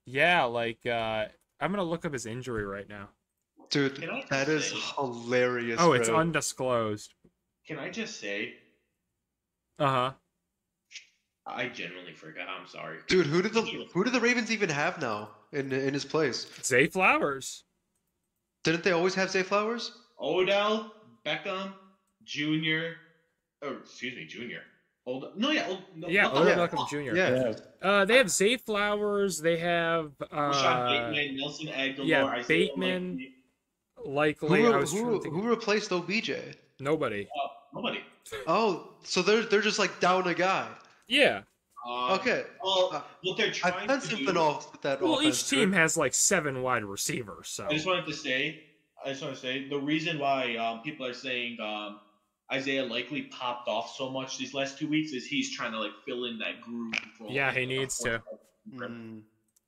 yeah, like I'm gonna look up his injury right now. Dude, Can I that is say- hilarious. Oh, it's bro. undisclosed. Can I just say, Uh-huh. I genuinely forgot. I'm sorry. Dude, who did the Ravens even have now in his place? Zay Flowers. Didn't they always have Zay Flowers? Odell Beckham Jr. Oh, excuse me, Jr. No, No, what Odell the Beckham Jr. Yeah. They have Zay Flowers. They have Rashad Bateman, Nelson Aguilar, yeah, Isaiah Bateman. Likely. Likely, Who replaced OBJ? Nobody. Nobody. Oh, so they're just like down a guy. Yeah. Okay. Well, what they're I've trying done to something do. off with that Well, offense. each team has like 7 wide receivers. So I just want to say the reason why people are saying Isaiah Likely popped off so much these last 2 weeks is he's trying to like fill in that groove. Yeah, he needs to. Mm,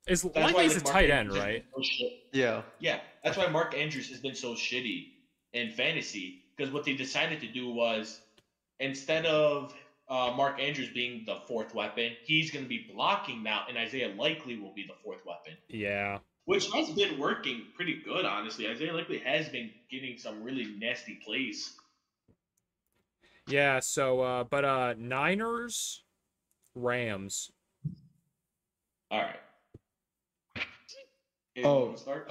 It's That's like why, he's a like, Mark tight end, Andrews has right? been so shit. yeah. Yeah, that's why Mark Andrews has been so shitty in fantasy because what they decided to do was instead of Mark Andrews being the 4th weapon, he's going to be blocking now, and Isaiah Likely will be the 4th weapon. Yeah. Which has been working pretty good, honestly. Isaiah Likely has been getting some really nasty plays. Yeah, so but Niners, Rams. All right. Oh, Start?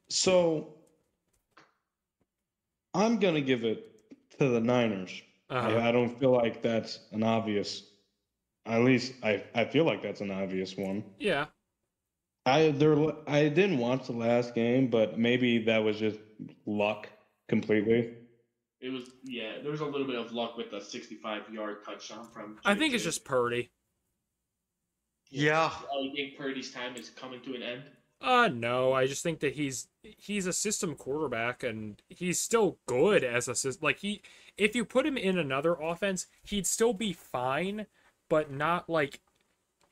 So I'm gonna give it to the Niners. Uh-huh. I don't feel like that's an obvious. At least I feel like that's an obvious one. Yeah. I didn't watch the last game, but maybe that was just luck completely. It was, yeah, there was a little bit of luck with the 65-yard touchdown from I think JJ. it's just Purdy. Yeah. Oh, you think Purdy's time is coming to an end? No, I just think that he's a system quarterback and he's still good as a system. Like if you put him in another offense, he'd still be fine, but not like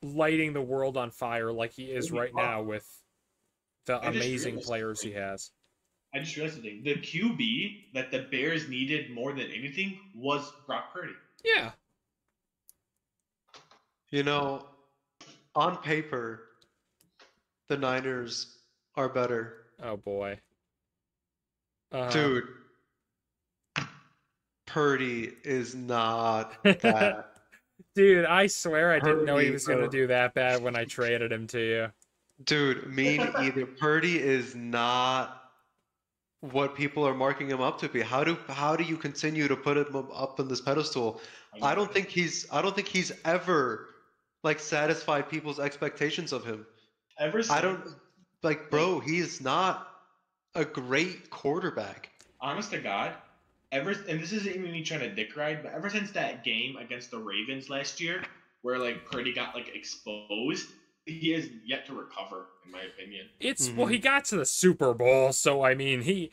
lighting the world on fire like he is right now with the amazing players he has. I just realized something. The QB that the Bears needed more than anything was Brock Purdy. Yeah. You know, on paper, the Niners are better. Oh boy. Dude, Purdy is not that. Dude, I swear I didn't know he Purdy, was going to bro. do that bad when I traded him to you. Dude, me neither. Purdy is not what people are marking him up to be. How do you continue to put him up on this pedestal? I don't think he's ever like satisfied people's expectations of him. Ever since, I don't like, bro, he is not a great quarterback. honest to God, and this isn't even me trying to dick ride, but ever since that game against the Ravens last year, where like Purdy got like exposed, he has yet to recover, in my opinion. Well, he got to the Super Bowl, so I mean, he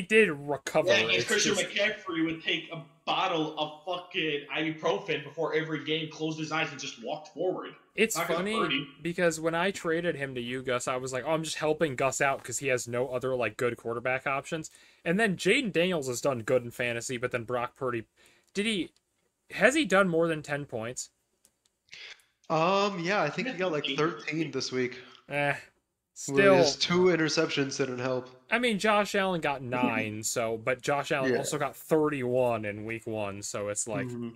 did recover. Yeah, It's Christian just- McCaffrey would take a bottle of fucking ibuprofen before every game, closed his eyes, and just walked forward. It's Not gonna funny hurt him. because when I traded him to you, Gus, I was like, oh, I'm just helping Gus out because he has no other like good quarterback options. And then Jaden Daniels has done good in fantasy, but then Brock Purdy, has he done more than 10 points? Yeah, I think he got like 13 this week. Still, His 2 interceptions didn't help. I mean, Josh Allen got 9, but Josh Allen Yeah. also got 31 in week 1, so it's like Mhm.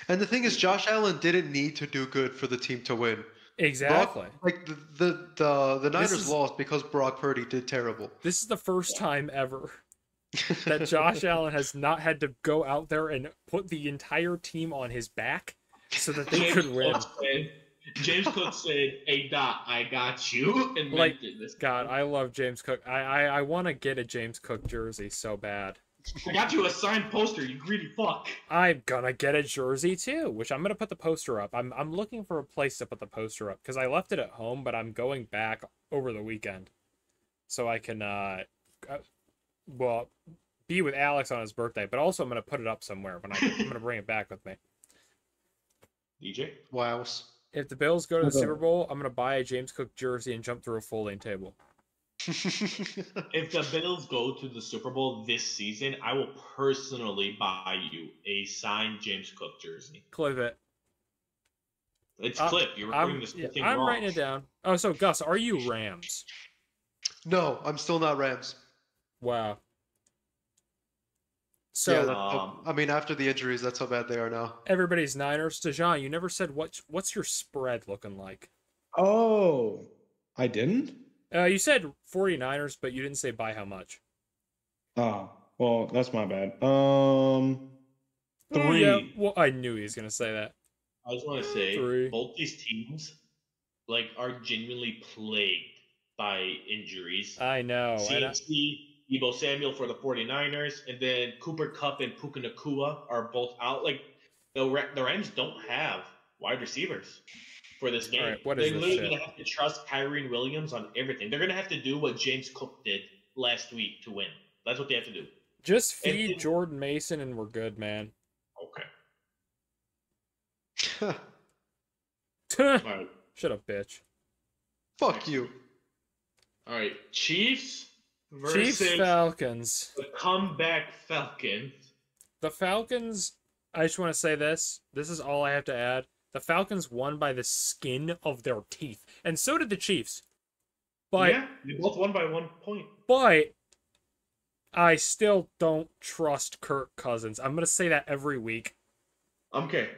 And the thing is, Josh Allen didn't need to do good for the team to win. exactly. Like the Niners is- lost because Brock Purdy did terrible. This is the first time ever that Josh Allen has not had to go out there and put the entire team on his back so that they could win. James Cook said, "Hey Doc, I got you." And Like, meant it this God, time. I love James Cook. I want to get a James Cook jersey so bad. I got you a signed poster. You greedy fuck. I'm gonna get a jersey too, which I'm gonna put the poster up. I'm looking for a place to put the poster up because I left it at home, but I'm going back over the weekend, so I can be with Alex on his birthday. But also I'm gonna put it up somewhere when I'm gonna bring it back with me. DJ. Wow. If the Bills go to the Okay. Super Bowl, I'm gonna buy a James Cook jersey and jump through a folding table. If the Bills go to the Super Bowl this season, I will personally buy you a signed James Cook jersey. Clip it. It's clipped. You're recording this whole thing I'm wrong. writing it down. Oh, so Gus, are you Rams? No, I'm still not Rams. Wow. Yeah, So I mean, after the injuries, that's how bad they are now. everybody's Niners. Dejan, you never said what's your spread looking like? Oh, I didn't? You said 49ers, but you didn't say by how much. Oh, well, that's my bad. Oh, 3. yeah. Well, I knew he was gonna say that. I just want to say 3. both these teams are genuinely plagued by injuries. I know. CMC, Debo Samuel for the 49ers, and then Cooper Kupp and Puka Nacua are both out. Like the Rams don't have wide receivers for this game. All right, what is They're this literally shit? gonna have to trust Kyrie Williams on everything. They're gonna have to do what James Cook did last week to win. That's what they have to do. Just feed Jordan Mason and we're good, man. Okay. All right. Shut up, bitch. Fuck you. All right. Chiefs versus Chiefs Falcons. the comeback Falcons. The Falcons, I just want to say this. This is all I have to add. The Falcons won by the skin of their teeth. And so did the Chiefs. But Yeah, they both won by 1 point. But I still don't trust Kirk Cousins. I'm going to say that every week. Okay.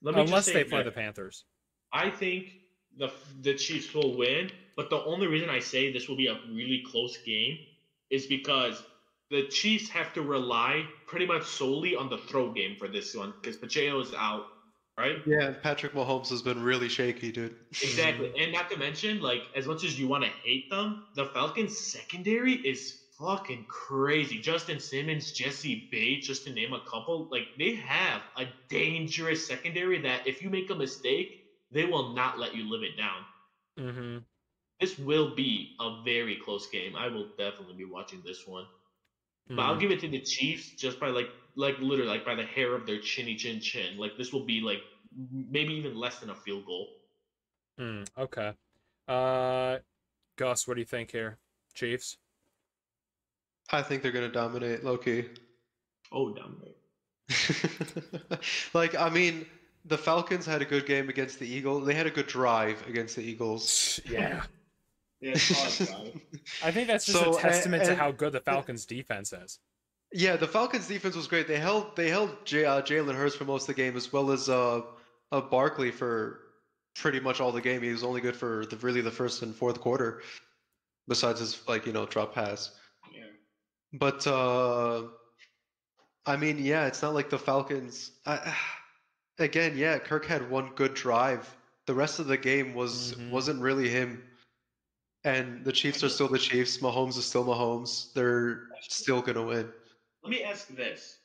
Let me Unless just they say play that the Panthers. I think the Chiefs will win, but the only reason I say this will be a really close game is because the Chiefs have to rely pretty much solely on the throw game for this one because Pacheco is out, right? Yeah, Patrick Mahomes has been really shaky, dude. Exactly. And not to mention, as much as you want to hate them, the Falcons secondary is fucking crazy. Justin Simmons, Jesse Bates, just to name a couple. They have a dangerous secondary that if you make a mistake, they will not let you live it down. Mm-hmm. This will be a very close game. I will definitely be watching this one. Mm-hmm. But I'll give it to the Chiefs just by literally by the hair of their chinny chin chin. This will be maybe even less than a field goal. Okay. Gus, what do you think here? Chiefs? I think they're gonna dominate, low-key. Oh, dominate. I mean, the Falcons had a good game against the Eagles. They had a good drive against the Eagles. Yeah. Yeah, it's hard. I think that's just a testament to how good the Falcons' defense is. Yeah, the Falcons' defense was great. They held Jalen Hurts for most of the game, as well as Barkley for pretty much all the game. He was only good for the first and fourth quarter, besides his drop pass. Yeah. But I mean, yeah, it's not like the Falcons. Again, yeah, Kirk had one good drive. The rest of the game wasn't really him. And the Chiefs are still the Chiefs. Mahomes is still Mahomes. They're still gonna win. Let me ask this: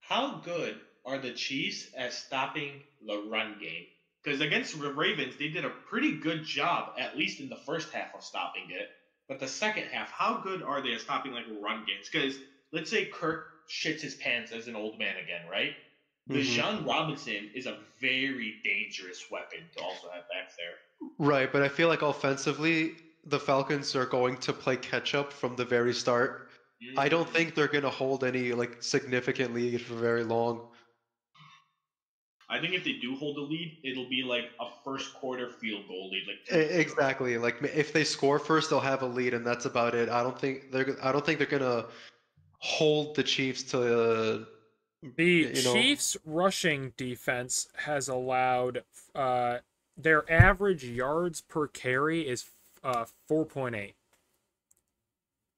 how good are the Chiefs at stopping the run game? Because against the Ravens, they did a pretty good job, at least in the first half, of stopping it. But the second half, how good are they at stopping run games? Because let's say Kirk shits his pants as an old man again, right? Bijan Robinson is a very dangerous weapon to also have back there. Right, but I feel like offensively, the Falcons are going to play catch up from the very start. I don't think they're going to hold any significant lead for very long. I think if they do hold the lead, it'll be a first quarter field goal lead. Exactly. If they score first, they'll have a lead, and that's about it. I don't think they're going to hold the Chiefs to. The Chiefs' rushing defense has allowed their average yards per carry is 4.8.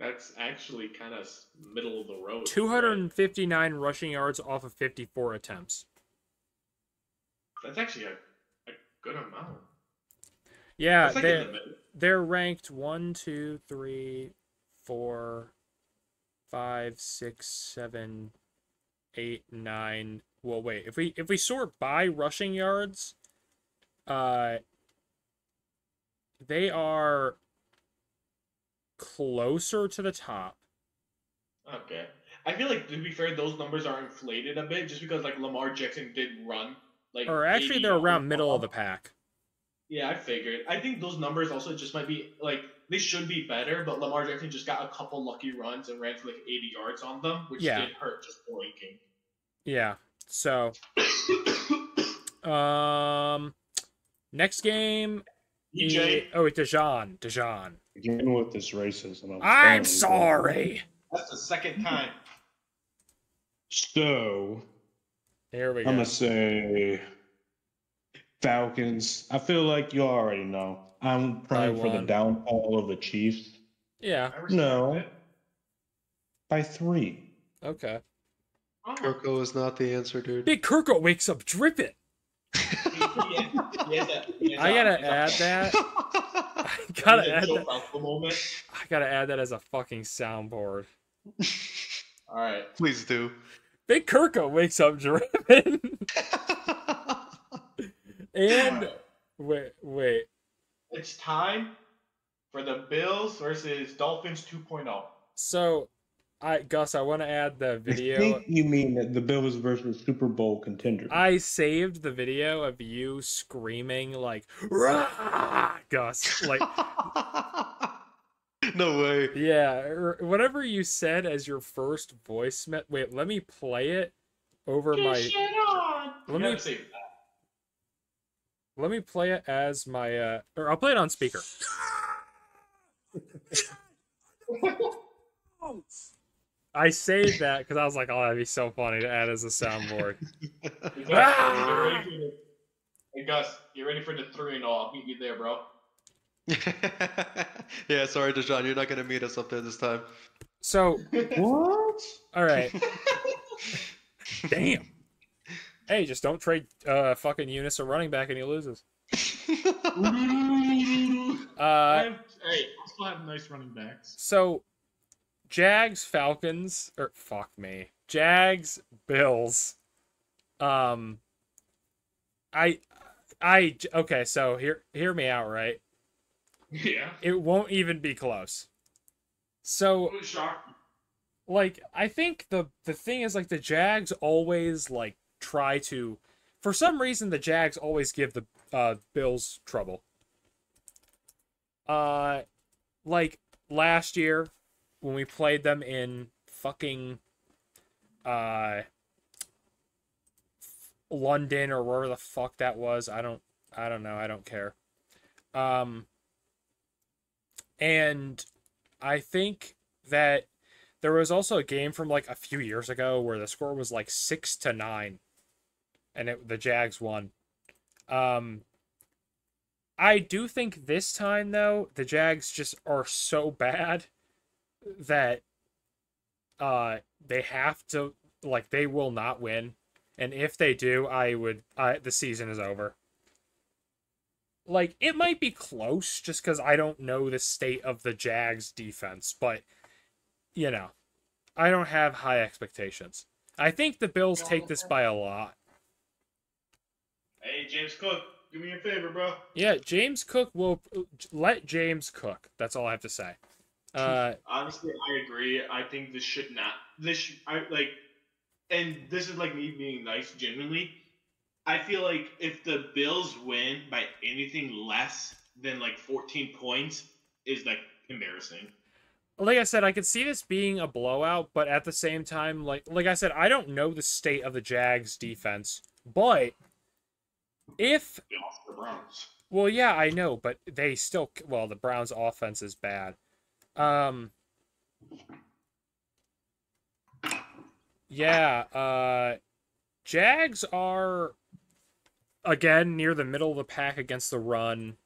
That's actually kind of middle of the road. 259 rushing yards off of 54 attempts. That's actually a good amount. Yeah, they're ranked 1, 2, 3, 4, 5, 6, 7, 8, 9. Well, wait. If we sort by rushing yards, they are closer to the top. Okay. I feel to be fair, those numbers are inflated a bit just because Lamar Jackson did run or actually they're around middle of the pack. Yeah, I figured. I think those numbers also just might be they should be better, but Lamar Jackson just got a couple lucky runs and ran for 80 yards on them, which did hurt just blinking. Yeah. So Next game. EJ. Oh, it's Dejan. Dejan. Again with this racism. I'm sorry. That's the second time. So Here we go. I'm gonna say Falcons. I feel like you already know. I'm praying for the downfall of the Chiefs. Yeah. No. By 3. Okay. Kirko is not the answer, dude. Big Kirko wakes up dripping. I gotta add that. I gotta add that. I gotta add that as a fucking soundboard. All right. Please do. Big Kirko wakes up dripping. And wait. It's time for the Bills versus Dolphins 2.0. So, Gus, I want to add the video. I think you mean the Bills versus Super Bowl contenders. I saved the video of you screaming like, "Rah!" Gus, like. No way. Yeah, whatever you said as your first voice. Wait, let me play it over my. Let me play it as my. Or I'll play it on speaker. I saved that because I was like, "Oh, that'd be so funny to add as a soundboard." Hey Gus, get ready for the 3-0. I'll meet you there, bro. Yeah, sorry, Dejan, you're not gonna meet us up there this time. So what? All right. Damn. Hey, just don't trade fucking Eunice a running back and he loses. Hey, I still have nice running backs. So, Jags, Falcons, or fuck me, Jags, Bills. Okay, so hear me out, right? Yeah. It won't even be close. So, like, I think the thing is, like, the Jags always, like, try to, for some reason, the Jags always give the Bills trouble. Like, last year, when we played them in fucking, London or wherever the fuck that was, I don't know, I don't care. And I think that there was also a game from like a few years ago where the score was like 6-9 and the Jags won. I do think this time though, the Jags just are so bad that they have to, like, they will not win. And if they do, the season is over. Like, it might be close just because I don't know the state of the Jags defense, but, you know, I don't have high expectations. I think the Bills take this by a lot. Hey, James Cook, do me a favor, bro. Yeah, James Cook will let James cook. That's all I have to say. Honestly, I agree. I think this should not. And this is like me being nice, genuinely. I feel like if the Bills win by anything less than like 14 points is like embarrassing. Like I said, I could see this being a blowout, but at the same time, like I said, I don't know the state of the Jags defense. But if They lost the Browns. well, yeah, I know, but they still, well, the Browns offense is bad. Yeah, Jags are again near the middle of the pack against the run,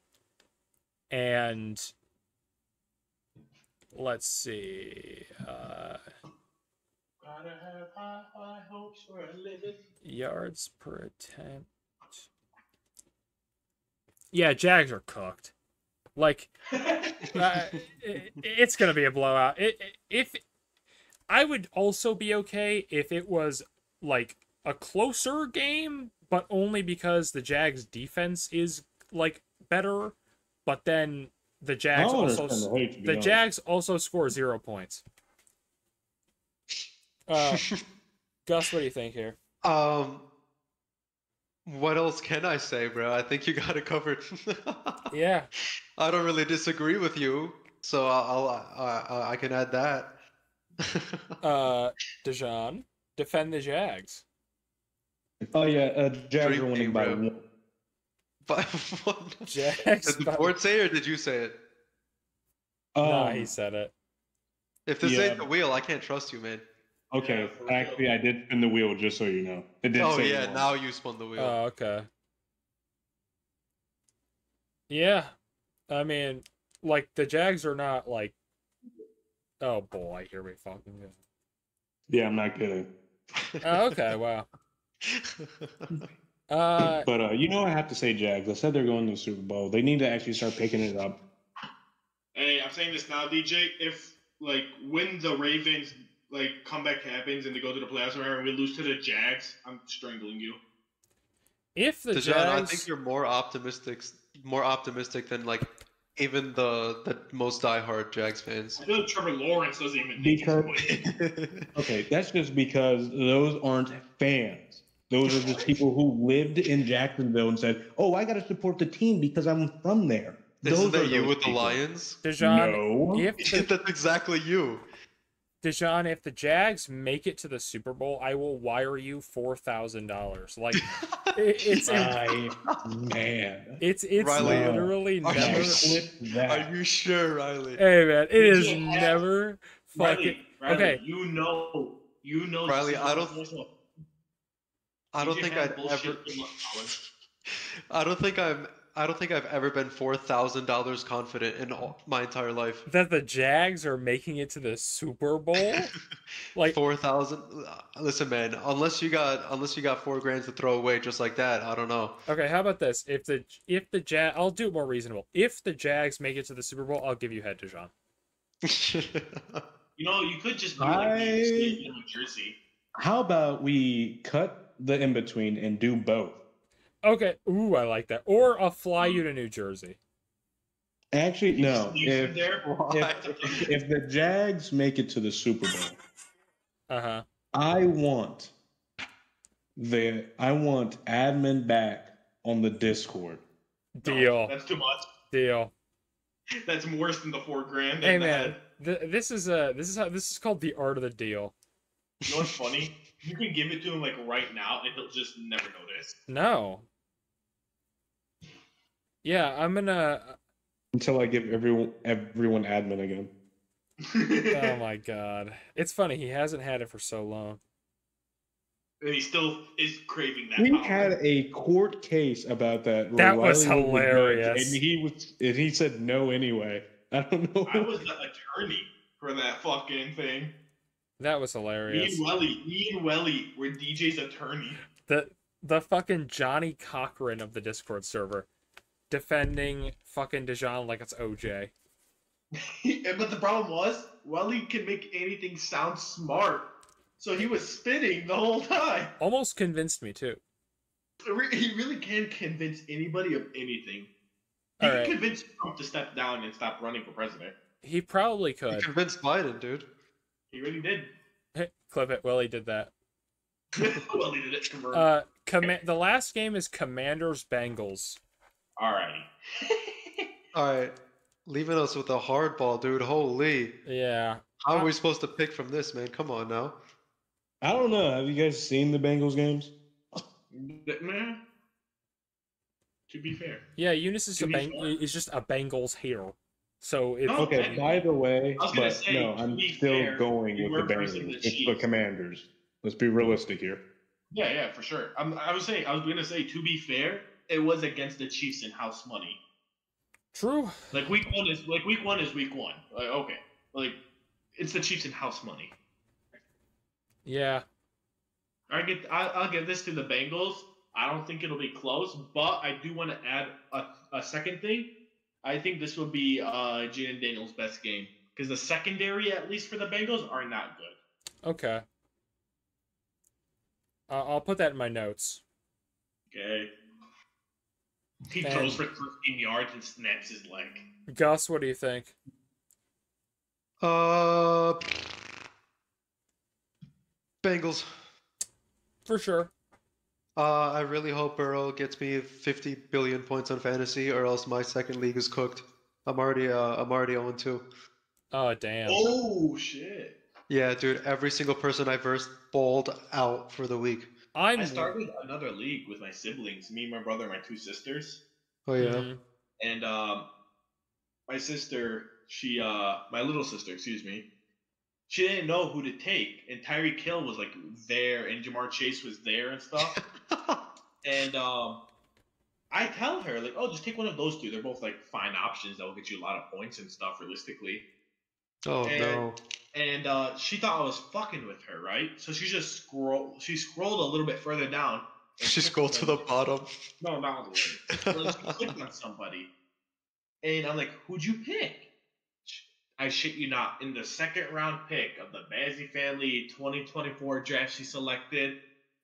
and let's see, Gotta have high hopes for a living. yards per attempt. Yeah, Jags are cooked. Like, it's gonna be a blowout. If I would also be okay if it was like a closer game, but only because the Jags defense is like better. But then the Jags Jags also score 0 points. Gus, what do you think here? What else can I say, bro? I think you got it covered. Yeah. I don't really disagree with you, so I can add that. Dejan, defend the Jags. Oh yeah, Jags are winning by 1. But Jags. Did the board say it or did you say it? Nah, he said it. If this Yeah. ain't the wheel, I can't trust you, man. Okay, Yeah, for real. actually, I did spin the wheel, just so you know. It did Oh say yeah, one. now you spun the wheel. Oh, okay. Yeah, I mean, like the Jags are not like. Oh boy, here we fucking go. Yeah, I'm not kidding. Oh, okay, wow. But you know, I have to say, Jags. I said they're going to the Super Bowl. They need to actually start picking it up. Hey, I'm saying this now, DJ. If like when the Ravens like comeback happens and they go to the playoffs or whatever, and we lose to the Jags, I'm strangling you. if the Dejan, I Jags, think you're more optimistic than like even the most diehard Jags fans. I feel like Trevor Lawrence doesn't even think Because he's winning. okay, that's just because those aren't fans. Those are just people who lived in Jacksonville and said, "Oh, I got to support the team because I'm from there." Isn't Those are that you those with the people. Lions? Dejan, No. That's exactly you. Dejan, if the Jags make it to the Super Bowl, I will wire you $4,000. Like, it's Man. it's Riley, literally are you never. Flip that. Are you sure, Riley? Hey man, it is DJ has- never fucking. Riley, Okay. You know. Riley, this is I don't also- I don't DJ think has I'd bullshit ever. in college. I don't think I've ever been $4,000 confident in my entire life. That the Jags are making it to the Super Bowl? Like 4,000. Listen, man. Unless you got $4 grand to throw away just like that, I don't know. okay, how about this? If the Jag, I'll do it more reasonable. If the Jags make it to the Super Bowl, I'll give you head, Dejan. You know, you could just do I- like the state in New Jersey. How about we cut the in between and do both? Okay, ooh, I like that. Or I'll fly you to New Jersey. Actually, You no. just leave If, them there. if the Jags make it to the Super Bowl, Uh-huh. I want admin back on the Discord. Deal. That's too much. Deal. That's worse than the $4,000. Hey in the man, head. this is called the art of the deal. You know what's funny? You can give it to him like right now, and he'll just never notice. No. Yeah, I'm gonna. Until I give everyone admin again. Oh my god, it's funny he hasn't had it for so long. And he still is craving that. We power. had a court case about that. That where was Riley the judge, hilarious. and he said no anyway. I don't know. I was the attorney for that fucking thing. That was Me hilarious. and Welly were DJ's attorney. The fucking Johnny Cochran of the Discord server, defending fucking Dejan like it's OJ. But the problem was, Welly can make anything sound smart. So he was spitting the whole time. Almost convinced me too. He really can convince anybody of anything. He All can right. convince Trump to step down and stop running for president. He probably You could. convinced Biden, dude. He really did. Clip it. Willie did that. Welly did it. Confirmed. The last game is Commanders Bengals. Alrighty. All right, leaving us with a hard ball, dude. Holy. Yeah. How are we supposed to pick from this, man? Come on now. I don't know. Have you guys seen the Bengals games? Man, to be fair. Yeah, Eunice is To be fair. is just a Bengals hero. So it's No, Okay, man. by the way, I was gonna but say, no, to I'm be still fair, going we with were the versing Bengals. the It's the Chiefs. Commanders. Let's be realistic here. Yeah, for sure. I was gonna say, to be fair, it was against the Chiefs in house money. true. Like week one is week one. Like, okay, like it's the Chiefs in house money. Yeah. I'll give this to the Bengals. I don't think it'll be close, but I do want to add a second thing. I think this will be Jaden Daniels' best game because the secondary, at least for the Bengals, are not good. Okay. I'll put that in my notes. Okay. He And- throws for 13 yards and snaps his leg. Gus, what do you think? Bengals. For sure. I really hope Burrow gets me 50 billion points on fantasy, or else my second league is cooked. I'm already 0-2. Oh damn. Oh shit! Yeah, dude. Every single person I versed balled out for the week. I started another league with my siblings, me, my brother, and my two sisters. Oh yeah. Mhm. And my sister, my little sister, excuse me, she didn't know who to take, and Tyreek Hill was like there, and Jamar Chase was there and stuff. And I tell her like, oh, just take one of those two. They're both like fine options that will get you a lot of points and stuff realistically. Oh And no. she thought I was fucking with her, right? So she scrolled a little bit further down. And She clicked scrolled to on- the bottom. No, not all the way. Like, she clicked on somebody, and I'm like, "Who'd you pick?" I shit you not. In the second round pick of the Bazzi family 2024 draft, she selected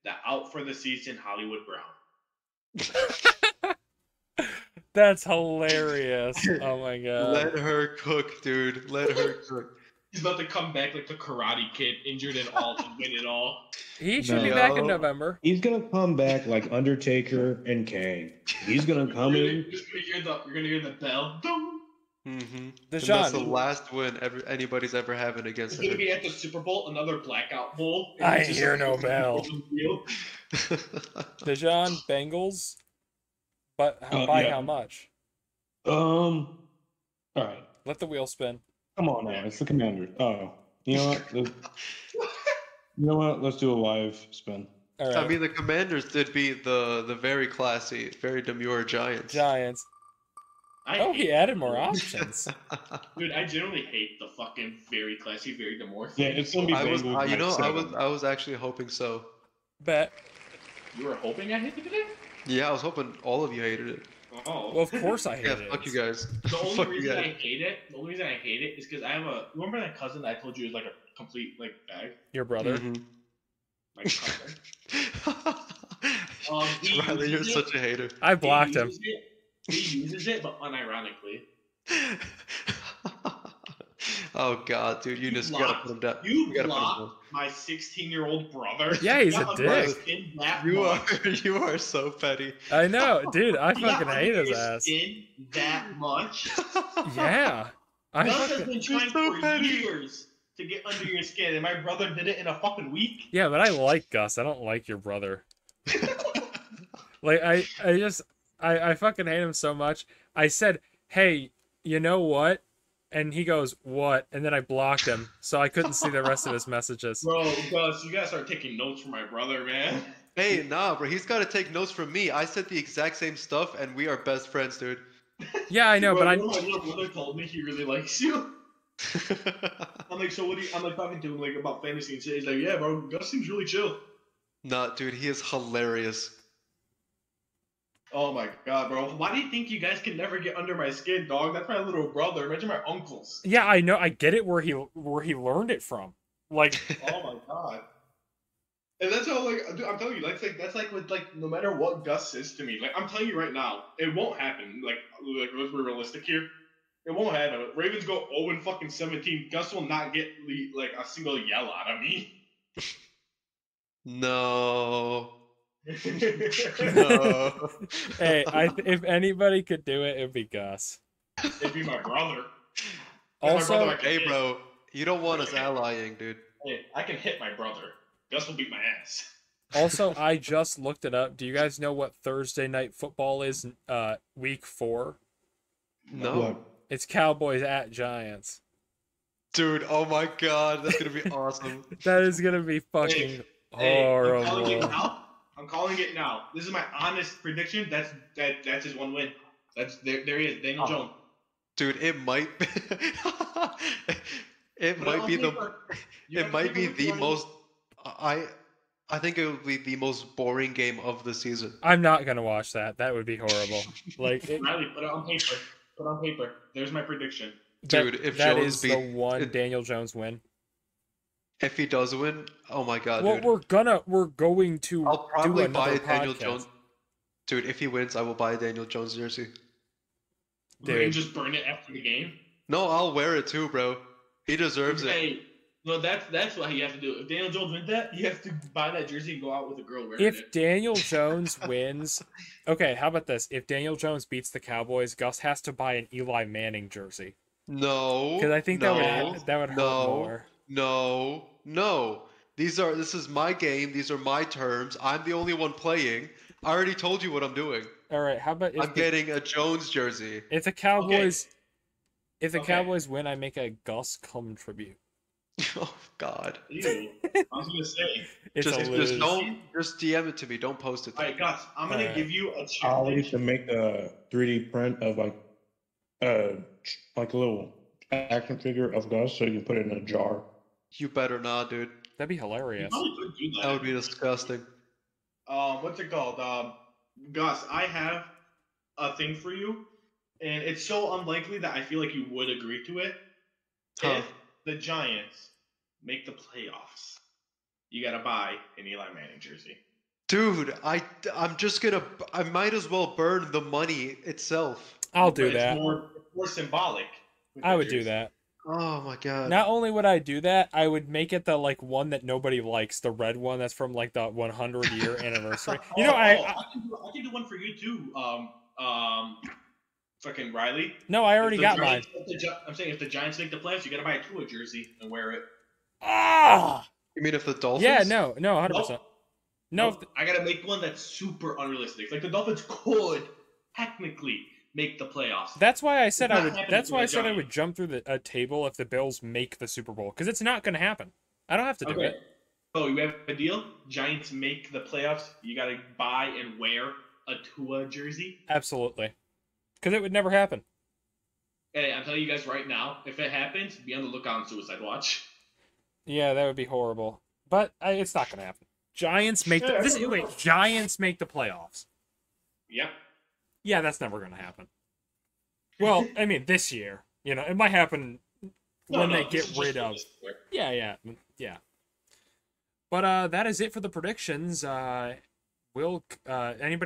the out for the season Hollywood Brown. That's hilarious. Oh my god. Let her cook, dude. Let her cook. He's about to come back like the Karate Kid, injured and all, and win it all. He should be No. back in November. He's gonna come back like Undertaker and Kane. He's gonna come in. You're gonna hear the bell. Boom. Mm-hmm. And Deshaun. that's the last win anybody's ever having against It's gonna him. be at the Super Bowl, another blackout bowl. and I it's ain't just hear a no fucking bell. open field. Deshaun Bengals, but Yeah. how much? All right. Let the wheel spin. Come on now. It's the Commanders. Oh, you know what? You know what? Let's do a live spin. All right. I mean, the Commanders did beat the very classy, very demure Giants. Giants. Oh, he added more options. Dude, I generally hate the fucking very classy, very demure Yeah, thing. it's gonna be. I was, Bengals you by know, 7. I was actually hoping so. Bet. You were hoping I hated it? Yeah, I was hoping all of you hated it. Oh. Well, of course I Yeah, hated fuck it. you guys. The only Fuck you reason I guys. hate it, is because I have remember that cousin that I told you was like a complete like bag? Your brother. Mhm. My cousin. He Riley, you're uses such a hater. I blocked him. He uses it, but unironically. Oh god, dude, you just gotta put him down. You gotta put him blocked down. my 16-year-old brother. Yeah, he's a Got dick. under his skin that You much. you are so petty. I know, dude. I He got fucking under hate his your ass. Skin that much. Yeah. I Gus has fucking, been You're trying so for petty. years to get under your skin, and my brother did it in a fucking week. yeah, but I like Gus. I don't like your brother. Like I fucking hate him so much. I said, "Hey, you know what?" And he goes, "What?" And then I blocked him, so I couldn't see the rest of his messages. Bro, Gus, you gotta start taking notes from my brother, man. Hey, nah, bro, he's gotta take notes from me. I said the exact same stuff, and we are best friends, dude. Yeah, I know, Bro, but you know my little brother told me he really likes you. I'm like, so what do you? I'm like talking to him like about fantasy and shit. He's like, yeah, bro, Gus seems really chill. Nah, dude, he is hilarious. Oh my god, bro. Why do you think you guys can never get under my skin, dog? That's my little brother. Imagine my uncles. yeah, I know. I get it where he learned it from. Like, Oh my god. And that's how, like, dude, I'm telling you, that's like with like no matter what Gus says to me, like I'm telling you right now, it won't happen. Like let's be realistic here. It won't happen. Ravens go 0-17. Gus will not get like a single yell out of me. No. No. hey, if anybody could do it, it'd be Gus. It'd be my brother. Also, My brother I can Hey, hit. bro, you don't want us allying, dude. Hey, I can hit my brother. Gus will beat my ass. Also, I just looked it up. Do you guys know what Thursday night football is? Week 4. No. What? It's Cowboys at Giants. Dude, oh my god, that's gonna be awesome. That is gonna be fucking Hey, horrible. I'm calling it now. This is my honest prediction. That's his one win. There he is, Daniel Oh. Jones. Dude, it might be it Put might on be the paper. You it have might be paper the with most I think it would be the most boring game of the season. I'm not gonna watch that. That would be horrible. Like, Riley, put it on paper. Put on paper. There's my prediction. Dude, if that Jones is beat- the one Daniel Jones win. If he does win, oh my god, Well, dude. we're going to I'll probably do buy another a Daniel podcast. Jones. Dude, if he wins, I will buy a Daniel Jones jersey. Dude. We're gonna just burn it after the game. No, I'll wear it too, bro. He deserves it. Hey, no, that's what you have to do. If Daniel Jones wins that, you have to buy that jersey and go out with a girl wearing If it. Daniel Jones wins, okay, how about this? If Daniel Jones beats the Cowboys, Gus has to buy an Eli Manning jersey No. because I think no, that would hurt no, more. No. This is my game. These are my terms. I'm the only one playing. I already told you what I'm doing. All right. How about I'm getting a Jones jersey. if the Cowboys Okay. Cowboys win, I make a Gus Cum tribute. Oh God. Ew. I was gonna say. It's a lose. Just DM it to me. Don't post it to All right, me. Gus. I'm gonna Alright. give you a I always challenge. to make a 3D print of like a little action figure of Gus, so you can put it in a jar. You better not, dude. That'd be You hilarious. probably could do That would be disgusting. What's it called? Gus, I have a thing for you, and it's so unlikely that I feel like you would agree to it. Huh. If the Giants make the playoffs, you gotta buy an Eli Manning jersey. Dude, I'm just gonna. I might as well burn the money itself. I'll do But that. It's more symbolic. with I the would do jersey. that. Oh my God. Not only would I do that, I would make it the like one that nobody likes, the red one that's from like the 100-year anniversary. You know, I can do one for you too. Fucking Riley. No, I already got mine. I'm saying if the Giants make the playoffs, you gotta buy a Tua jersey and wear it. Ah. You mean if the Dolphins? Yeah, no, 100%. Nope. No, Nope. I gotta make one that's super unrealistic. Like the Dolphins could technically make the playoffs. that's why I said It's I not would. happening That's for why I the said I would Giants. jump through a table if the Bills make the Super Bowl, because it's not going to happen. I don't have to do Okay. it. So you have a deal. Giants make the playoffs. You gotta buy and wear a Tua jersey. Absolutely, because it would never happen. Hey, I'm telling you guys right now, if it happens, be on the lookout on Suicide Watch. Yeah, that would be horrible. But it's not going to happen. Giants make the Giants make the playoffs. Yep. Yeah, that's never going to happen. Well, I mean, this year, it might happen when they get rid of. Yeah. But that is it for the predictions. Anybody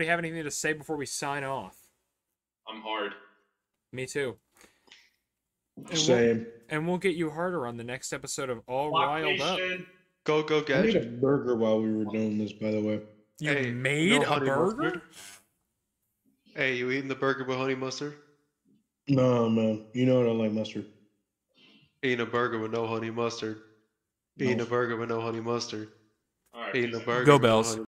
have anything to say before we sign off? I'm hard. Me too. Same. And we'll get you harder on the next episode of All Block Riled Up. Nation. Go I made Gadget. a burger while we were doing this, by the way. You Hey, made no a honey burger? mustard? Hey, you eating the burger with honey mustard? No, man. You know I don't like mustard. Eating a burger with no honey mustard. Eating No. a burger with no honey mustard. All right. Eating a burger Go with no Bells. honey